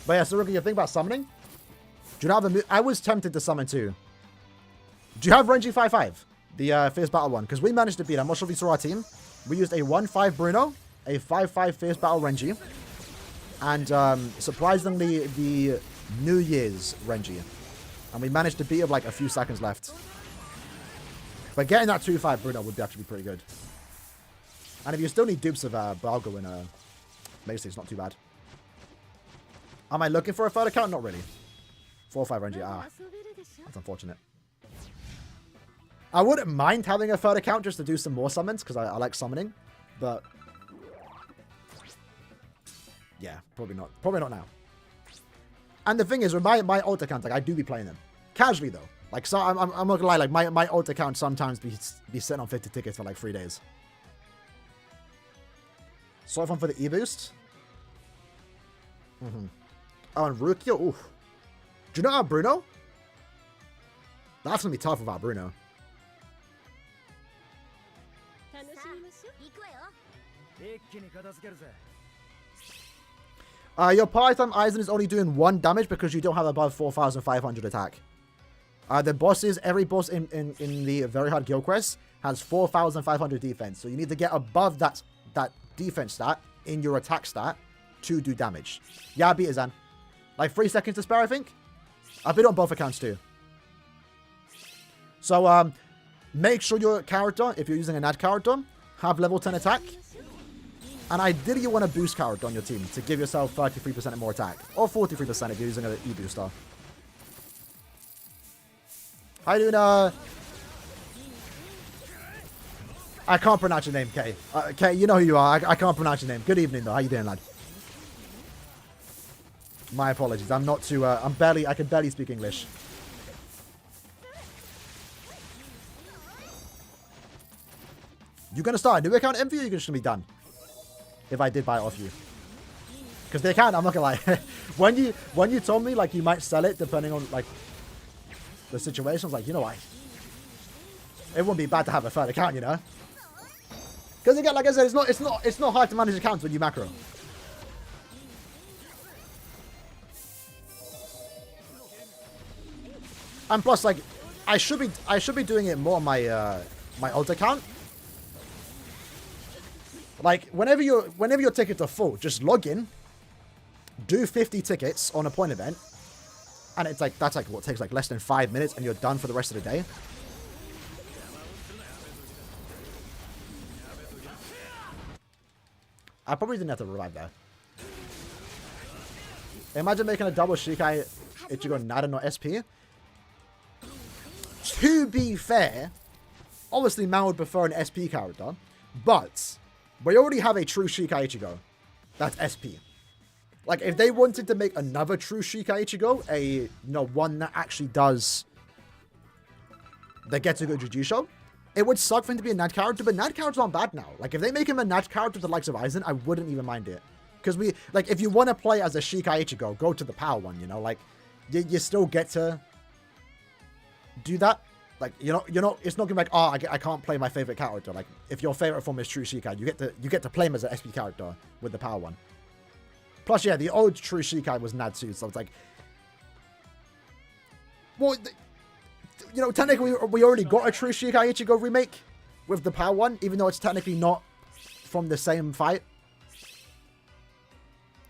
But yeah, so Rookie, you think about summoning? Do you have a... I was tempted to summon too. Do you have Renji 5-5? The Fierce Battle one? Because we managed to beat... I'm not sure if you saw our team. We used a 1-5 Bruno, a 5-5 Fierce Battle Renji, and surprisingly, the New Year's Renji. And we managed to beat it like a few seconds left. But getting that 2-5 Bruno would actually be pretty good. And if you still need dupes of Balgo and Macy, it's not too bad. Am I looking for a third account? Not really. 4-5 Renji. That's unfortunate. I wouldn't mind having a third account just to do some more summons, because I like summoning. But yeah, probably not. Probably not now. And the thing is, with my alt accounts, like, I do be playing them. Casually, though. Like, so I'm not gonna lie, like, my alt account sometimes be sitting on 50 tickets for, like, 3 days. So fun for the E-boost. Oh, and Rukia? Ooh. Do you know about Bruno? That's gonna be tough without Bruno. Your part-time Aizen is only doing 1 damage because you don't have above 4,500 attack. The bosses, every boss in the very hard guild quest has 4,500 defense. So you need to get above that defense stat in your attack stat to do damage. Yeah, I beat it, Zan. Like 3 seconds to spare, I think. I beat it on both accounts too. So make sure your character, if you're using an ad character, have level 10 attack. And ideally you want a boost character on your team to give yourself 33% more attack. Or 43% if you're using an E-booster. How you doing, I can't pronounce your name, Kay. Kay, you know who you are. I can't pronounce your name. Good evening, though. How you doing, lad? My apologies. I'm not too, I can barely speak English. You gonna start a new account, MV, or you just gonna be done? If I did buy it off you. Because they can, I'm not gonna lie. when you told me, like, you might sell it depending on, like, the situation, I was like, you know what? It wouldn't be bad to have a third account, you know? Because again, like I said, it's not hard to manage accounts when you macro. And plus, like, I should be doing it more on my my alt account. Like, whenever your tickets are full, just log in, do 50 tickets on a point event, and it's like, that's like what takes like less than 5 minutes, and you're done for the rest of the day. I probably didn't have to revive there. Imagine making a double Shikai Ichigo Nada no SP. To be fair, obviously Man would prefer an SP character, but We already have a true Shikai Ichigo. That's SP. Like, if they wanted to make another true Shikai Ichigo, one that actually does the Getsugo Jujusho, it would suck for him to be a Nad character, but Nad characters aren't bad now. Like, if they make him a Nad character with the likes of Aizen, I wouldn't even mind it. Because if you want to play as a Shikai Ichigo, go to the power one, you know? Like, you still get to do that. Like, it's not gonna be like, oh, I can't play my favorite character. Like, if your favorite form is true Shikai, you get to play him as an SP character with the power one. Plus, yeah, the old true Shikai was Natsu, so it's like, well, technically we already got a true Shikai Ichigo remake with the power one, even though it's technically not from the same fight.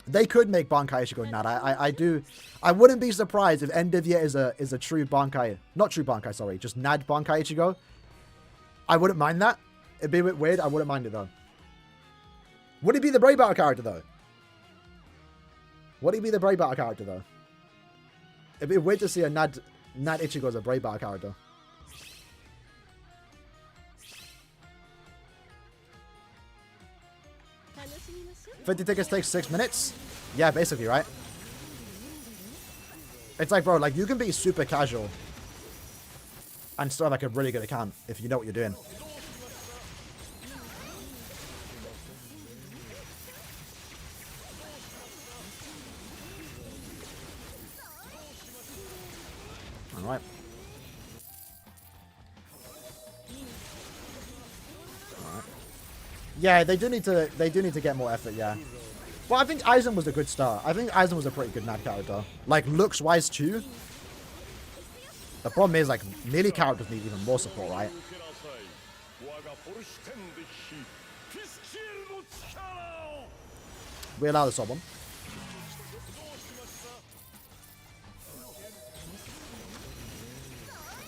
They could make Bankai Ichigo Nad. I wouldn't be surprised if End of Year is a true Bankai, not true Bankai, sorry, just Nad Bankai Ichigo. I wouldn't mind that. It'd be a bit weird. I wouldn't mind it though. Would it be the Brave Battle character though? Would he be the Brave Battle character though? It'd be weird to see a Nad Ichigo as a Brave Battle character. 50 tickets takes 6 minutes? Yeah, basically, right? It's like, bro, like, you can be super casual and still have, like, a really good account if you know what you're doing. Alright. Yeah, they do need to get more effort, yeah. Well, I think Aizen was a good start. I think Aizen was a pretty good Nad character. Like, looks-wise, too. The problem is, like, melee characters need even more support, right? We allow the sub one.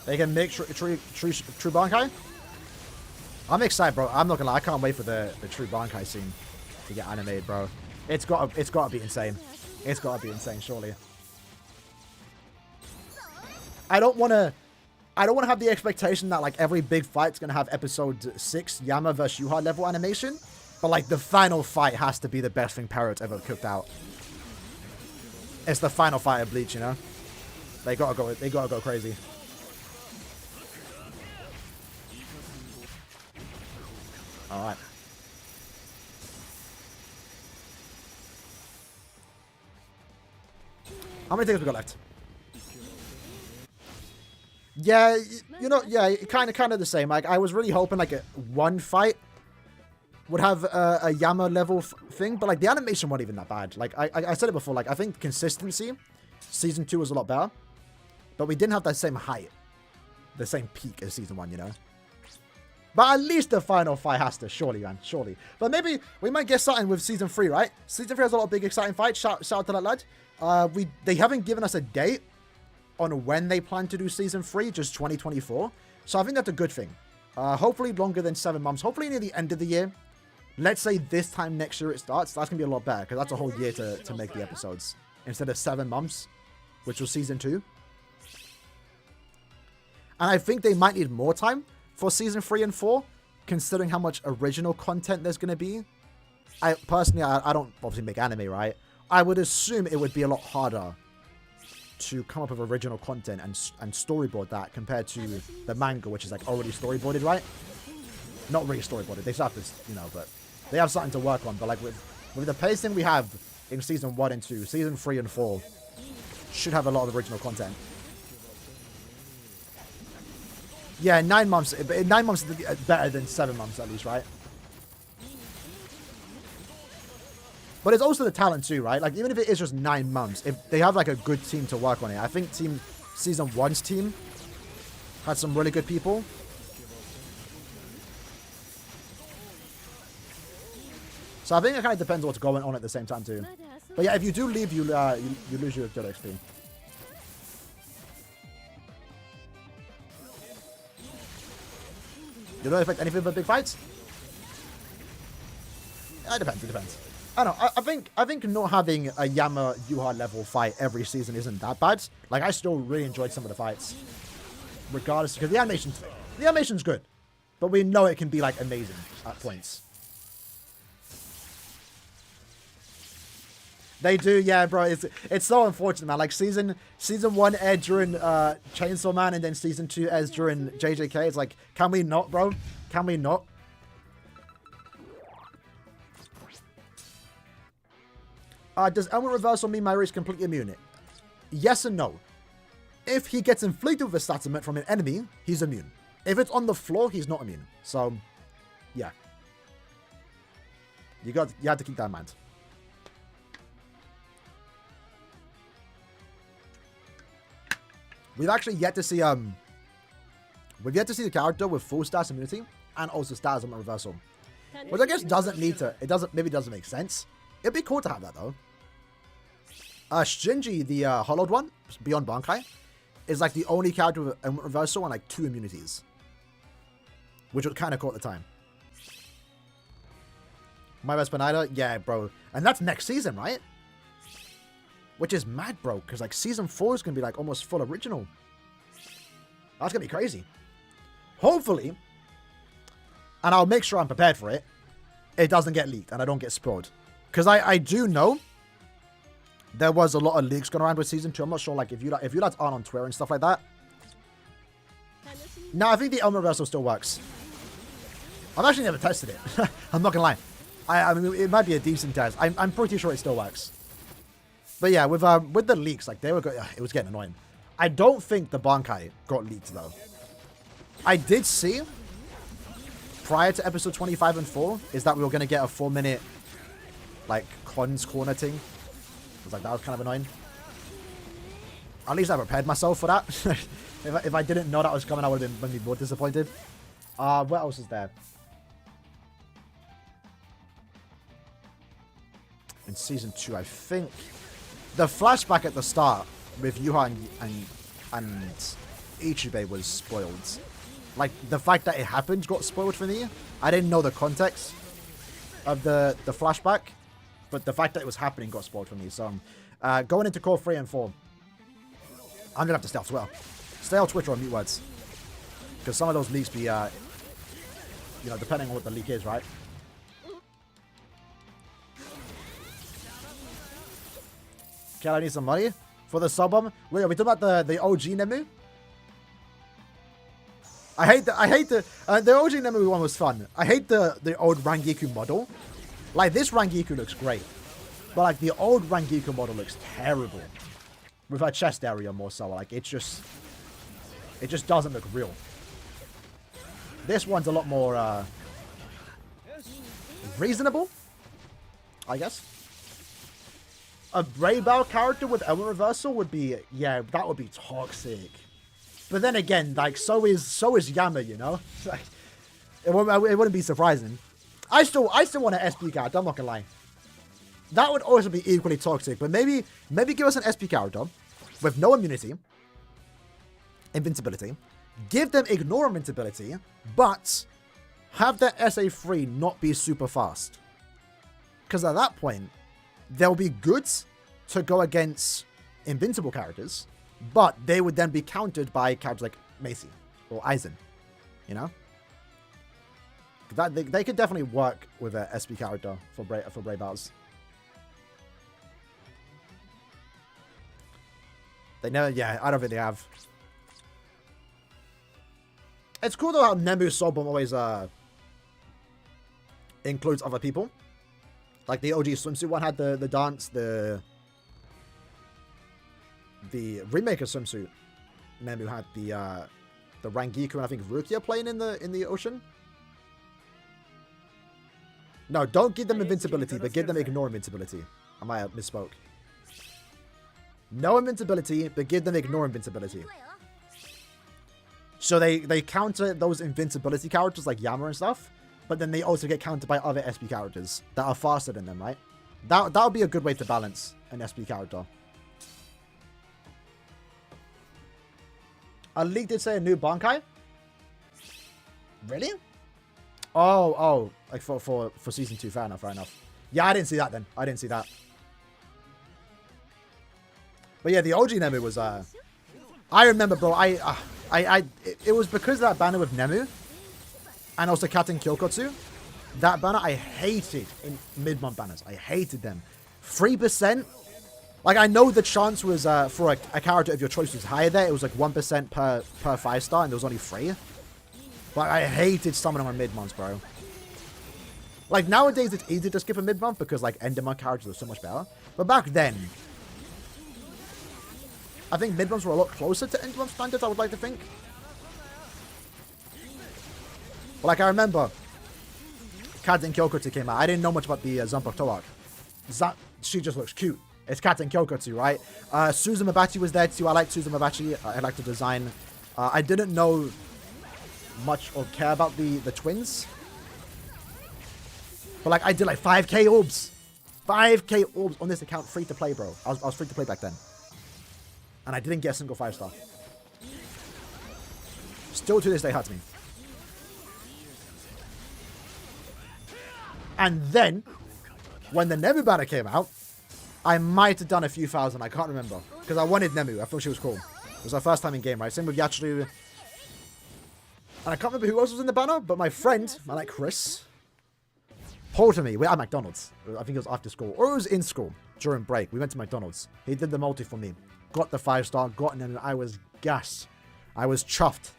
They can make True Bankai. I'm excited, bro. I'm not gonna lie. I can't wait for the True Bankai scene to get animated, bro. It's gotta be insane. It's gotta be insane, surely. I don't wanna have the expectation that like every big fight's gonna have episode 6 Yama vs Yuha level animation, but like the final fight has to be the best thing Parrot's ever cooked out. It's the final fight of Bleach, you know. They gotta go crazy. All right. How many tickets we got left? Yeah, yeah, kind of the same. Like, I was really hoping like one fight would have a Yama level thing, but like the animation wasn't even that bad. Like I said it before, like I think consistency, season 2 was a lot better, but we didn't have that same height, the same peak as season 1, you know. But at least the final fight has to, surely, man, surely. But maybe we might get something with season 3, right? Season 3 has a lot of big, exciting fights. Shout out to that lad. They haven't given us a date on when they plan to do season 3, just 2024. So I think that's a good thing. Hopefully longer than 7 months. Hopefully near the end of the year. Let's say this time next year it starts. That's going to be a lot better, because that's a whole year to make the episodes. Instead of 7 months, which was season 2. And I think they might need more time for season 3 and 4, considering how much original content there's going to be. I don't obviously make anime, right? I would assume it would be a lot harder to come up with original content and storyboard that compared to the manga, which is like already storyboarded, right? Not really storyboarded. They still have this, you know, but they have something to work on. But like with the pacing we have in season 1 and 2, season 3 and 4 should have a lot of original content. Yeah, 9 months. 9 months is better than 7 months at least, right? But it's also the talent too, right? Like, even if it is just 9 months, if they have like a good team to work on it. I think season 1's team had some really good people. So I think it kind of depends on what's going on at the same time too. But yeah, if you do leave, you lose your good XP. You don't expect anything but big fights? It depends. It depends. I don't know. I think not having a Yama Yuha level fight every season isn't that bad. Like, I still really enjoyed some of the fights, regardless, because the animation's good, but we know it can be like amazing at points. They do, yeah, bro. It's so unfortunate, man. Like season 1 aired during Chainsaw Man, and then season 2 airs during JJK. It's like, can we not, bro? Can we not? Does Element Reversal mean Mayuri is completely immune? Yes and no. If he gets inflicted with a stat event from an enemy, he's immune. If it's on the floor, he's not immune. So, yeah. You have to keep that in mind. We've actually yet to see the character with full stats immunity and also stats on reversal. Which I guess maybe doesn't make sense. It'd be cool to have that though. Shinji, the hollowed one, beyond Bankai, is like the only character with a reversal and like 2 immunities. Which was kind of cool at the time. My best Benida, yeah, bro. And that's next season, right? Which is mad, bro, because like season 4 is going to be like almost full original. That's going to be crazy. Hopefully, and I'll make sure I'm prepared for it, it doesn't get leaked and I don't get spoiled. Because I do know there was a lot of leaks going around with season 2. I'm not sure like if you lads aren't on Twitter and stuff like that. No, I think the Elmer Reversal still works. I've actually never tested it. I'm not going to lie. I mean, it might be a decent test. I'm pretty sure it still works. But yeah, with the leaks, like it was getting annoying. I don't think the Bankai got leaked though. I did see prior to episode 25 and 4 is that we were gonna get a 4-minute like cons corner thing. I was like, that was kind of annoying. At least I prepared myself for that. if I didn't know that was coming, I would have been more disappointed. What else is there? In season 2, I think the flashback at the start with Yuha and Ichibei was spoiled. Like, the fact that it happened got spoiled for me. I didn't know the context of the flashback, but the fact that it was happening got spoiled for me. So, going into core 3 and 4, I'm gonna have to stay off Twitter. Stay on Twitter or mute words. Because some of those leaks be, depending on what the leak is, right? Can I need some money for the sub bomb? Wait, are we talking about the OG Nemu? I hate the OG Nemu one was fun. I hate the old Rangiku model. Like this Rangiku looks great, but like the old Rangiku model looks terrible. With her chest area more so, like it just doesn't look real. This one's a lot more reasonable, I guess. A Braybow character with Element Reversal would be, yeah, that would be toxic. But then again, like, so is Yama, you know? Like, it wouldn't be surprising. I still want an SP character, I'm not gonna lie. That would also be equally toxic, but maybe give us an SP character with no immunity, invincibility, give them ignore invincibility, but have their SA3 not be super fast. Because at that point, they'll be good to go against invincible characters, but they would then be countered by characters like Macy or Aizen, you know? That they could definitely work with a SP character for Brave Battles. They never, yeah, I don't think they have. It's cool though how Nemu's Soul Bomb always includes other people. Like the OG swimsuit one had the dance, the remake of swimsuit. Nemu had the Rangiku and I think Rukia playing in the ocean. No, don't give them invincibility, but give them ignore invincibility. I might have misspoke. No invincibility, but give them ignore invincibility. So they counter those invincibility characters like Yama and stuff, but then they also get countered by other SP characters that are faster than them, right? That would be a good way to balance an SP character. A leak did say a new Bankai? Really? Oh, like for season 2, fair enough. Yeah, I didn't see that then. I didn't see that. But yeah, the OG Nemu was, I remember, bro, it was because of that banner with Nemu, and also Captain Kyokotsu. That banner I hated in mid-month banners. I hated them. 3%. Like, I know the chance was for a character of your choice was higher there. It was like 1% per 5-star, and there was only 3. But I hated summoning on mid-months, bro. Like, nowadays, it's easy to skip a mid-month because, like, end-of-month characters are so much better. But back then, I think mid-months were a lot closer to end-of-month standards, I would like to think. But, like, I remember Katen Kyokotsu came out. I didn't know much about the Zanpakuto arc. She just looks cute. It's Katen Kyokotsu, right? Suzumabachi was there, too. I like Suzumabachi. I like the design. I didn't know much or care about the twins. But, like, I did, like, 5k orbs. 5k orbs on this account, free to play, bro. I was free to play back then. And I didn't get a single 5-star. Still to this day hurts me. And then, when the Nemu banner came out, I might have done a few thousand. I can't remember. Because I wanted Nemu. I thought she was cool. It was our first time in game, right? Same with Yachiru. And I can't remember who else was in the banner, but my friend, I like Chris, pulled to me. We're at McDonald's. I think it was after school. Or it was in school during break. We went to McDonald's. He did the multi for me. Got the 5-star. Got Nemu. I was gassed. I was chuffed.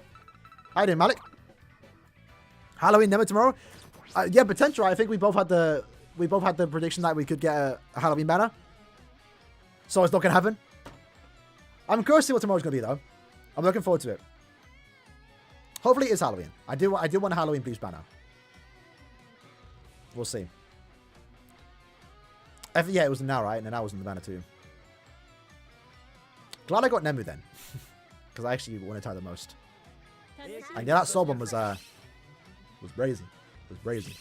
How you doing, Malik? Halloween Nemu tomorrow? Yeah, potential. I think we both had the prediction that we could get a Halloween banner. So it's not gonna happen. I'm curious to see what tomorrow's gonna be though. I'm looking forward to it. Hopefully it's Halloween. I do want a Halloween Bleach banner. We'll see. Yeah, it was now, right? And now was in the banner too. Glad I got Nemu then. Because I actually wanted her the most. And yeah, that soul bomb was brazy. It was brazy.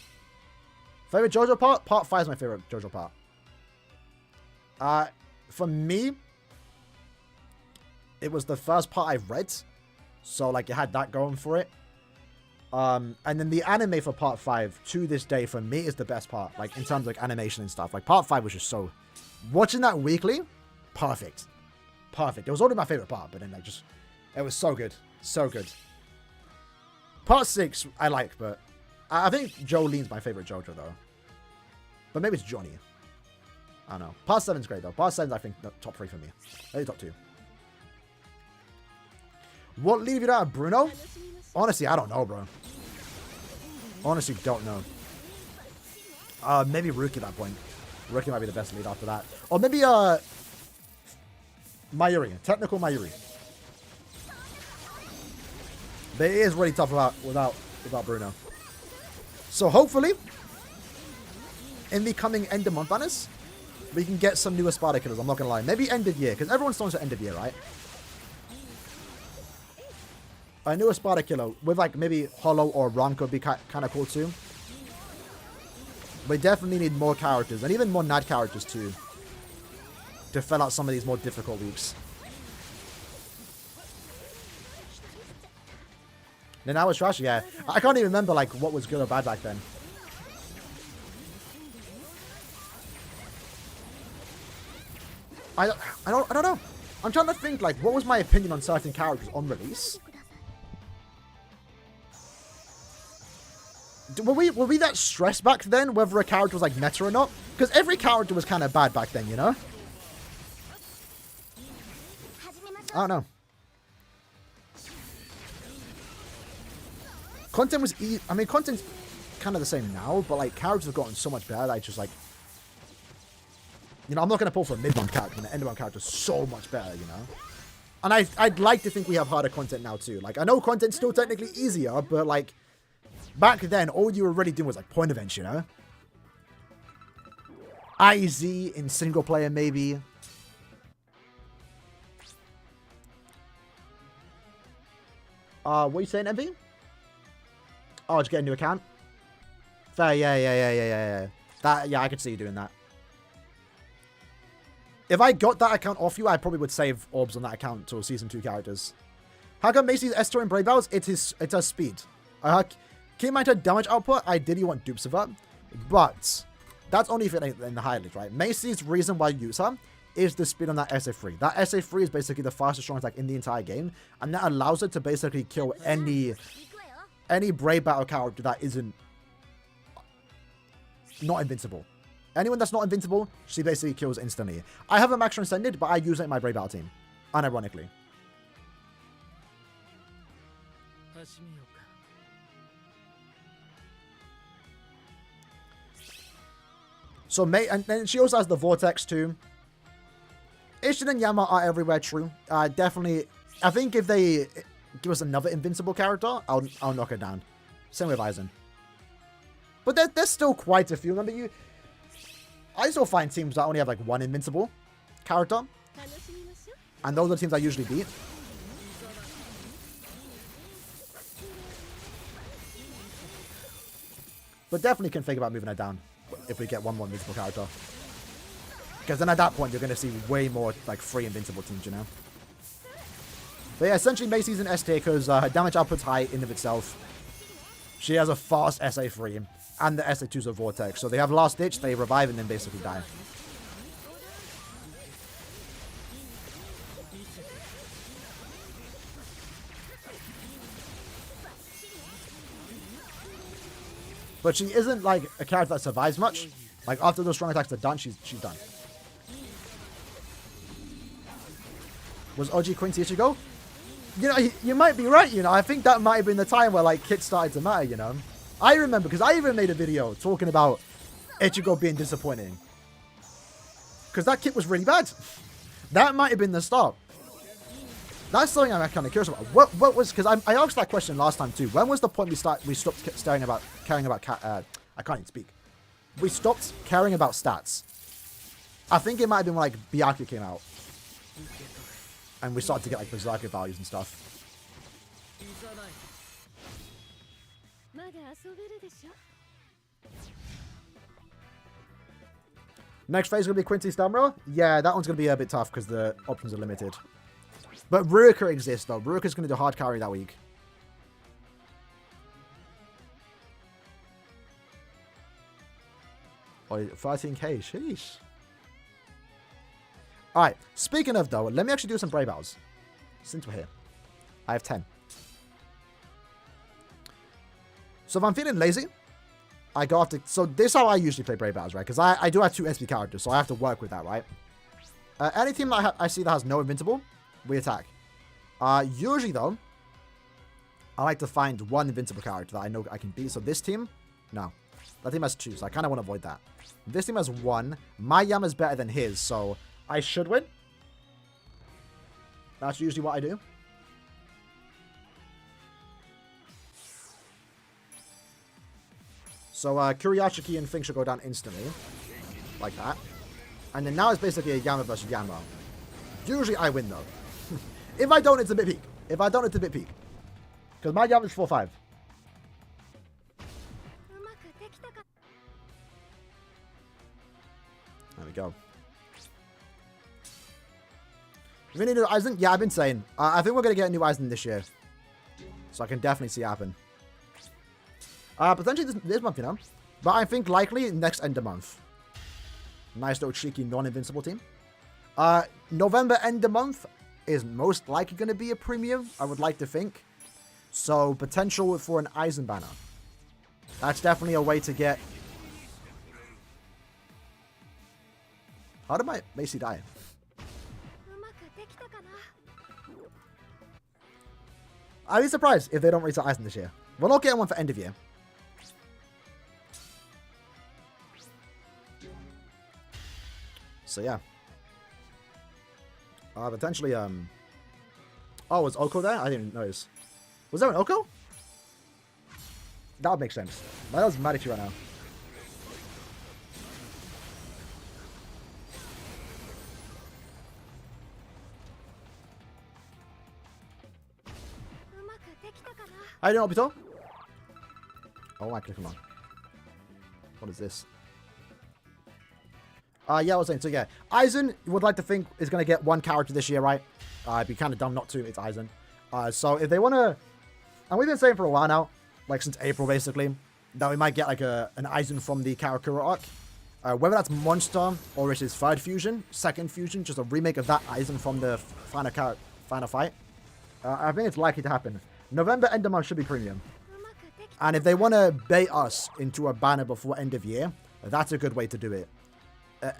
Favorite JoJo part? Part 5 is my favorite JoJo part. For me, it was the first part I read. So, like, it had that going for it. And then the anime for part 5, to this day, for me, is the best part. Like, in terms of like, animation and stuff. Like, part 5 was just so... Watching that weekly, perfect. Perfect. It was already my favorite part, but then, like, just... It was so good. So good. Part 6, I like, but... I think Jolene's my favorite JoJo, though. But maybe it's Johnny. I don't know. Part 7's great, though. Part 7's, I think, the top 3 for me. Maybe top 2. What leave you out, Bruno? Honestly, I don't know, bro. Honestly, don't know. Maybe Ruki at that point. Ruki might be the best lead after that. Or maybe, Mayuri. Technical Mayuri. But it is really tough without Bruno. So hopefully, in the coming end of month banners, we can get some new ESPADA killers. I'm not gonna lie. Maybe end of year, because everyone's starting to end of year, right? A new ESPADA killer with like maybe Hollow or Ron could be kind of cool too. We definitely need more characters and even more NAD characters too to fill out some of these more difficult weeks. Then I was trash, yeah. I can't even remember like what was good or bad back then. I don't know. I'm trying to think like what was my opinion on certain characters on release. Were we that stressed back then whether a character was like meta or not? Because every character was kind of bad back then, you know? I don't know. Content was I mean, content's kind of the same now, but like characters have gotten so much better that I just like... You know, I'm not going to pull for a mid-month character and an end-of-month character is so much better, you know? And I'd like to think we have harder content now too. Like, I know content's still technically easier, but like... Back then, all you were really doing was like point events, you know? IZ in single player, maybe. What are you saying, MV? Oh, just get a new account? Fair, yeah. Yeah, I could see you doing that. If I got that account off you, I probably would save orbs on that account to Season 2 characters. How come Macy's Estor and Brave Bells? It has speed. Keep in mind her damage output, I did want dupes of her, but that's only if it ain't in the highlights, right? Macy's reason why you use her is the speed on that SA3. That SA3 is basically the fastest strong attack in the entire game, and that allows it to basically kill any Brave Battle character that isn't not invincible. Anyone that's not invincible, she basically kills instantly. I have a max transcended, but I use it in my Brave Battle team. Unironically. So, and then she also has the Vortex too. Ishin and Yama are everywhere, true. Definitely, I think if they give us another invincible character, I'll knock it down. Same with Aizen. But there's still quite a few. Remember, I still find teams that only have like one invincible character. And those are the teams I usually beat. But definitely can think about moving it down if we get one more invincible character. Because then at that point, you're going to see way more like free invincible teams, you know? But yeah, essentially Macy's an S tier because her damage output's high in of itself. She has a fast SA3 and the SA2's a Vortex. So they have Last Ditch, they revive and then basically die. But she isn't like a character that survives much. Like after those strong attacks are done, she's done. Was OG Quincy Ichigo? You know, you might be right, you know. I think that might have been the time where like kits started to matter, you know. I remember because I even made a video talking about Ichigo being disappointing. Because that kit was really bad. That might have been the start. That's something I'm kind of curious about. What was, because I asked that question last time too. When was the point we stopped caring about I can't even speak. We stopped caring about stats. I think it might have been when like Byakuya came out. And we started to get like berserker values and stuff. Next phase is going to be Quincy Stamra. Yeah, that one's going to be a bit tough because the options are limited. But Ruika exists though. Ruika's going to do hard carry that week. Oh, 13k, sheesh. Alright, speaking of though, let me actually do some Brave Battles. Since we're here. I have 10. So if I'm feeling lazy, I go after... So this is how I usually play Brave Battles, right? Because I do have 2 SP characters, so I have to work with that, right? Any team that I see that has no invincible, we attack. Usually though, I like to find one invincible character that I know I can beat. So this team, no. That team has 2, so I kind of want to avoid that. This team has 1. My Yama's better than his, so I should win. That's usually what I do. So Kuriachiki and Fink should go down instantly. Like that. And then now it's basically a Yama versus Yama. Usually I win though. If I don't, it's a bit peak. If I don't, it's a bit peak. Because my Yama is 4-5. There we go. We need a new Aizen? Yeah, I've been saying. I think we're going to get a new Aizen this year. So I can definitely see it happen. Potentially this month, you know. But I think likely next end of month. Nice little cheeky non-invincible team. November end of month is most likely going to be a premium, I would like to think. So potential for an Aizen banner. That's definitely a way to get... How did my Macy die? I'd be surprised if they don't reset Aizen this year. We're not getting one for end of year. So yeah. Potentially, oh, was Oko there? I didn't notice. Was there an Oko? That would make sense. My nose is mad at you right now. How you doing, Obito? Oh, I click him on. What is this? Yeah, I was saying, so yeah. Aizen, you would like to think, is going to get 1 character this year, right? It'd be kind of dumb not to. It's Aizen. So if they want to... And we've been saying for a while now, like since April, basically, that we might get like an Aizen from the Karakura arc. Whether that's Monster or it's his 3rd fusion, 2nd fusion, just a remake of that Aizen from the final fight. I think it's likely to happen. November end of month should be premium. And if they want to bait us into a banner before end of year, that's a good way to do it.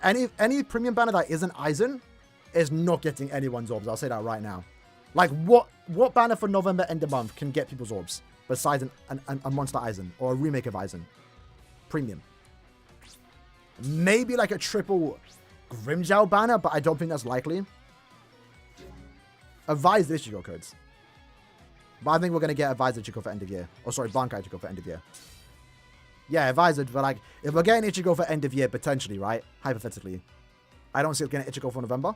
Any premium banner that isn't Aizen is not getting anyone's orbs. I'll say that right now. Like, what banner for November end of month can get people's orbs besides a monster Aizen or a remake of Aizen? Premium. Maybe like a triple Grimjow banner, but I don't think that's likely. Advised Ichigo codes. But I think we're going to get Advised Ichigo for end of year. Or sorry, Bankai Ichigo for end of year. Yeah, Advised, but like, if we're getting Ichigo for end of year, potentially, right? Hypothetically. I don't see us getting Ichigo for November.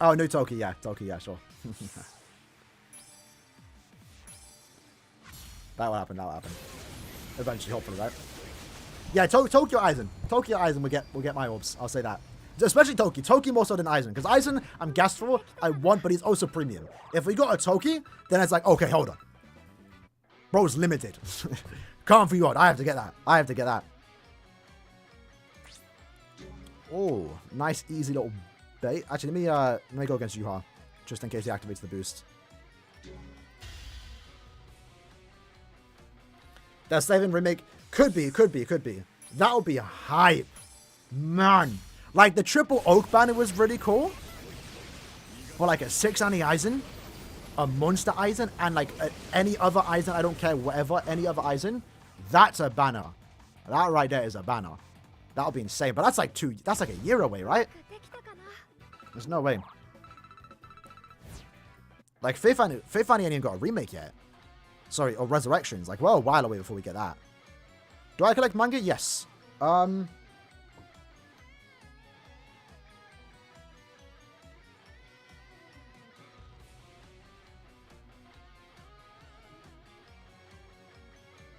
Oh, no Toki, yeah. Toki, yeah, sure. That will happen, Eventually, hopefully, right? Yeah, Tokyo Aizen. Tokyo Aizen will get my orbs. I'll say that. Especially Toki. Toki more so than Aizen. Because Aizen, I'm gassed for. I want, but he's also premium. If we got a Toki, then it's like, okay, hold on. Bro's limited. Can't for you out. I have to get that. Oh, nice, easy little bait. Actually, let me go against Yuha. Just in case he activates the boost. That saving remake could be. That would be hype. Man. Like, the triple oak banner was really cool. Or like a 6 Annie Aizen. A monster Aizen. And like any other Aizen. I don't care. Whatever. Any other Aizen. That's a banner. That right there is a banner. That would be insane. But that's like a year away, right? There's no way. Like, Fifth Annie ain't even got a remake yet. Sorry, or Resurrections. Like, well, a while away before we get that. Do I collect manga? Yes.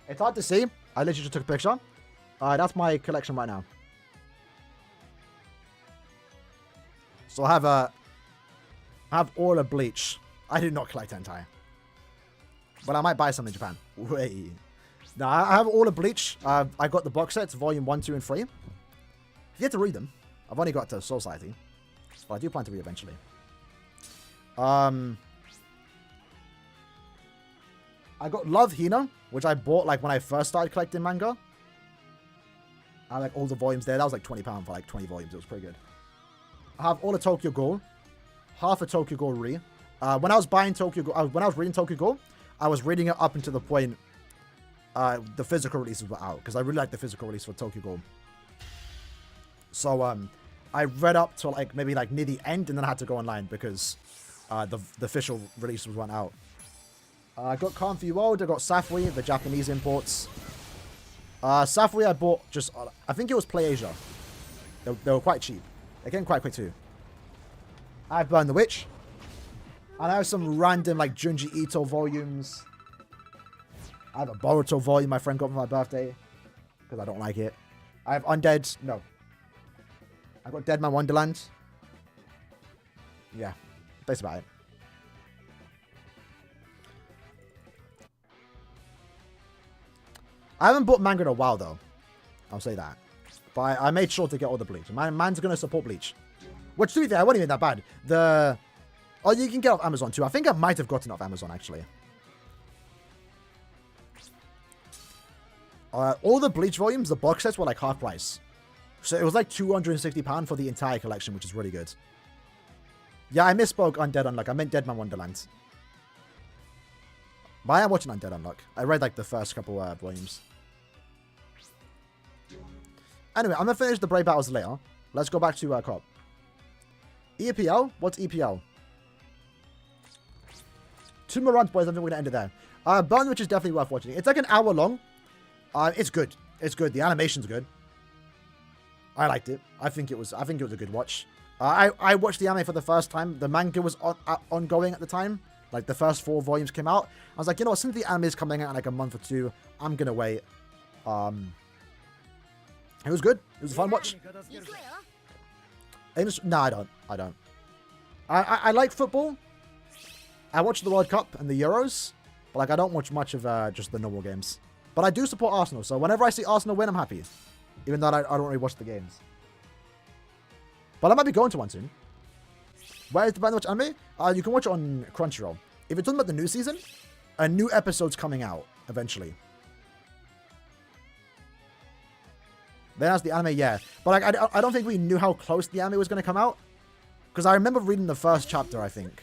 It's hard to see. I literally just took a picture. That's my collection right now. So I have all of Bleach. I did not collect hentai. But I might buy some in Japan. Wait. No, I have all of Bleach. I got the box sets, volume 1, 2, and 3. You get to read them. I've only got to Soul Society. But I do plan to read eventually. I got Love Hina, which I bought like when I first started collecting manga. I like all the volumes there. That was like £20 for like 20 volumes. It was pretty good. I have all of Tokyo Ghoul. Half of Tokyo Ghoul Re. When I was buying Tokyo Ghoul, when I was reading Tokyo Ghoul, I was reading it up until the point the physical releases were out. Because I really like the physical release for Tokyo Ghoul. So I read up to like maybe like near the end, and then I had to go online because the official releases weren't out. I got Kanfi World, I got Safui, the Japanese imports. Safui I bought just, I think it was Play Asia. They were quite cheap. They came quite quick too. I have Burn the Witch. And I have some random like Junji Ito volumes. I have a Boruto volume my friend got for my birthday. Because I don't like it. I have Undead. No. I got Deadman Wonderland. Yeah. That's about it. I haven't bought manga in a while, though. I'll say that. But I made sure to get all the Bleach. Man's going to support Bleach. Which, to be fair, I wasn't even that bad. Oh, you can get off Amazon, too. I think I might have gotten off Amazon, actually. All the Bleach volumes, the box sets were like half price. So it was like £260 for the entire collection, which is really good. Yeah, I misspoke Undead Unluck. I meant Deadman Wonderland. But I am watching Undead Unluck. I read like the first couple volumes. Anyway, I'm going to finish the Brave Battles later. Let's go back to COP. EPL? What's EPL? 2 more runs, boys. I think we're going to end it there. Burn, which is definitely worth watching. It's like an hour long. It's good. It's good. The animation's good. I liked it. I think it was a good watch. I watched the anime for the first time. The manga was ongoing at the time. Like, the first 4 volumes came out. I was like, you know what? Since the anime is coming out in like a month or 2, I'm going to wait. It was good. It was a fun watch. No, I don't. I like football. I watch the World Cup and the Euros. But, like, I don't watch much of just the normal games. But I do support Arsenal. So, whenever I see Arsenal win, I'm happy. Even though I don't really watch the games. But I might be going to one soon. Where is the band watch anime? You can watch it on Crunchyroll. If you're talking about the new season, a new episode's coming out eventually. Then as the anime, yeah. But like, I don't think we knew how close the anime was going to come out. Because I remember reading the first chapter, I think.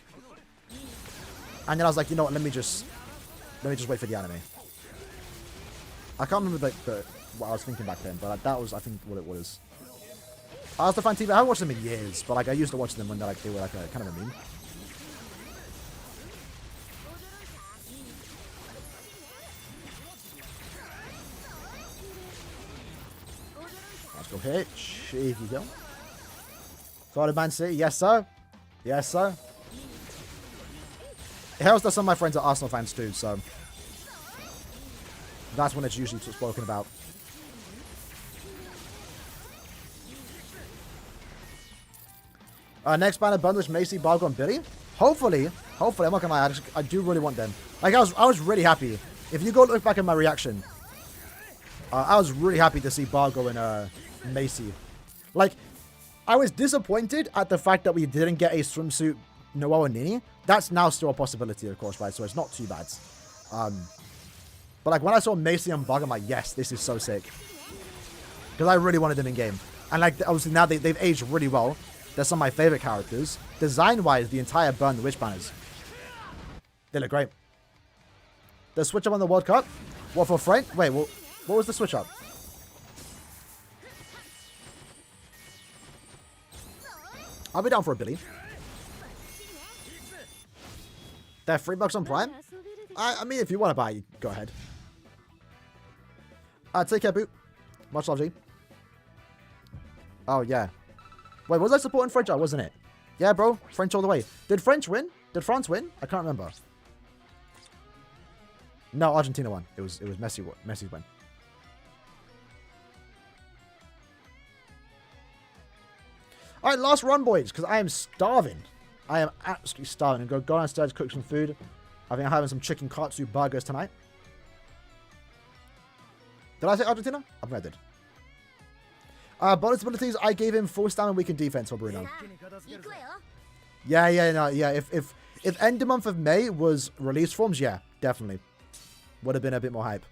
And then I was like, you know what, let me just wait for the anime. I can't remember what I was thinking back then, but like, that was, I think, what it was. I was the fan TV. I haven't watched them in years, but like I used to watch them when they were like a kind of a meme. Let's go hit. Cheeky go. Florida Man City. Yes, sir. Yes, sir. It helps that some of my friends are Arsenal fans too, so that's when it's usually spoken about. Next banner bundle is Macy, Bargo, and Billy. Hopefully, I'm not gonna lie, I do really want them. Like, I was really happy. If you go look back at my reaction, I was really happy to see Bargo and Macy. Like, I was disappointed at the fact that we didn't get a swimsuit Noah and Nini. That's now still a possibility, of course, right? So it's not too bad. But like, when I saw Macy and Bargo, I'm like, yes, this is so sick. Because I really wanted them in game. And like, obviously now they've aged really well. They're some of my favorite characters. Design-wise, the entire Burn the Witch banners, they look great. The switch up on the World Cup? What, for Frank? Wait, what was the switch up? I'll be down for a Billy. They're $3 on Prime? I mean, if you want to buy, go ahead. Take care, Boot. Much love, G. Oh, yeah. Wait, was I supporting French? I wasn't it? Yeah, bro. French all the way. Did French win? Did France win? I can't remember. No, Argentina won. It was Messi. Messi's win. All right, last run, boys, because I am starving. I am absolutely starving. I'm going to go downstairs, cook some food. I think I'm having some chicken katsu burgers tonight. Did I say Argentina? I think I did. Bonus abilities, I gave him full stamina weakened defense for Bruno. Yeah. If end of month of May was release forms, yeah, definitely. Would have been a bit more hype.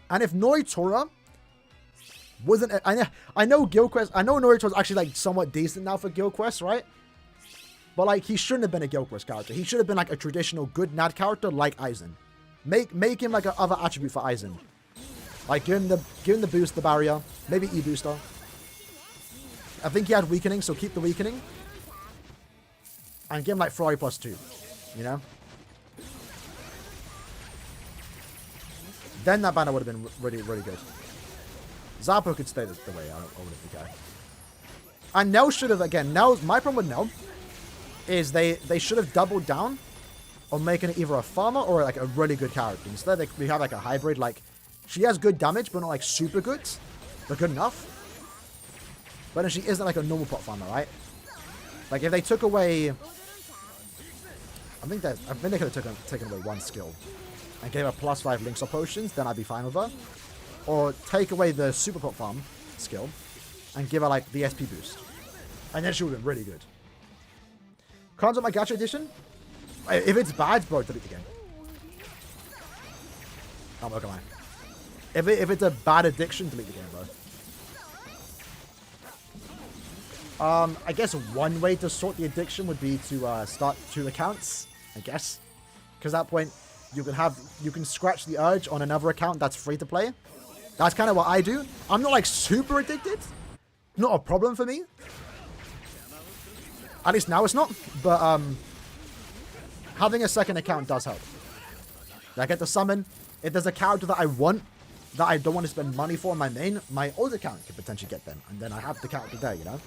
And if Noritora wasn't... I know Guild Quest... I know Noritora's actually like somewhat decent now for Guild Quest, right? But like, he shouldn't have been a Guild Quest character. He should have been like a traditional good NAD character like Aizen. Make him like an other attribute for Aizen. Like, give him the boost, the barrier. Maybe E-booster. I think he had weakening, so keep the weakening. And give him like Ferrari +2. You know? Then that banner would have been really, really good. Zappo could stay the way. I wouldn't care. And Nell should have, again, my problem with Nell is they should have doubled down on making it either a farmer or like a really good character. Instead, we have like a hybrid, like, she has good damage, but not like super good, but good enough. But then she isn't like a normal pot farmer, right? Like if they took away, I think they could have taken away one skill and gave her +5 links or potions, then I'd be fine with her. Or take away the super pot farm skill and give her like the SP boost, and then she would have been really good. Cons on my gacha edition? If it's bad, bro, delete the game. I'm not gonna lie. If it's a bad addiction, delete the game, bro. I guess one way to sort the addiction would be to start 2 accounts, I guess. Because at that point, you can scratch the urge on another account that's free to play. That's kind of what I do. I'm not like super addicted. Not a problem for me. At least now it's not. But having a second account does help. I get to summon. If there's a character that I want, that I don't want to spend money for in my main, my old account could potentially get them. And then I have the character there, you know?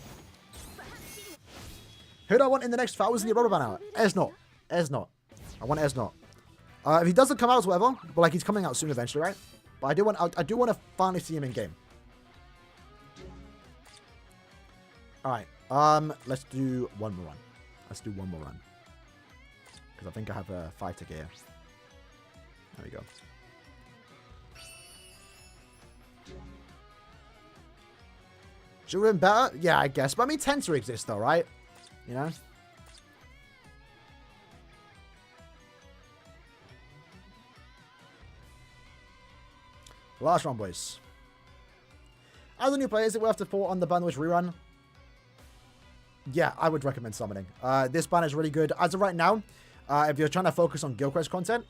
Who do I want in the next 1,000-year rubber banner? Esnot. Esnot. I want Esnot. If he doesn't come out, whatever. But like, he's coming out soon eventually, right? But I do want to finally see him in game. Alright. Let's do one more run. Let's do one more run. Because I think I have a 5 ticket here. There we go. Should we have been better? Yeah, I guess. But I mean, Tensor exists though, right? You know? Last round, boys. As a new player, is it worth to put on the Bandwidth rerun? Yeah, I would recommend summoning. This banner is really good. As of right now, if you're trying to focus on Guild Quest content,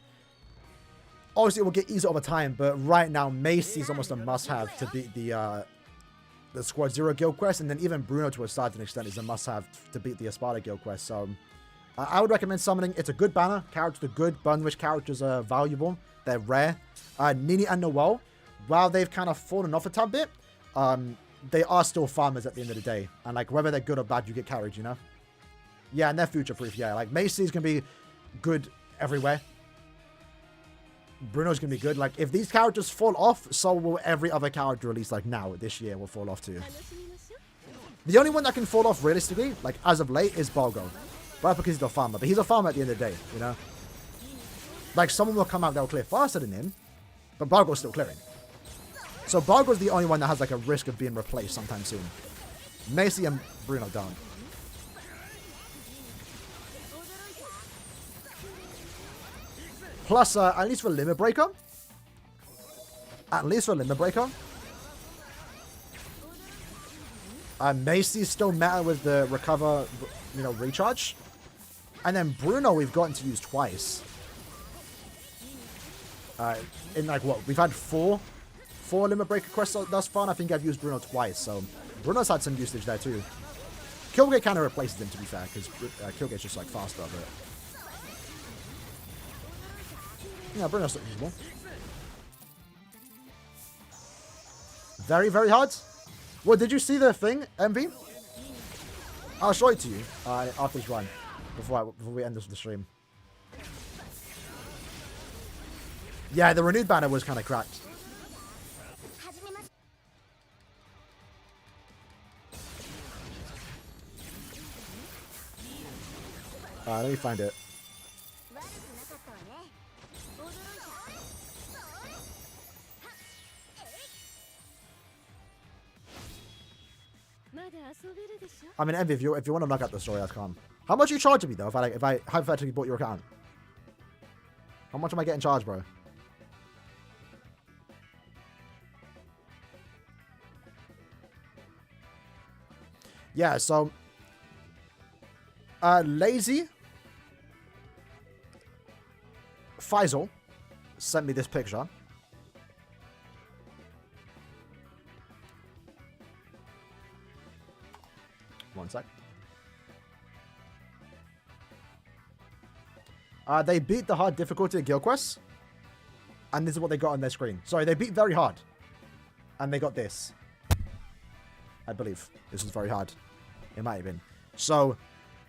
obviously it will get easier over time, but right now, Macy is almost a must-have to beat the Squad Zero Guild Quest, and then even Bruno to a certain extent is a must-have to beat the ESPADA Guild Quest, so I would recommend summoning. It's a good banner. Characters are good. Bandwidth characters are valuable. They're rare. Nini and Noel, while they've kind of fallen off a tad bit, they are still farmers at the end of the day. And, like, whether they're good or bad, you get carried, you know? Yeah, and they're future-proof, yeah. Like, Macy's going to be good everywhere. Bruno's going to be good. Like, if these characters fall off, so will every other character released, like, now, this year, will fall off too. The only one that can fall off realistically, like, as of late, is Balgo. But because he's a farmer. But he's a farmer at the end of the day, you know? Like, someone will come out that will clear faster than him, but Balgo's still clearing. So Balgo's the only one that has, like, a risk of being replaced sometime soon. Macy and Bruno don't. Plus, at least for Limit Breaker. Macy's still meta with the recover, you know, recharge. And then Bruno we've gotten to use twice. In, like, what? We've had four Limit Breaker quests thus far, and I think I've used Bruno twice, so Bruno's had some usage there too. Killgate kind of replaces him, to be fair, because Killgate's just, like, faster, but... yeah, Bruno's still usable. Very, very hard. Well, did you see the thing, MV? I'll show it to you after this run, before we end this stream. Yeah, the renewed banner was kind of cracked. Let me find it. I mean, Envy, if you want to knock out the story, that's calm. How much are you charging me though? If I hypothetically bought your account, how much am I getting charged, bro? Yeah, so Lazy Faisal sent me this picture. One sec. They beat the hard difficulty at Guild Quest, and this is what they got on their screen. Sorry, they beat very hard, and they got this. I believe this was very hard. It might have been. So,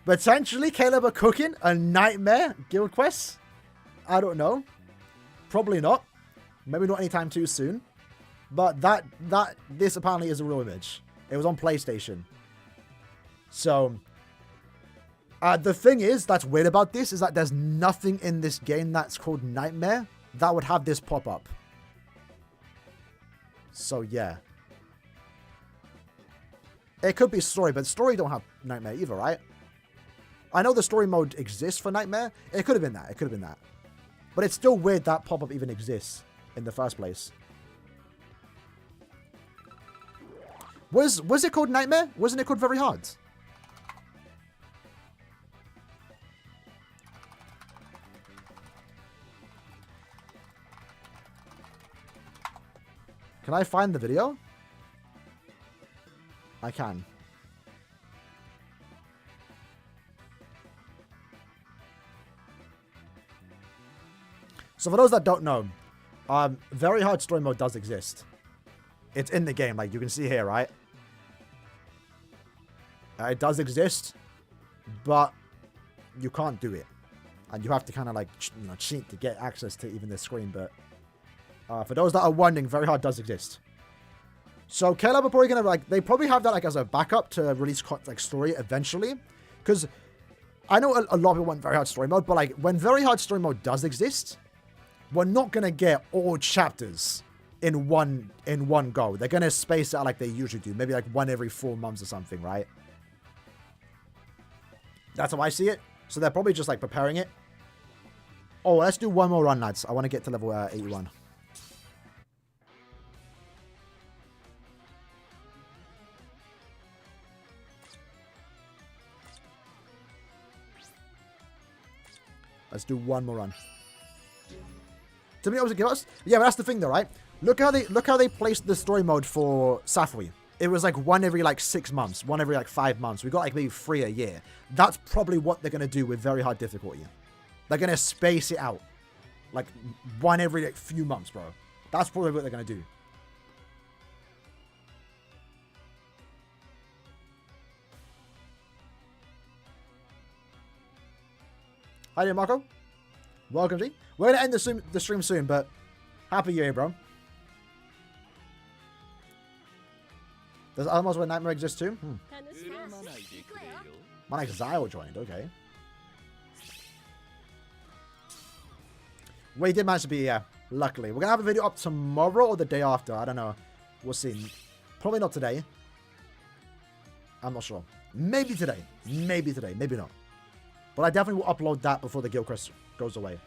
potentially Caleb are cooking a nightmare Guild Quest. I don't know. Probably not. Maybe not anytime too soon. But this apparently is a real image. It was on PlayStation. So, the thing is, that's weird about this, is that there's nothing in this game that's called Nightmare that would have this pop up. So, yeah. It could be story, but story don't have Nightmare either, right? I know the story mode exists for Nightmare. It could have been that. It could have been that. But it's still weird that pop-up even exists in the first place. Was it called Nightmare? Wasn't it called Very Hard? Can I find the video? I can. So for those that don't know, Very Hard Story Mode does exist. It's in the game, like you can see here, right? It does exist, but you can't do it. And you have to kind of like, cheat to get access to even this screen, but for those that are wondering, Very Hard does exist. So Caleb are probably gonna like, they probably have that like as a backup to release like story eventually, because I know a lot of people want Very Hard Story Mode, but like when Very Hard Story Mode does exist, we're not gonna get all chapters in one go. They're gonna space it out like they usually do, maybe like one every 4 months or something, right? That's how I see it. So they're probably just like preparing it. Oh, let's do one more run, lads. I want to get to level 81. Let's do one more run. To be able to give us, yeah, but that's the thing though, right? Look how they placed the story mode for Safui. It was like one every like 6 months, one every like 5 months. We got like maybe 3 a year. That's probably what they're gonna do with very hard difficulty. They're gonna space it out, like one every like, few months, bro. That's probably what they're gonna do. Hi there, Marco. Welcome, G. We're gonna end the stream soon, but happy year, bro. Does Almost Where Nightmare exist too? My next Zyle joined, okay. We did manage to be, yeah, luckily. We're gonna have a video up tomorrow or the day after. I don't know. We'll see. Probably not today. I'm not sure. Maybe today. Maybe today. Maybe not. But I definitely will upload that before the guild quest goes away.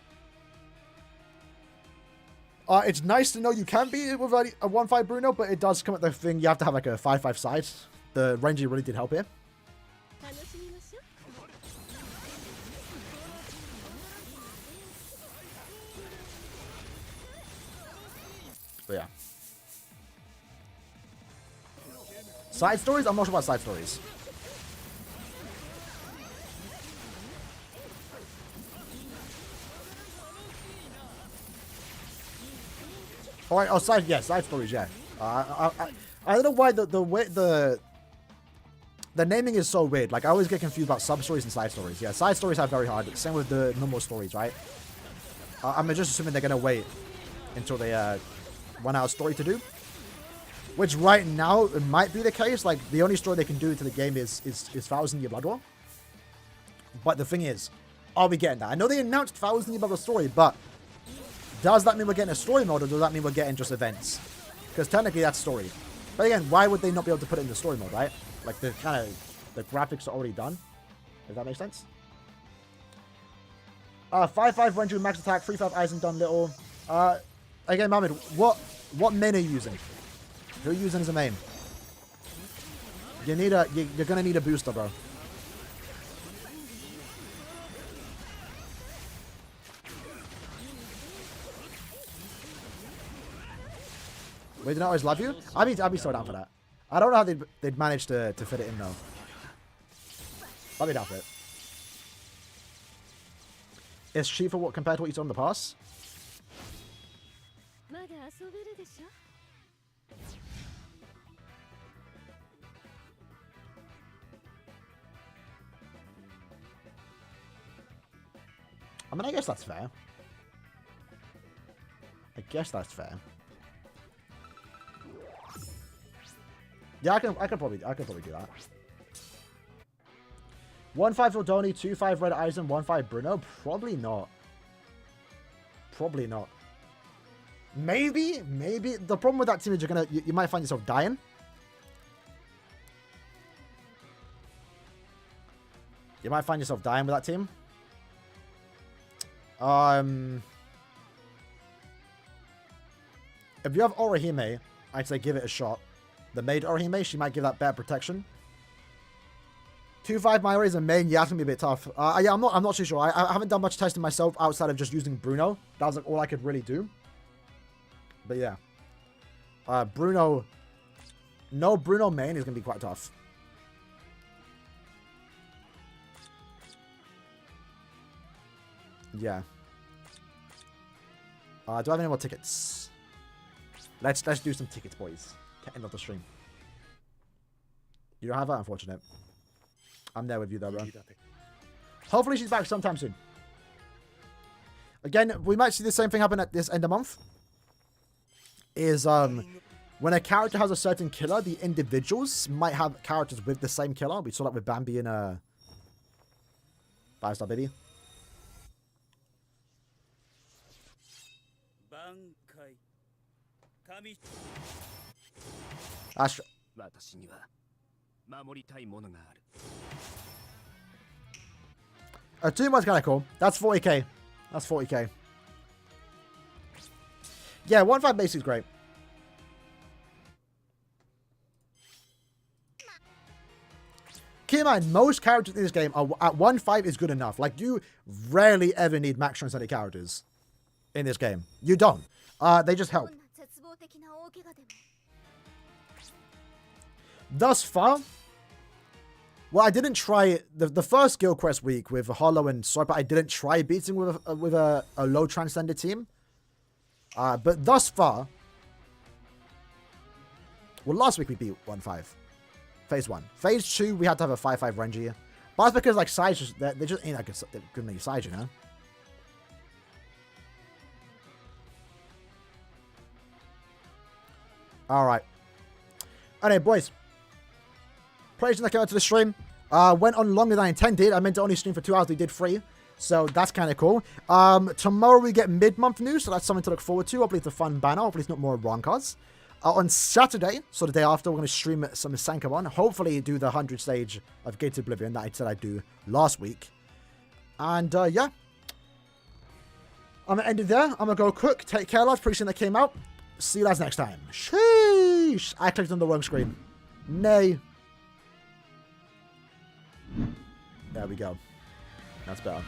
It's nice to know you can beat it with a 1-5 Bruno, but it does come at the thing. You have to have like a 5-5 side. The Ranger really did help here. But yeah. Side stories? I'm not sure about side stories. All right, side stories, yeah. I don't know why the way the naming is so weird. Like I always get confused about sub stories and side stories. Yeah, side stories are very hard. Same with the normal stories, right? I'm just assuming they're gonna wait until they run out of story to do. Which right now it might be the case. Like the only story they can do to the game is 1,000 Year Blood War. But the thing is, are we getting that? I know they announced 1,000 Year Blood War story, but does that mean we're getting a story mode, or does that mean we're getting just events? Because technically that's story. But again, why would they not be able to put it in the story mode, right? Like the graphics are already done. If that makes sense. 5-5 Renju max attack, 3-5 Aizen done little. Again, Mohammed, what main are you using? Who are you using as a main? You're gonna need a booster, bro. We did not always love you? I'd be so down for that. I don't know how they'd manage to fit it in though. I'd be down for it. Is cheaper what compared to what you saw in the past? I mean, I guess that's fair. I guess that's fair. Yeah, I could probably do that. 1-5 Rodoni, 2-5 Red Aizen, 1-5 Bruno. Probably not. Probably not. Maybe. The problem with that team is you might find yourself dying. You might find yourself dying with that team. If you have Orihime, I'd say give it a shot. The maid Orihime, she might give that better protection. 2-5 Myra is a main. Yeah, that's gonna be a bit tough. Yeah, I'm not too sure. I haven't done much testing myself outside of just using Bruno. That was like all I could really do. But yeah, Bruno. No Bruno main is gonna be quite tough. Yeah. Do I have any more tickets? Let's do some tickets, boys. End of the stream. You don't have that, unfortunate. I'm there with you though, bro. Hopefully she's back sometime soon. Again, we might see the same thing happen at this end of month. Is when a character has a certain killer, the individuals might have characters with the same killer. We saw that with Bambi and 5-star baby. That's 2 months kind of cool. That's 40k. That's 40k. Yeah, 1-5 base is great. Keep in mind, most characters in this game are at 1-5 is good enough. Like, you rarely ever need max transcendent characters in this game. You don't. They just help. Thus far, well, I didn't try the first guild quest week with Hollow and Soipa. I didn't try beating with a low transcended team. But thus far, well, last week we beat 1-5. Phase 1. Phase 2, we had to have a 5-5 Renji. But that's because, like, sides, they just ain't like a good many sides, you know? Alright. Anyway, boys. Praise that came out to the stream. Went on longer than I intended. I meant to only stream for 2 hours. We did 3. So that's kind of cool. Tomorrow we get mid-month news, so that's something to look forward to. Hopefully it's a fun banner. Hopefully it's not more wrong cards. On Saturday, so the day after, we're going to stream some Sankamon. Hopefully do the 100 stage of Gated Oblivion that I said I'd do last week. And yeah. I'm going to end it there. I'm going to go cook. Take care, lads. Appreciate that came out. See you guys next time. Sheesh. I clicked on the wrong screen. Nay. There we go. That's better.